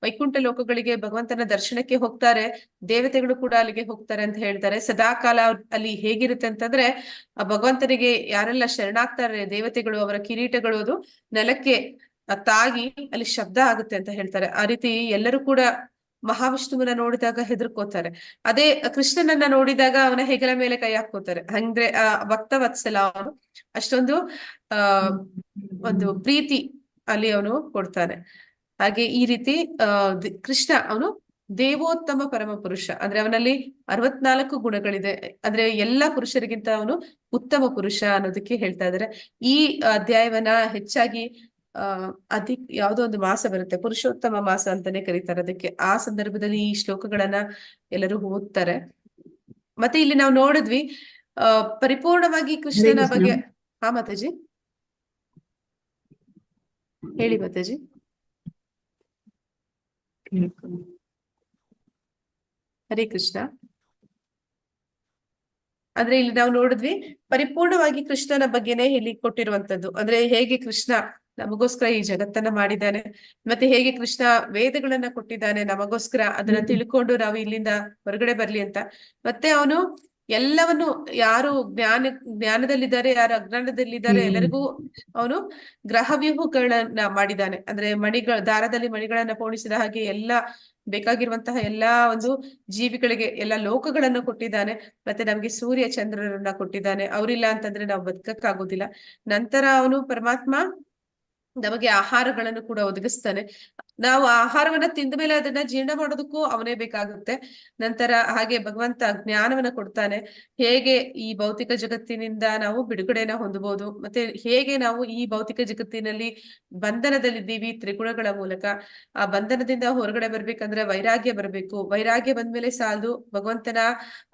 ವೈಕುಂಠ ಲೋಕಗಳಿಗೆ ಭಗವಂತನ ದರ್ಶನಕ್ಕೆ ಹೋಗ್ತಾರೆ, ದೇವತೆಗಳು ಕೂಡ ಅಲ್ಲಿಗೆ ಹೋಗ್ತಾರೆ ಅಂತ ಹೇಳ್ತಾರೆ. ಸದಾ ಕಾಲ ಅಲ್ಲಿ ಹೇಗಿರುತ್ತೆ ಅಂತಂದ್ರೆ, ಆ ಭಗವಂತನಿಗೆ ಯಾರೆಲ್ಲ ಶರಣಾಗ್ತಾರೆ ದೇವತೆಗಳು, ಅವರ ಕಿರೀಟಗಳು ಅದು ನೆಲಕ್ಕೆ ತಾಗಿ ಅಲ್ಲಿ ಶಬ್ದ ಆಗುತ್ತೆ ಅಂತ ಹೇಳ್ತಾರೆ. ಆ ರೀತಿ ಎಲ್ಲರೂ ಕೂಡ ಮಹಾವಿಷ್ಣುವನ್ನ ನೋಡಿದಾಗ ಹೆದರ್ಕೋತಾರೆ. ಅದೇ ಕೃಷ್ಣನನ್ನ ನೋಡಿದಾಗ ಅವನ ಹೆಗಲ ಮೇಲೆ ಕೈ ಹಾಕೋತಾರೆ. ಅಂದ್ರೆ ಭಕ್ತವತ್ಸಲ, ಅವನು ಅಷ್ಟೊಂದು ಒಂದು ಪ್ರೀತಿ ಅಲ್ಲಿ ಅವನು ಕೊಡ್ತಾನೆ. ಹಾಗೆ ಈ ರೀತಿ ಕೃಷ್ಣ ಅವನು ದೇವೋತ್ತಮ ಪರಮ ಪುರುಷ. ಅಂದ್ರೆ ಅವನಲ್ಲಿ 64 ಗುಣಗಳಿದೆ. ಅಂದ್ರೆ ಎಲ್ಲಾ ಪುರುಷರಿಗಿಂತ ಅವನು ಉತ್ತಮ ಪುರುಷ ಅನ್ನೋದಕ್ಕೆ ಹೇಳ್ತಾ ಇದ್ದಾರೆ. ಈ ಅಧ್ಯಾಯವನ್ನ ಹೆಚ್ಚಾಗಿ ಯಾವ್ದೋ ಒಂದು ಮಾಸ ಬರುತ್ತೆ, ಪುರುಷೋತ್ತಮ ಮಾಸ ಅಂತಾನೆ ಕರೀತಾರೆ ಅದಕ್ಕೆ. ಆ ಸಂದರ್ಭದಲ್ಲಿ ಈ ಶ್ಲೋಕಗಳನ್ನ ಎಲ್ಲರೂ ಓದ್ತಾರೆ. ಮತ್ತೆ ಇಲ್ಲಿ ನಾವು ನೋಡಿದ್ವಿ ಪರಿಪೂರ್ಣವಾಗಿ ಕೃಷ್ಣನ ಬಗ್ಗೆ. ಹಾ ಮಾತಾಜಿ ಹೇಳಿ ಮಾತಾಜಿ. ಹರೇ ಕೃಷ್ಣ. ಅಂದ್ರೆ ಇಲ್ಲಿ ನಾವು ನೋಡಿದ್ವಿ ಪರಿಪೂರ್ಣವಾಗಿ ಕೃಷ್ಣನ ಬಗ್ಗೆನೆ ಇಲ್ಲಿ ಕೊಟ್ಟಿರುವಂತದ್ದು. ಅಂದ್ರೆ ಹೇಗೆ ಕೃಷ್ಣ ನಮಗೋಸ್ಕರ ಈ ಜಗತ್ತನ್ನ ಮಾಡಿದ್ದಾನೆ, ಮತ್ತೆ ಹೇಗೆ ಕೃಷ್ಣ ವೇದಗಳನ್ನ ಕೊಟ್ಟಿದ್ದಾನೆ ನಮಗೋಸ್ಕರ, ಅದನ್ನ ತಿಳ್ಕೊಂಡು ನಾವು ಇಲ್ಲಿಂದ ಹೊರಗಡೆ ಬರ್ಲಿ ಅಂತ. ಮತ್ತೆ ಅವನು ಎಲ್ಲವನ್ನು, ಯಾರು ಜ್ಞಾನದಲ್ಲಿದ್ದಾರೆ, ಯಾರು ಅಜ್ಞಾನದಲ್ಲಿದ್ದಾರೆ, ಎಲ್ಲರಿಗೂ ಅವನು ಗ್ರಹವ್ಯೂಹಗಳನ್ನ ಮಾಡಿದ್ದಾನೆ. ಅಂದ್ರೆ ದಾರದಲ್ಲಿ ಮಣಿಗಳನ್ನ ಪೋಣಿಸಿದ ಹಾಗೆ ಎಲ್ಲ ಬೇಕಾಗಿರುವಂತಹ ಎಲ್ಲಾ ಒಂದು ಜೀವಿಗಳಿಗೆ ಎಲ್ಲ ಲೋಕಗಳನ್ನು ಕೊಟ್ಟಿದ್ದಾನೆ. ಮತ್ತೆ ನಮ್ಗೆ ಸೂರ್ಯ ಚಂದ್ರರನ್ನ ಕೊಟ್ಟಿದ್ದಾನೆ. ಅವರಿಲ್ಲ ಅಂತಂದ್ರೆ ನಾವು ಬದುಕಕ್ಕಾಗೋದಿಲ್ಲ. ನಂತರ ಅವನು ಪರಮಾತ್ಮ ನಮಗೆ ಆಹಾರಗಳನ್ನು ಕೂಡ ಒದಗಿಸ್ತಾನೆ. ನಾವು ಆಹಾರವನ್ನ ತಿಂದ ಮೇಲೆ ಅದನ್ನ ಜೀರ್ಣ ಮಾಡೋದಕ್ಕೂ ಅವನೇ ಬೇಕಾಗುತ್ತೆ. ನಂತರ ಹಾಗೆ ಭಗವಂತ ಜ್ಞಾನವನ್ನ ಕೊಡ್ತಾನೆ. ಹೇಗೆ ಈ ಭೌತಿಕ ಜಗತ್ತಿನಿಂದ ನಾವು ಬಿಡುಗಡೆನ ಹೊಂದಬಹುದು, ಮತ್ತೆ ಹೇಗೆ ನಾವು ಈ ಭೌತಿಕ ಜಗತ್ತಿನಲ್ಲಿ ಬಂಧನದಲ್ಲಿದ್ದೀವಿ ತ್ರಿಗುಣಗಳ ಮೂಲಕ. ಆ ಬಂಧನದಿಂದ ಹೊರಗಡೆ ಬರ್ಬೇಕಂದ್ರೆ ವೈರಾಗ್ಯ ಬರಬೇಕು. ವೈರಾಗ್ಯ ಬಂದ್ಮೇಲೆ ಸಾಲದು, ಭಗವಂತನ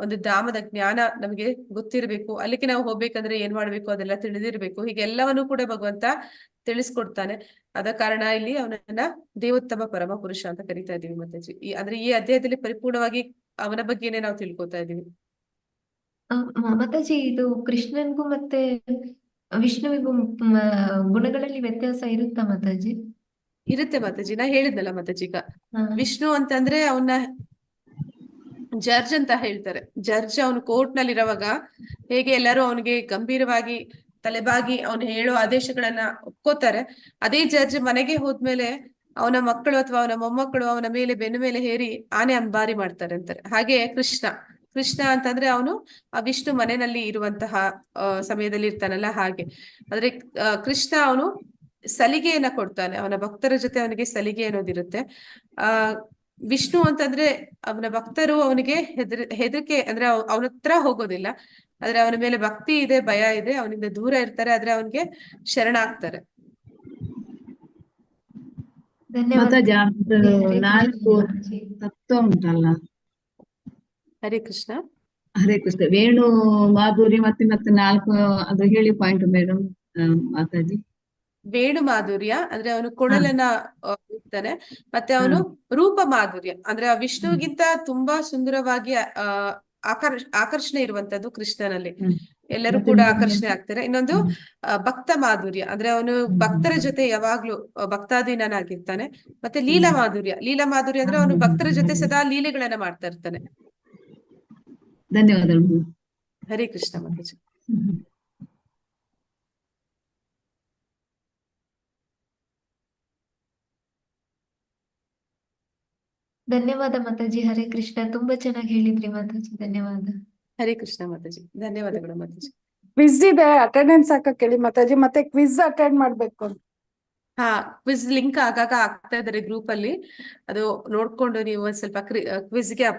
ಒಂದು ಧಾಮದ ಜ್ಞಾನ ನಮಗೆ ಗೊತ್ತಿರಬೇಕು. ಅಲ್ಲಿಗೆ ನಾವು ಹೋಗ್ಬೇಕಂದ್ರೆ ಏನ್ ಮಾಡ್ಬೇಕು ಅದೆಲ್ಲ ತಿಳಿದಿರ್ಬೇಕು. ಹೀಗೆಲ್ಲವನ್ನೂ ಕೂಡ ಭಗವಂತ ತಿಳಿಸ್ಕೊಡ್ತಾನೆ. ಆದ ಕಾರಣ ಇಲ್ಲಿ ಅವನನ್ನ ದೇವೋತ್ತಮ ಪರಮ ಪುರುಷ ಅಂತ ಕರಿತಾ ಇದೀವಿ. ಮಾತಾಜಿ ಅಂದ್ರೆ ಈ ಅಧ್ಯಾಯದಲ್ಲಿ ಪರಿಪೂರ್ಣವಾಗಿ ಅವನ ಬಗ್ಗೆನೆ ನಾವು ತಿಳ್ಕೊತಾ ಇದೀವಿ. ಮಾತಾಜಿ, ಇದು ಕೃಷ್ಣನ್ಗೂ ಮತ್ತೆ ವಿಷ್ಣುವಿಗೂ ಗುಣಗಳಲ್ಲಿ ವ್ಯತ್ಯಾಸ ಇರುತ್ತಾ ಮಾತಾಜಿ? ಇರುತ್ತೆ ಮಾತಾಜಿ, ನಾ ಹೇಳಿದ್ನಲ್ಲ ಮಾತಾಜಿ ಈಗ. ಹಾ. ವಿಷ್ಣು ಅಂತಂದ್ರೆ ಅವನ್ನ ಜಡ್ಜ್ ಅಂತ ಹೇಳ್ತಾರೆ. ಜಡ್ಜ್ ಅವನು ಕೋರ್ಟ್ ನಲ್ಲಿ ಇರುವಾಗ ಹೇಗೆ ಎಲ್ಲರೂ ಅವನಿಗೆ ಗಂಭೀರವಾಗಿ ತಲೆಬಾಗಿ ಅವನು ಹೇಳೋ ಆದೇಶಗಳನ್ನ ಒಪ್ಕೋತಾರೆ, ಅದೇ ಜಡ್ಜ್ ಮನೆಗೆ ಹೋದ್ಮೇಲೆ ಅವನ ಮಕ್ಕಳು ಅಥವಾ ಅವನ ಮೊಮ್ಮಕ್ಕಳು ಅವನ ಮೇಲೆ ಬೆನ್ನ ಮೇಲೆ ಹೇರಿ ಆನೆ ಅಂಬಾರಿ ಮಾಡ್ತಾರೆ ಅಂತಾರೆ. ಹಾಗೆ ಕೃಷ್ಣ ಕೃಷ್ಣ ಅಂತಂದ್ರೆ ಅವನು ಆ ವಿಷ್ಣು ಮನೆಯಲ್ಲಿ ಇರುವಂತಹ ಸಮಯದಲ್ಲಿ ಇರ್ತಾನಲ್ಲ ಹಾಗೆ. ಆದ್ರೆ ಕೃಷ್ಣ ಅವನು ಸಲಿಗೆಯನ್ನ ಕೊಡ್ತಾನೆ, ಅವನ ಭಕ್ತರ ಜೊತೆ ಅವನಿಗೆ ಸಲಿಗೆ ಅನ್ನೋದಿರುತ್ತೆ. ಆ ವಿಷ್ಣು ಅಂತಂದ್ರೆ ಅವನ ಭಕ್ತರು ಅವನಿಗೆ ಹೆದರಿಕೆ ಅಂದ್ರೆ ಅವನ ಹತ್ರ ಹೋಗೋದಿಲ್ಲ, ಆದ್ರೆ ಅವನ ಮೇಲೆ ಭಕ್ತಿ ಇದೆ, ಭಯ ಇದೆ, ಅವನಿಂದ ದೂರ ಇರ್ತಾರೆ, ಆದ್ರೆ ಅವನಿಗೆ ಶರಣಾಗ್ತಾರೆ. ಧನ್ಯವಾದ ಮಾತಾಜಿ ಹರೇ ಕೃಷ್ಣ 4 ಮಾತಾಜಿ. ತತ್ವ ಉಂಟಲ್ಲ, ಹರೇ ಕೃಷ್ಣ. ಹರೇ ಕೃಷ್ಣ. ವೇಣು ಮಾಧುರಿ ಮತ್ತೆ 4 ಅದು ಹೇಳಿ ಪಾಯಿಂಟ್ ಮೇಡಮ್ ಮಾತಾಜಿ. ವೇಣು ಮಾಧುರ್ಯ ಅಂದ್ರೆ ಅವನು ಕೊಳಲನ್ನ ಊದ್ತಾನೆ, ಮತ್ತೆ ಅವನು ರೂಪ ಮಾಧುರ್ಯ ಅಂದ್ರೆ ಆ ವಿಷ್ಣುಗಿಂತ ತುಂಬಾ ಸುಂದರವಾಗಿ ಆಕರ್ಷಣೆ ಇರುವಂತದ್ದು ಕೃಷ್ಣನಲ್ಲಿ. ಎಲ್ಲರೂ ಕೂಡ ಆಕರ್ಷಣೆ ಆಗ್ತಾರೆ. ಇನ್ನೊಂದು ಭಕ್ತ ಮಾಧುರ್ಯ ಅಂದ್ರೆ ಅವನು ಭಕ್ತರ ಜೊತೆ ಯಾವಾಗ್ಲೂ ಭಕ್ತಾಧೀನನಾಗಿರ್ತಾನೆ. ಮತ್ತೆ ಲೀಲಾ ಮಾಧುರ್ಯ, ಲೀಲಾ ಮಾಧುರ್ಯ ಅಂದ್ರೆ ಅವನು ಭಕ್ತರ ಜೊತೆ ಸದಾ ಲೀಲೆಗಳನ್ನ ಮಾಡ್ತಾ ಇರ್ತಾನೆ. ಧನ್ಯವಾದಗಳು. ಹರೇ ಕೃಷ್ಣ ಮಾತಾಜಿ. ಧನ್ಯವಾದ ಮಾತಾಜಿ. ಹರೇ ಕೃಷ್ಣ, ತುಂಬಾ ಚೆನ್ನಾಗಿ ಹೇಳಿದ್ರಿ ಮಾತಾಜಿ. ಧನ್ಯವಾದ. ಹರೇ ಕೃಷ್ಣ ಮಾತಾಜಿ. ಧನ್ಯವಾದಗಳು ಮಾತಾಜಿ. ಕ್ವಿಜ್ ಇದೆ, ಅಟೆಂಡೆನ್ಸ್ ಹಾಕಕ್ ಹೇಳಿ ಮಾತಾಜಿ. ಮತ್ತೆ ಕ್ವಿಜ್ ಅಟೆಂಡ್ ಮಾಡ್ಬೇಕು. ಹಾ, ಕ್ವಿಜ್ ಲಿಂಕ್ ಆಗಾಗ ಆಗ್ತಾ ಇದಾರೆ ಗ್ರೂಪ್ ಅಲ್ಲಿ, ಅದು ನೋಡ್ಕೊಂಡು ನೀವು ಒಂದ್ ಸ್ವಲ್ಪ ಕ್ವಿಜ್ಗೆ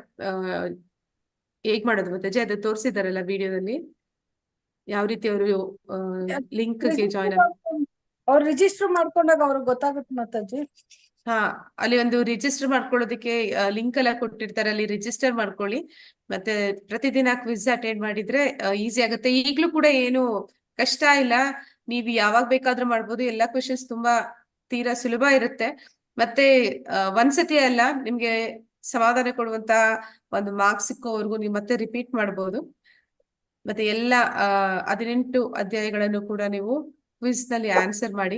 ಹೇಗ್ ಮಾಡೋದು ಮಾತಾಜಿ ಅದು ತೋರಿಸಿದಾರಲ್ಲ ವಿಡಿಯೋದಲ್ಲಿ, ಯಾವ ರೀತಿ ಅವರು ಲಿಂಕ್ ಗೆ ಜಾಯ್ನ್ ಅವ್ರು ರಿಜಿಸ್ಟರ್ ಮಾಡ್ಕೊಂಡಾಗ ಅವ್ರಿಗೆ ಗೊತ್ತಾಗುತ್ತೆ ಮಾತಾಜಿ. ಹಾ, ಅಲ್ಲಿ ಒಂದು ರಿಜಿಸ್ಟರ್ ಮಾಡ್ಕೊಳ್ಳೋದಕ್ಕೆ ಲಿಂಕ್ ಎಲ್ಲ ಕೊಟ್ಟಿರ್ತಾರೆ, ಅಲ್ಲಿ ರಿಜಿಸ್ಟರ್ ಮಾಡ್ಕೊಳ್ಳಿ. ಮತ್ತೆ ಪ್ರತಿದಿನ ಕ್ವಿಜ್ ಅಟೆಂಡ್ ಮಾಡಿದ್ರೆ ಈಸಿ ಆಗುತ್ತೆ. ಈಗ್ಲೂ ಕೂಡ ಏನು ಕಷ್ಟ ಇಲ್ಲ, ನೀವು ಯಾವಾಗ ಬೇಕಾದ್ರೂ ಮಾಡ್ಬೋದು. ಎಲ್ಲಾ ಕ್ವೆಶನ್ಸ್ ತುಂಬಾ ತೀರಾ ಸುಲಭ ಇರುತ್ತೆ. ಮತ್ತೆ ಒಂದ್ಸತಿ ಅಲ್ಲ, ನಿಮ್ಗೆ ಸಮಾಧಾನ ಕೊಡುವಂತ ಒಂದು ಮಾರ್ಕ್ಸ್ ಸಿಕ್ಕೋವರೆಗೂ ನೀವು ಮತ್ತೆ ರಿಪೀಟ್ ಮಾಡ್ಬೋದು. ಮತ್ತೆ ಎಲ್ಲ 18 ಅಧ್ಯಾಯಗಳನ್ನು ಕೂಡ ನೀವು ಕ್ವಿಜ್ ನಲ್ಲಿ ಆನ್ಸರ್ ಮಾಡಿ,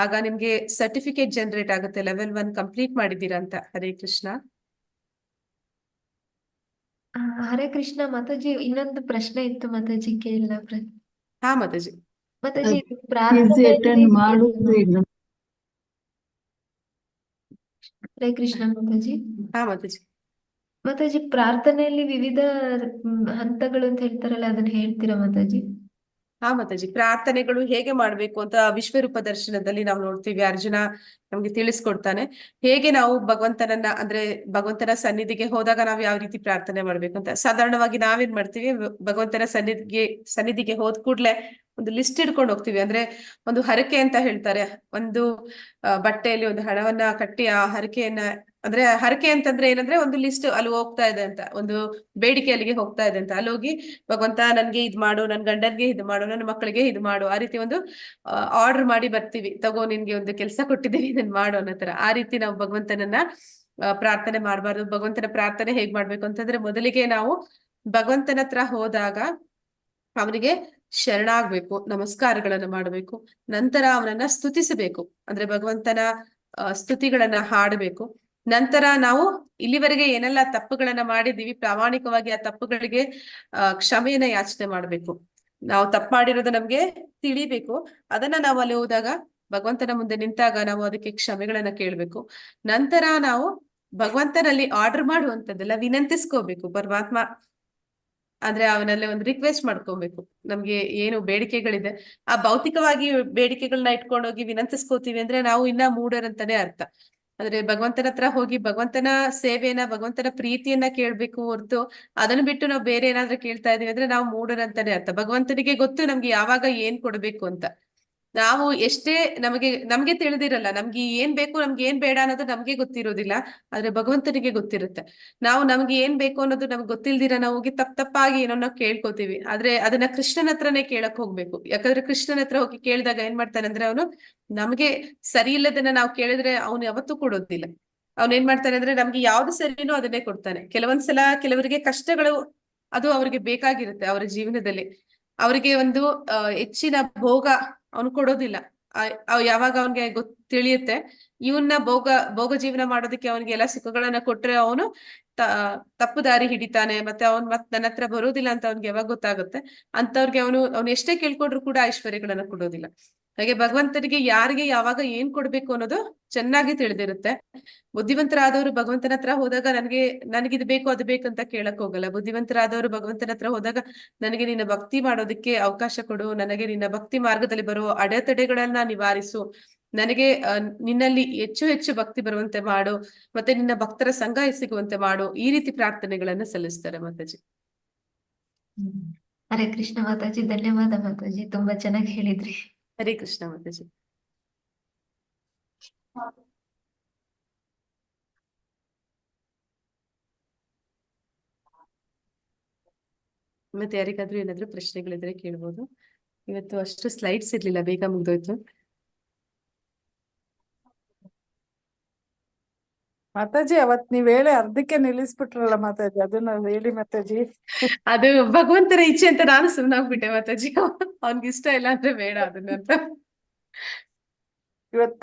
ಆಗ ನಿಮ್ಗೆ ಸರ್ಟಿಫಿಕೇಟ್ ಜನರೇಟ್ ಆಗುತ್ತೆ, ಲೆವೆಲ್ 1 ಕಂಪ್ಲೀಟ್ ಮಾಡಿದ್ದೀರಾ ಅಂತ. ಹರೇ ಕೃಷ್ಣ. ಹರೇ ಕೃಷ್ಣ ಮಾತಾಜಿ, ಇನ್ನೊಂದು ಪ್ರಶ್ನೆ ಇತ್ತು ಮಾತಾಜಿ, ಕೇಳ. ಹಾ ಮಾತಾಜಿ. ಮಾತಾಜಿ, ಅಟೆಂಡ್ ಮಾಡುದು ಇಲ್ಲ. ಹರೇ ಕೃಷ್ಣ ಮಾತಾಜಿ. ಹಾ ಮಾತಾಜಿ. ಮಾತಾಜಿ, ಪ್ರಾರ್ಥನೆಯಲ್ಲಿ ವಿವಿಧ ಹಂತಗಳು ಅಂತ ಹೇಳ್ತಾರಲ್ಲ, ಅದನ್ನ ಹೇಳ್ತೀರಾ ಮಾತಾಜಿ? ಹಾ ಮಾತಾಜಿ, ಪ್ರಾರ್ಥನೆಗಳು ಹೇಗೆ ಮಾಡ್ಬೇಕು ಅಂತ ವಿಶ್ವರೂಪ ದರ್ಶನದಲ್ಲಿ ನಾವು ನೋಡ್ತೀವಿ. ಅರ್ಜುನ ನಮ್ಗೆ ತಿಳಿಸ್ಕೊಡ್ತಾನೆ ಹೇಗೆ ನಾವು ಭಗವಂತನನ್ನ ಅಂದ್ರೆ ಭಗವಂತನ ಸನ್ನಿಧಿಗೆ ಹೋದಾಗ ನಾವು ಯಾವ ರೀತಿ ಪ್ರಾರ್ಥನೆ ಮಾಡ್ಬೇಕು ಅಂತ. ಸಾಧಾರಣವಾಗಿ ನಾವೇನ್ ಮಾಡ್ತೀವಿ, ಭಗವಂತನ ಸನ್ನಿಧಿಗೆ ಹೋದ್ ಕೂಡ್ಲೆ ಒಂದು ಲಿಸ್ಟ್ ಇಡ್ಕೊಂಡು ಹೋಗ್ತೀವಿ. ಅಂದ್ರೆ ಒಂದು ಹರಕೆ ಅಂತ ಹೇಳ್ತಾರೆ, ಒಂದು ಬಟ್ಟೆಯಲ್ಲಿ ಒಂದು ಹಣವನ್ನ ಕಟ್ಟಿ ಆ ಹರಕೆಯನ್ನ, ಅಂದ್ರೆ ಹರಕೆ ಅಂತಂದ್ರೆ ಏನಂದ್ರೆ ಒಂದು ಲಿಸ್ಟ್ ಅಲ್ಲಿ ಹೋಗ್ತಾ ಇದೆ ಅಂತ, ಒಂದು ಬೇಡಿಕೆ ಅಲ್ಲಿಗೆ ಹೋಗ್ತಾ ಇದೆ ಅಂತ. ಅಲ್ಲಿ ಹೋಗಿ ಭಗವಂತ ನನ್ಗೆ ಇದ್ ಮಾಡು, ನನ್ ಗಂಡನ್ಗೆ ಇದು ಮಾಡು, ನನ್ನ ಮಕ್ಕಳಿಗೆ ಇದು ಮಾಡು, ಆ ರೀತಿ ಒಂದು ಆರ್ಡರ್ ಮಾಡಿ ಬರ್ತೀವಿ. ತಗೋ, ನಿನ್ಗೆ ಒಂದು ಕೆಲಸ ಕೊಟ್ಟಿದ್ದೀವಿ, ಇದನ್ ಮಾಡು ಅನ್ನೋ ತರ. ಆ ರೀತಿ ನಾವು ಭಗವಂತನನ್ನ ಪ್ರಾರ್ಥನೆ ಮಾಡಬಾರ್ದು. ಭಗವಂತನ ಪ್ರಾರ್ಥನೆ ಹೇಗ್ ಮಾಡ್ಬೇಕು ಅಂತಂದ್ರೆ, ಮೊದಲಿಗೆ ನಾವು ಭಗವಂತನ ಹತ್ರ ಹೋದಾಗ ಅವನಿಗೆ ಶರಣಾಗ್ಬೇಕು, ನಮಸ್ಕಾರಗಳನ್ನ ಮಾಡಬೇಕು. ನಂತರ ಅವನನ್ನ ಸ್ತುತಿಸಬೇಕು, ಅಂದ್ರೆ ಭಗವಂತನ ಸ್ತುತಿಗಳನ್ನ ಹಾಡಬೇಕು. ನಂತರ ನಾವು ಇಲ್ಲಿವರೆಗೆ ಏನೆಲ್ಲ ತಪ್ಪುಗಳನ್ನ ಮಾಡಿದೀವಿ, ಪ್ರಾಮಾಣಿಕವಾಗಿ ಆ ತಪ್ಪುಗಳಿಗೆ ಕ್ಷಮೆಯನ್ನ ಯಾಚನೆ ಮಾಡ್ಬೇಕು. ನಾವು ತಪ್ಪು ಮಾಡಿರೋದು ನಮ್ಗೆ ತಿಳಿಬೇಕು, ಅದನ್ನ ನಾವು ಅಲ್ಲಿ ಹೋದಾಗ ಭಗವಂತನ ಮುಂದೆ ನಿಂತಾಗ ನಾವು ಅದಕ್ಕೆ ಕ್ಷಮೆಗಳನ್ನ ಕೇಳ್ಬೇಕು. ನಂತರ ನಾವು ಭಗವಂತನಲ್ಲಿ ಆರ್ಡರ್ ಮಾಡುವಂತದ್ದೆಲ್ಲ ವಿನಂತಿಸ್ಕೋಬೇಕು. ಪರಮಾತ್ಮ ಅಂದ್ರೆ ಅವನಲ್ಲೇ ಒಂದು ರಿಕ್ವೆಸ್ಟ್ ಮಾಡ್ಕೋಬೇಕು. ನಮ್ಗೆ ಏನು ಬೇಡಿಕೆಗಳಿದೆ, ಆ ಭೌತಿಕವಾಗಿ ಬೇಡಿಕೆಗಳನ್ನ ಇಟ್ಕೊಂಡೋಗಿ ವಿನಂತಿಸ್ಕೋತೀವಿ ಅಂದ್ರೆ ನಾವು ಇನ್ನ ಮೂಢರಂತಾನೆ ಅರ್ಥ. ಅಂದ್ರೆ ಭಗವಂತನ ಹತ್ರ ಹೋಗಿ ಭಗವಂತನ ಸೇವೆಯನ್ನ, ಭಗವಂತನ ಪ್ರೀತಿಯನ್ನ ಕೇಳ್ಬೇಕು ಹೊರತು ಅದನ್ನ ಬಿಟ್ಟು ನಾವು ಬೇರೆ ಏನಾದ್ರೂ ಕೇಳ್ತಾ ಇದೀವಿ ಅಂದ್ರೆ ನಾವು ಮೂಢರಂತಾನೆ ಅರ್ಥ. ಭಗವಂತನಿಗೆ ಗೊತ್ತು ನಮ್ಗೆ ಯಾವಾಗ ಏನ್ ಕೊಡ್ಬೇಕು ಅಂತ. ನಾವು ಎಷ್ಟೇ ನಮ್ಗೆ ತಿಳಿದಿರಲ್ಲ, ನಮ್ಗೆ ಏನ್ ಬೇಕು ನಮ್ಗೆ ಏನ್ ಬೇಡ ಅನ್ನೋದು ನಮ್ಗೆ ಗೊತ್ತಿರೋದಿಲ್ಲ, ಆದ್ರೆ ಭಗವಂತನಿಗೆ ಗೊತ್ತಿರುತ್ತೆ. ನಾವು ನಮ್ಗೆ ಏನ್ ಬೇಕು ಅನ್ನೋದು ನಮ್ಗೆ ಗೊತ್ತಿಲ್ದಿರ ನಾವು ಹೋಗಿ ತಪ್ಪಾಗಿ ಏನೋ ಕೇಳ್ಕೊತೀವಿ. ಆದ್ರೆ ಅದನ್ನ ಕೃಷ್ಣನ ಹತ್ರನೇ ಕೇಳಕ್ ಹೋಗ್ಬೇಕು. ಯಾಕಂದ್ರೆ ಕೃಷ್ಣನ ಹತ್ರ ಹೋಗಿ ಕೇಳಿದಾಗ ಏನ್ ಮಾಡ್ತಾನೆ ಅಂದ್ರೆ, ಅವನು ನಮ್ಗೆ ಸರಿ ಇಲ್ಲದನ್ನ ನಾವು ಕೇಳಿದ್ರೆ ಅವನು ಯಾವತ್ತೂ ಕೊಡೋದಿಲ್ಲ. ಅವ್ನ ಏನ್ ಮಾಡ್ತಾನೆ ಅಂದ್ರೆ, ನಮ್ಗೆ ಯಾವ್ದು ಸರಿನೋ ಅದನ್ನೇ ಕೊಡ್ತಾನೆ. ಕೆಲವೊಂದ್ಸಲ ಕೆಲವರಿಗೆ ಕಷ್ಟಗಳು ಅದು ಅವ್ರಿಗೆ ಬೇಕಾಗಿರುತ್ತೆ ಅವರ ಜೀವನದಲ್ಲಿ. ಅವರಿಗೆ ಒಂದು ಹೆಚ್ಚಿನ ಭೋಗ ಅವನು ಕೊಡೋದಿಲ್ಲ. ಯಾವಾಗ ಅವನ್ಗೆ ತಿಳಿಯುತ್ತೆ ಇವನ್ನ ಭೋಗ ಜೀವನ ಮಾಡೋದಕ್ಕೆ ಅವನಿಗೆ ಎಲ್ಲ ಸುಖಗಳನ್ನ ಕೊಟ್ರೆ ಅವನು ತಪ್ಪು ದಾರಿ ಹಿಡಿತಾನೆ, ಮತ್ತೆ ಮತ್ ನನ್ನ ಹತ್ರ ಬರೋದಿಲ್ಲ ಅಂತ ಅವ್ನಿಗೆ ಯಾವಾಗ ಗೊತ್ತಾಗುತ್ತೆ ಅಂತವ್ರಿಗೆ ಅವನು ಎಷ್ಟೇ ಕೇಳ್ಕೊಂಡ್ರು ಕೂಡ ಐಶ್ವರ್ಯಗಳನ್ನ ಕೊಡೋದಿಲ್ಲ. ಹಾಗೆ ಭಗವಂತನಿಗೆ ಯಾರಿಗೆ ಯಾವಾಗ ಏನ್ ಕೊಡ್ಬೇಕು ಅನ್ನೋದು ಚೆನ್ನಾಗಿ ತಿಳಿದಿರುತ್ತೆ. ಬುದ್ಧಿವಂತರಾದವರು ಭಗವಂತನ ಹತ್ರ ಹೋದಾಗ ನನಗಿದು ಬೇಕು ಅದು ಬೇಕು ಅಂತ ಕೇಳಕ್ ಹೋಗಲ್ಲ. ಬುದ್ಧಿವಂತರಾದವರು ಭಗವಂತನ ಹತ್ರ ಹೋದಾಗ ನನಗೆ ನಿನ್ನ ಭಕ್ತಿ ಮಾಡೋದಕ್ಕೆ ಅವಕಾಶ ಕೊಡು, ನನಗೆ ನಿನ್ನ ಭಕ್ತಿ ಮಾರ್ಗದಲ್ಲಿ ಬರುವ ಅಡೆತಡೆಗಳನ್ನ ನಿವಾರಿಸು, ನನಗೆ ನಿನ್ನಲ್ಲಿ ಹೆಚ್ಚು ಹೆಚ್ಚು ಭಕ್ತಿ ಬರುವಂತೆ ಮಾಡು, ಮತ್ತೆ ನಿನ್ನ ಭಕ್ತರ ಸಂಘ ಸಿಗುವಂತೆ ಮಾಡು, ಈ ರೀತಿ ಪ್ರಾರ್ಥನೆಗಳನ್ನ ಸಲ್ಲಿಸ್ತಾರೆ ಮಾತಾಜಿ. ಹರೇ ಕೃಷ್ಣ ಮಾತಾಜಿ, ಧನ್ಯವಾದ ಮಾತಾಜಿ, ತುಂಬಾ ಚೆನ್ನಾಗಿ ಹೇಳಿದ್ರಿ. ಹರೇ ಕೃಷ್ಣ ಮಾತಾಜಿ. ಮತ್ತೆ ಯಾರಿಗಾದ್ರೂ ಏನಾದ್ರೂ ಪ್ರಶ್ನೆಗಳಿದ್ರೆ ಕೇಳ್ಬೋದು. ಇವತ್ತು ಅಷ್ಟು ಸ್ಲೈಡ್ಸ್ ಇರ್ಲಿಲ್ಲ, ಬೇಗ ಮುಗ್ದೋಯ್ತು. ಮಾತಾಜಿ ಅವತ್ ನೀವ್ ಹೇಳಿ ಅರ್ಧಕ್ಕೆ ನಿಲ್ಲಿಸ್ಬಿಟ್ರಲ್ಲ ಮಾತಾಜಿ, ಅದನ್ನ ಹೇಳಿ ಮಾತಾಜಿ. ಅದು ಭಗವಂತನ ಇಚ್ಛೆ ಅಂತ ನಾನು ಸುಮ್ನಾಗ್ಬಿಟ್ಟೆ ಮಾತಾಜಿ. ಅವ್ನಿಗೆ ಇಷ್ಟ ಇಲ್ಲ ಅಂದ್ರೆ ಬೇಡ ಅದನ್ನ ಅಂತ. ಇವತ್ತ